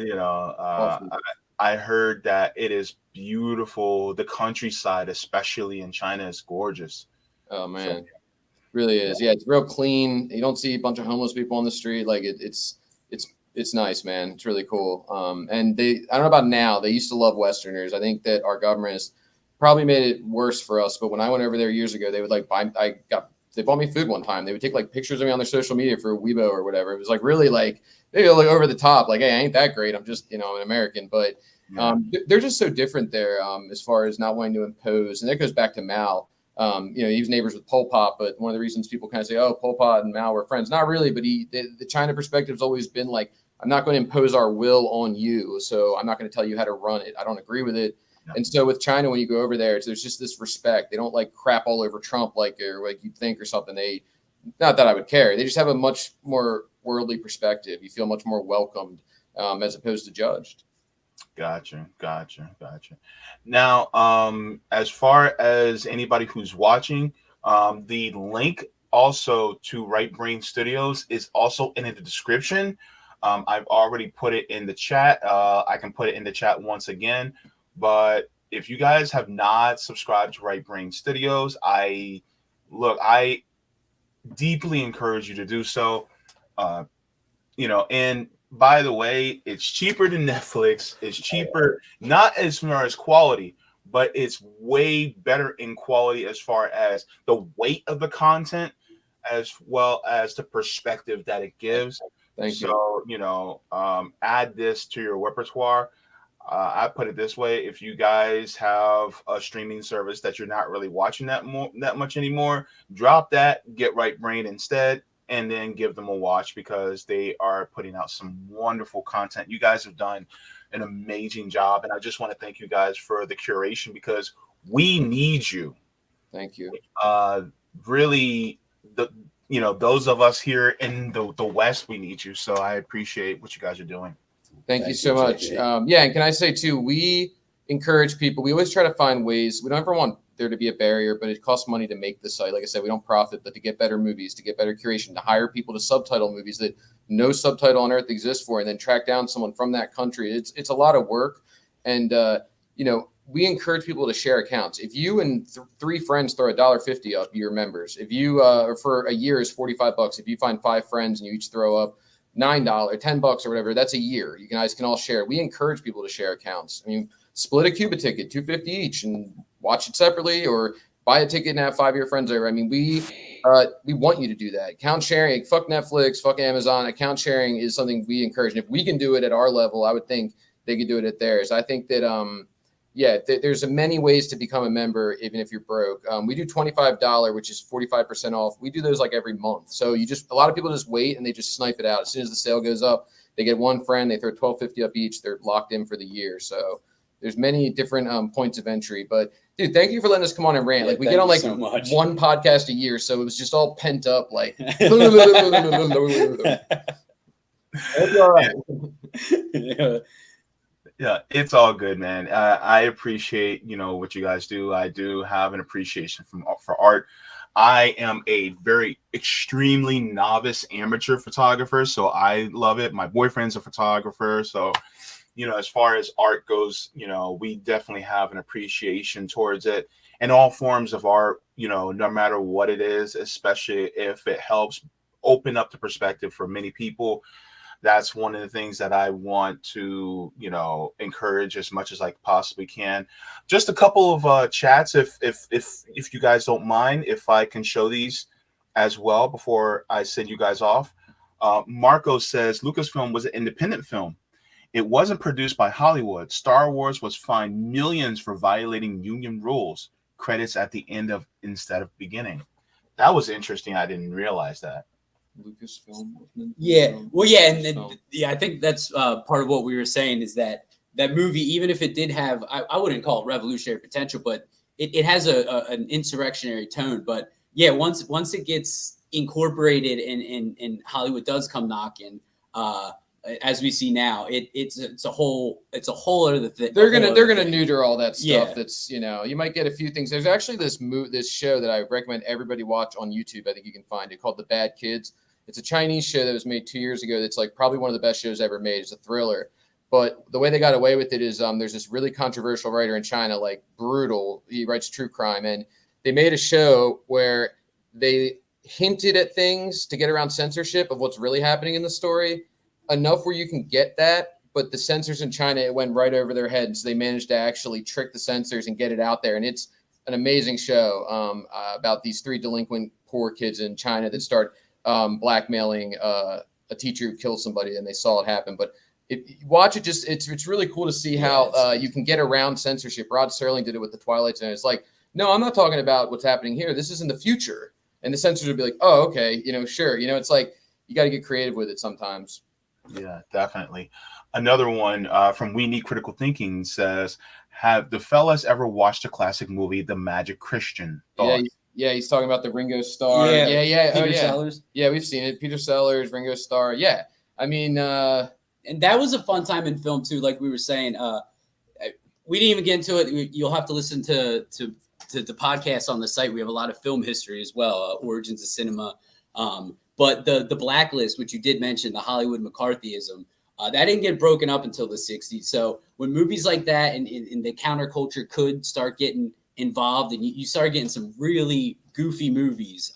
I heard that it is beautiful. The countryside, especially in China, is gorgeous. Oh man, really is. Yeah, it's real clean. You don't see a bunch of homeless people on the street. Like it's nice, man. It's really cool. And I don't know about now. They used to love Westerners. I think that our government has probably made it worse for us. But when I went over there years ago, they would they bought me food one time. They would take like pictures of me on their social media for Weibo or whatever. It was like really like maybe like over the top. Like, hey, I ain't that great. I'm just I'm an American. But they're just so different there as far as not wanting to impose. And that goes back to Mao. He was neighbors with Pol Pot, but one of the reasons people kind of say, oh, Pol Pot and Mao were friends. Not really, but the China perspective has always been like, I'm not going to impose our will on you. So I'm not going to tell you how to run it. I don't agree with it. Yeah. And so with China, when you go over there, there's just this respect. They don't like crap all over Trump like you'd think or something. Not that I would care. They just have a much more worldly perspective. You feel much more welcomed as opposed to judged. Gotcha. Now, as far as anybody who's watching, the link also to Right Brain Studios is also in the description. I've already put it in the chat. I can put it in the chat once again. But if you guys have not subscribed to Right Brain Studios, I deeply encourage you to do so. And by the way, it's cheaper than Netflix. It's cheaper, not as far as quality, but it's way better in quality as far as the weight of the content, as well as the perspective that it gives. Thank you. So, add this to your repertoire. I put it this way: if you guys have a streaming service that you're not really watching that much anymore, drop that, get Right Brain instead, and then give them a watch, because they are putting out some wonderful content. You guys have done an amazing job, and I just want to thank you guys for the curation, because we need you. Thank you. Really, those of us here in the West, we need you. So I appreciate what you guys are doing. Thank you so much. Yeah, and can I say too, we encourage people. We always try to find ways. We don't ever want there to be a barrier, but it costs money to make the site. Like I said, we don't profit, but to get better movies, to get better curation, to hire people to subtitle movies that no subtitle on earth exists for, and then track down someone from that country. It's a lot of work, and we encourage people to share accounts. If you and three friends throw $1.50 up, you're members. If you for a year is $45. If you find 5 friends and you each throw up $9, $10 or whatever, that's a year. You guys can all share. We encourage people to share accounts. I mean, split a Cuba ticket, $2.50 each, and watch it separately, or buy a ticket and have 5 of your friends over. I mean, we want you to do that. Account sharing, fuck Netflix, fuck Amazon. Account sharing is something we encourage. And if we can do it at our level, I would think they could do it at theirs. I think that there's many ways to become a member, even if you're broke. We do $25, which is 45% off. We do those like every month. So a lot of people just wait and they just snipe it out. As soon as the sale goes up, they get one friend, they throw $12.50 up each. They're locked in for the year. So there's many different points of entry. But dude, thank you for letting us come on and rant. Yeah, like we get on like one podcast a year, so it was just all pent up. Like, all right. Yeah, it's all good, man. I appreciate, what you guys do. I do have an appreciation for art. I am a very extremely novice amateur photographer, so I love it. My boyfriend's a photographer, so as far as art goes, we definitely have an appreciation towards it, and all forms of art, no matter what it is, especially if it helps open up the perspective for many people. That's one of the things that I want to, encourage as much as I possibly can. Just a couple of chats, if you guys don't mind, if I can show these as well before I send you guys off. Marco says Lucasfilm was an independent film. It wasn't produced by Hollywood. Star Wars was fined millions for violating union rules. Credits at the end instead of beginning. That was interesting. I didn't realize that. Lucasfilm. Yeah. Well, yeah. And then, I think that's part of what we were saying is that movie, even if it did have, I wouldn't call it revolutionary potential, but it has an insurrectionary tone. But yeah, once it gets incorporated and Hollywood does come knocking, as we see now, it's a whole other thing. They're gonna neuter all that stuff. Yeah. That's you might get a few things. There's actually this show that I recommend everybody watch on YouTube. I think you can find it, called The Bad Kids. It's a Chinese show that was made 2 years ago. That's like probably one of the best shows ever made. It's a thriller, but the way they got away with it is there's this really controversial writer in China, like Brutal. He writes true crime, and they made a show where they hinted at things to get around censorship of what's really happening in the story. Enough where you can get that, but the censors in China, it went right over their heads. They managed to actually trick the censors and get it out there. And it's an amazing show about these 3 delinquent poor kids in China that start blackmailing a teacher who kills somebody, and they saw it happen. But if you watch it, it's really cool to see how you can get around censorship. Rod Serling did it with The Twilight Zone. It's like, no, I'm not talking about what's happening here. This is in the future. And the censors would be like, oh, okay, sure. It's like you got to get creative with it sometimes. Yeah, definitely. Another one from We Need Critical Thinking says, have the fellas ever watched a classic movie, The Magic Christian? Yeah, he's talking about the Ringo Starr. Yeah. Peter Sellers. Yeah, we've seen it. Peter Sellers, Ringo Starr. Yeah, I mean, and that was a fun time in film too. Like we were saying, we didn't even get into it. You'll have to listen to the podcast on the site. We have a lot of film history as well, origins of cinema. But the Blacklist, which you did mention, the Hollywood McCarthyism, that didn't get broken up until the 60s. So when movies like that and the counterculture could start getting involved, and you start getting some really goofy movies,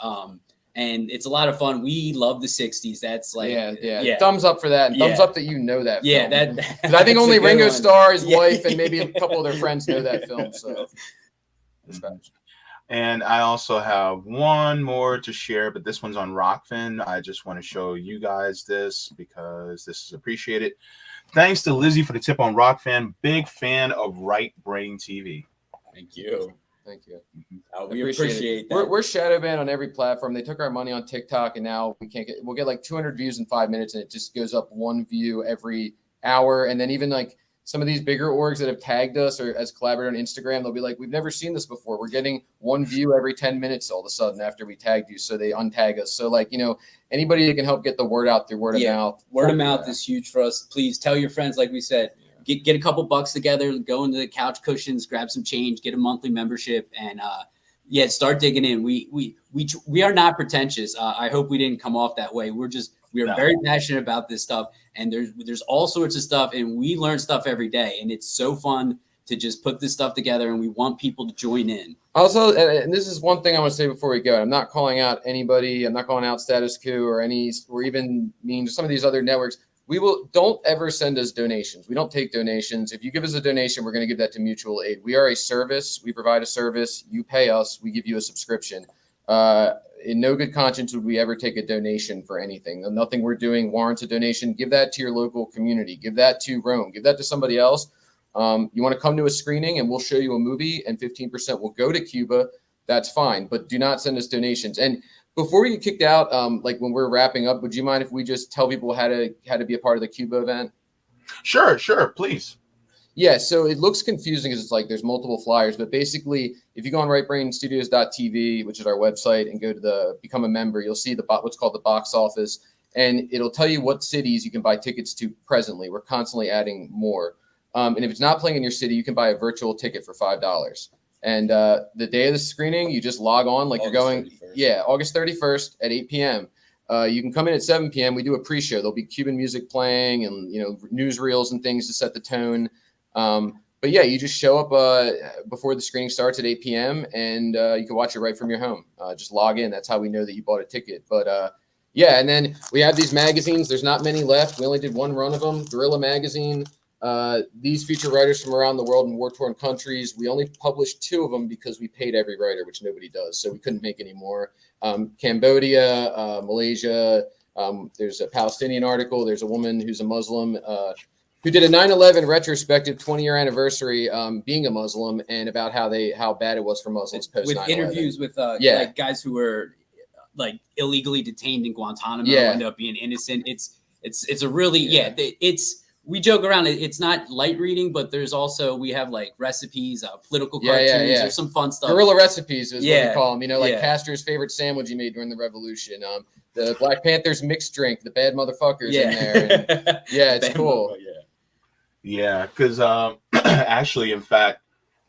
and it's a lot of fun. We love the 60s. That's like, yeah. Thumbs up for that. And thumbs up that you know that film. That I think only Ringo Starr, his Yeah. wife, and maybe a couple of their friends know that film. So, And I also have one more to share, but this one's on Rockfin. I just want to show you guys this because this is appreciated. Thanks to Lizzie for the tip on Rockfin. Big fan of Right Brain TV. Thank you. Thank you. We appreciate that. We're shadow banned on every platform. They took our money on TikTok, and now we'll get like 200 views in 5 minutes, and it just goes up 1 view every hour. And then even like some of these bigger orgs that have tagged us or as collaborator on Instagram, they'll be like, we've never seen this before. We're getting 1 view every 10 minutes all of a sudden after we tagged you. So they untag us. So like, anybody that can help get the word out through word of mouth. Word of mouth is huge for us. Please tell your friends, like we said, get a couple bucks together, go into the couch cushions, grab some change, get a monthly membership, and start digging in. We are not pretentious. I hope we didn't come off that way. We are very passionate about this stuff, and there's all sorts of stuff, and we learn stuff every day, and it's so fun to just put this stuff together, and we want people to join in. Also, and this is one thing I want to say before we go. I'm not calling out anybody. I'm not calling out Status Quo or even some of these other networks. Don't ever send us donations. We don't take donations. If you give us a donation, we're going to give that to mutual aid. We are a service. We provide a service. You pay us. We give you a subscription. In no good conscience would we ever take a donation for anything. Nothing we're doing warrants a donation. Give that to your local community. Give that to Rome. Give that to somebody else. You want to come to a screening and we'll show you a movie and 15% will go to Cuba. That's fine. But do not send us donations. And before we get kicked out, like when we're wrapping up, would you mind if we just tell people how to be a part of the Cuba event? Sure, please. Yeah, so it looks confusing because it's like there's multiple flyers, but basically, if you go on rightbrainstudios.tv, which is our website, and go to the become a member, you'll see what's called the box office, and it'll tell you what cities you can buy tickets to presently. We're constantly adding more, and if it's not playing in your city, you can buy a virtual ticket for $5. And the day of the screening, you just log on like August 31st. August 31st at 8 p.m. You can come in at 7 p.m. We do a pre-show. There'll be Cuban music playing and newsreels and things to set the tone. But yeah, you just show up before the screening starts at 8 p.m. and you can watch it right from your home. Just log in. That's how we know that you bought a ticket. But and then we have these magazines. There's not many left. We only did one run of them. Guerrilla Magazine. These feature writers from around the world in war-torn countries. We only published 2 of them because we paid every writer, which nobody does. So we couldn't make any more. Cambodia, Malaysia. There's a Palestinian article. There's a woman who's a Muslim who did a 9/11 retrospective 20-year anniversary being a Muslim and about how bad it was for Muslims post 9/11. With interviews with like guys who were like illegally detained in Guantanamo end up being innocent. It's a really we joke around. It's not light reading, but we have like recipes, political cartoons. There's some fun stuff. Guerrilla recipes is what we call them. Like Castor's favorite sandwich he made during the Revolution. The Black Panther's mixed drink, the bad motherfuckers in there. And, it's cool. Yeah, because actually, in fact,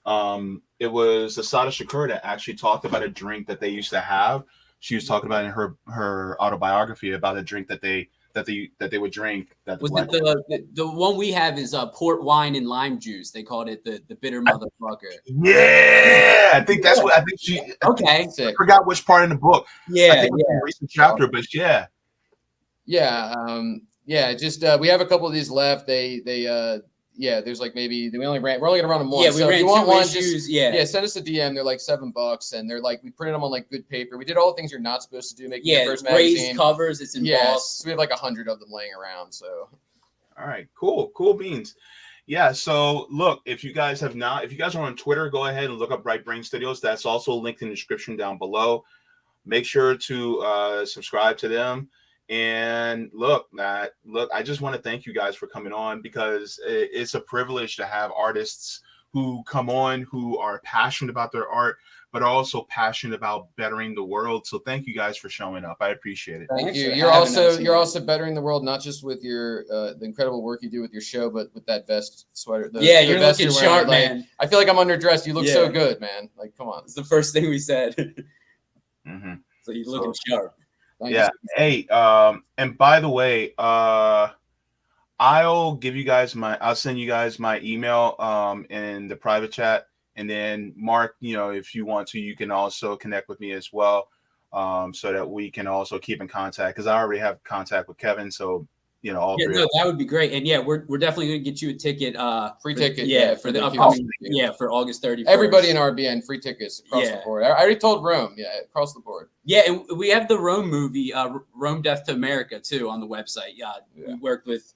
it was Asada Shakur that actually talked about a drink that they used to have. She was talking about in her autobiography about a drink that they would drink. The one we have is port wine and lime juice. They called it the bitter motherfucker. Yeah, I think that's what I think she. Okay, I forgot which part in the book. Yeah, I think it was a recent chapter, but just we have a couple of these left. There's like maybe we're only gonna run them once. Yeah, we ran 2 issues. Send us a DM. They're like $7, and they're like we printed them on like good paper. We did all the things you're not supposed to do. Making your first magazine. Raised covers. It's embossed. Yes, we have like 100 of them laying around. So, all right, cool beans. Yeah. So look, if you guys are on Twitter, go ahead and look up Right Brain Studios. That's also linked in the description down below. Make sure to subscribe to them. And look, I just want to thank you guys for coming on because it's a privilege to have artists who come on who are passionate about their art, but are also passionate about bettering the world. So thank you guys for showing up. I appreciate it. Thank you. You're also bettering the world, not just with your the incredible work you do with your show, but with that vest sweater. You're looking sharp, man. I feel like I'm underdressed. You look so good, man. Like, come on. It's the first thing we said. So you're looking sharp. Thanks. Hey, and by the way, I'll send you guys my email in the private chat, and then Mark, if you want to, you can also connect with me as well. so that we can also keep in contact, because I already have contact with Kevin. So, you know, all three. No, that would be great. And yeah, we're definitely going to get you a ticket. Free ticket. For the upcoming, for August 31st. Everybody in RBN, free tickets across the board. I already told Rome. Yeah, across the board. Yeah, and we have the Rome movie, Rome Death to America, too, on the website. We worked with,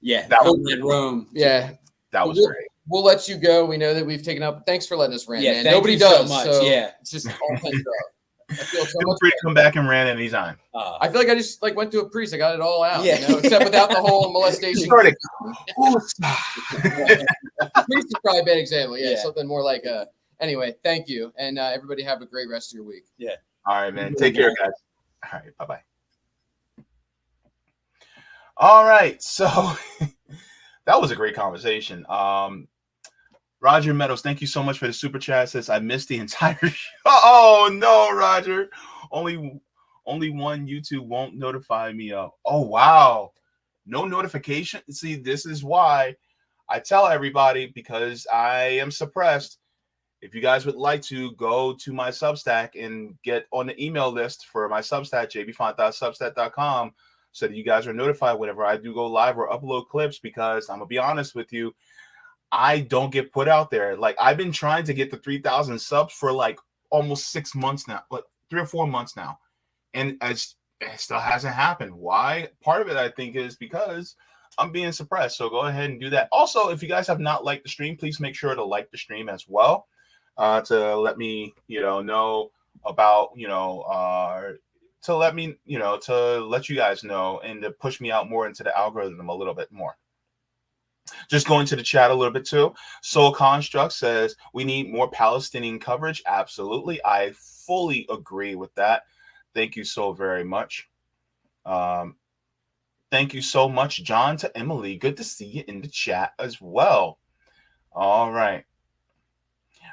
that was Rome. Yeah. That was great. We'll let you go. We know that we've taken up. Thanks for letting us rant, man. Nobody does. So much. So yeah. It's just all pent up. I feel so Feel much free to come back and rant anytime. I feel like I just went to a priest. I got it all out, Yeah. you know, except without the whole molestation. Started. Priest is probably a bad example. Yeah, something more like anyway, thank you. And everybody have a great rest of your week. Yeah. All right, man. Take care, guys. All right. Bye-bye. All right. So that was a great conversation. Roger Meadows, thank you so much for the super chat. Says I missed the entire show. Oh no, Roger. Only one YouTube won't notify me of. Oh wow. No notification. See, this is why I tell everybody, because I am suppressed. If you guys would like to go to my Substack and get on the email list for my Substack, jaybefaunt.substack.com, so that you guys are notified whenever I do go live or upload clips, because I'm gonna be honest with you, I don't get put out there. Like, I've been trying to get the 3,000 subs for like almost 6 months now, like 3 or 4 months now. And it still hasn't happened. Why? Part of it, I think, is because I'm being suppressed. So go ahead and do that. Also, if you guys have not liked the stream, please make sure to like the stream as well, to let me, know about, to let me, to let you guys know and to push me out more into the algorithm a little bit more. Just going to the chat a little bit too. Soul Construct says we need more Palestinian coverage. Absolutely. I fully agree with that. Thank you so very much. Thank you so much, John, to Emily. Good to see you in the chat as well. All right.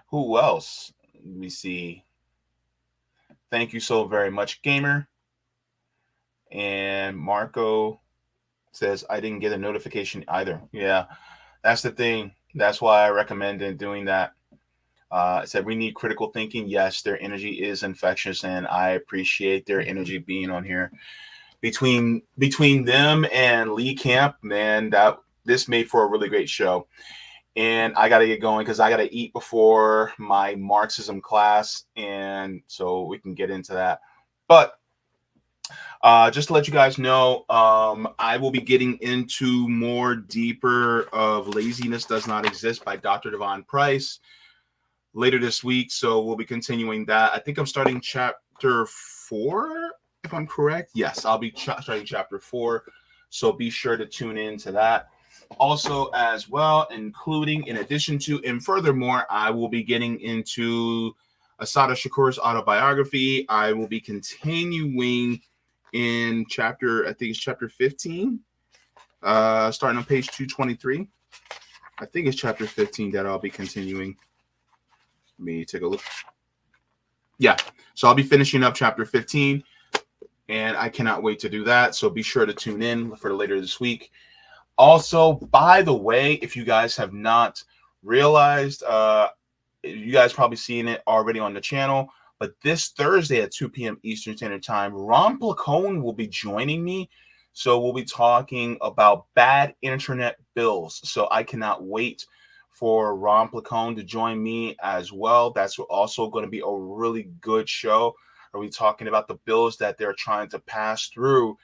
Who else? Let me see. Thank you so very much, Gamer. And Marco says, I didn't get a notification either. Yeah, that's the thing. That's why I recommended doing that. It said we need critical thinking. Yes, their energy is infectious, and I appreciate their energy being on here. Between them and Lee Camp, man, this made for a really great show. And I got to get going because I got to eat before my Marxism class, and so we can get into that. But just to let you guys know, I will be getting into more deeper of Laziness Does Not Exist by Dr. Devon Price later this week. So we'll be continuing that. I think I'm starting chapter 4, if I'm correct. Yes, I'll be starting chapter 4. So be sure to tune in to that. Also, as well, including, in addition to, and furthermore, I will be getting into Assata Shakur's autobiography. I will be continuing in chapter, I think it's chapter 15, starting on page 223. I think it's chapter 15 that I'll be continuing. Let me take a look. Yeah, so I'll be finishing up chapter 15, and I cannot wait to do that. So be sure to tune in for later this week. Also, by the way, if you guys have not realized, you guys probably seen it already on the channel, but this Thursday at 2 p.m. Eastern Standard Time, Ron Placone will be joining me. So we'll be talking about bad internet bills. So I cannot wait for Ron Placone to join me as well. That's also going to be a really good show. Are we talking about the bills that they're trying to pass through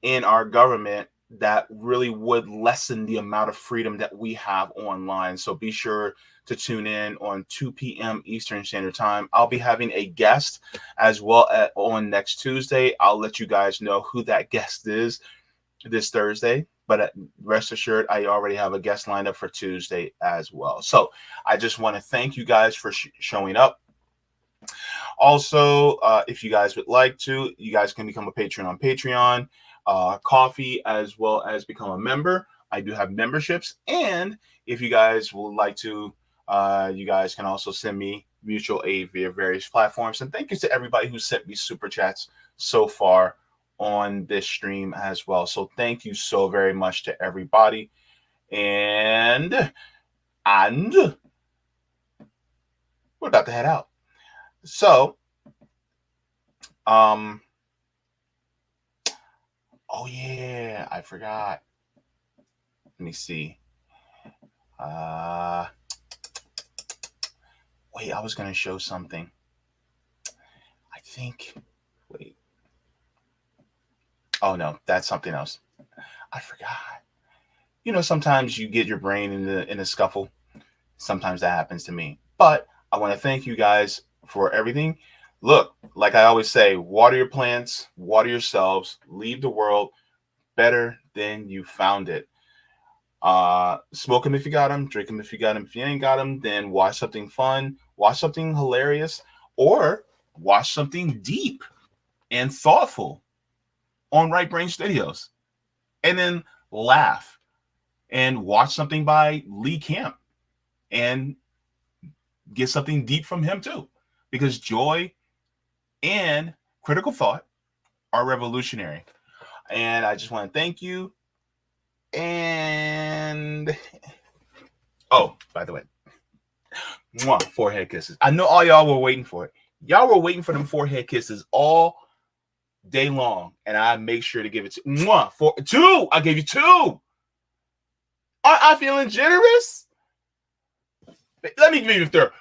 in our government that really would lessen the amount of freedom that we have online? So be sure to tune in on 2 p.m. Eastern Standard Time. I'll be having a guest as well on next Tuesday. I'll let you guys know who that guest is this Thursday, but rest assured, I already have a guest lined up for Tuesday as well. So I just want to thank you guys for showing up. Also, if you guys would like to, you guys can become a patron on Patreon, coffee, as well as become a member. I do have memberships, and if you guys would like to, you guys can also send me mutual aid via various platforms. And thank you to everybody who sent me super chats so far on this stream as well. So thank you so very much to everybody. And we're about to head out. So Oh yeah, I forgot. Let me see. Wait, I was gonna show something. I think. Wait. Oh no, that's something else. I forgot. You know, sometimes you get your brain in a scuffle. Sometimes that happens to me. But I want to thank you guys for everything. Look, like I always say, water your plants, water yourselves, leave the world better than you found it. Smoke them if you got them, drink them if you got them. If you ain't got them, then watch something fun, watch something hilarious, or watch something deep and thoughtful on Right Brain Studios. And then laugh and watch something by Lee Camp and get something deep from him too. Because joy and critical thought are revolutionary. And I just want to thank you. And oh, by the way, mwah, forehead kisses. I know all y'all were waiting for it. Y'all were waiting for them forehead kisses all day long, and I make sure to give it to mwah, for two. I gave you two. I feeling generous. Let me give you a third.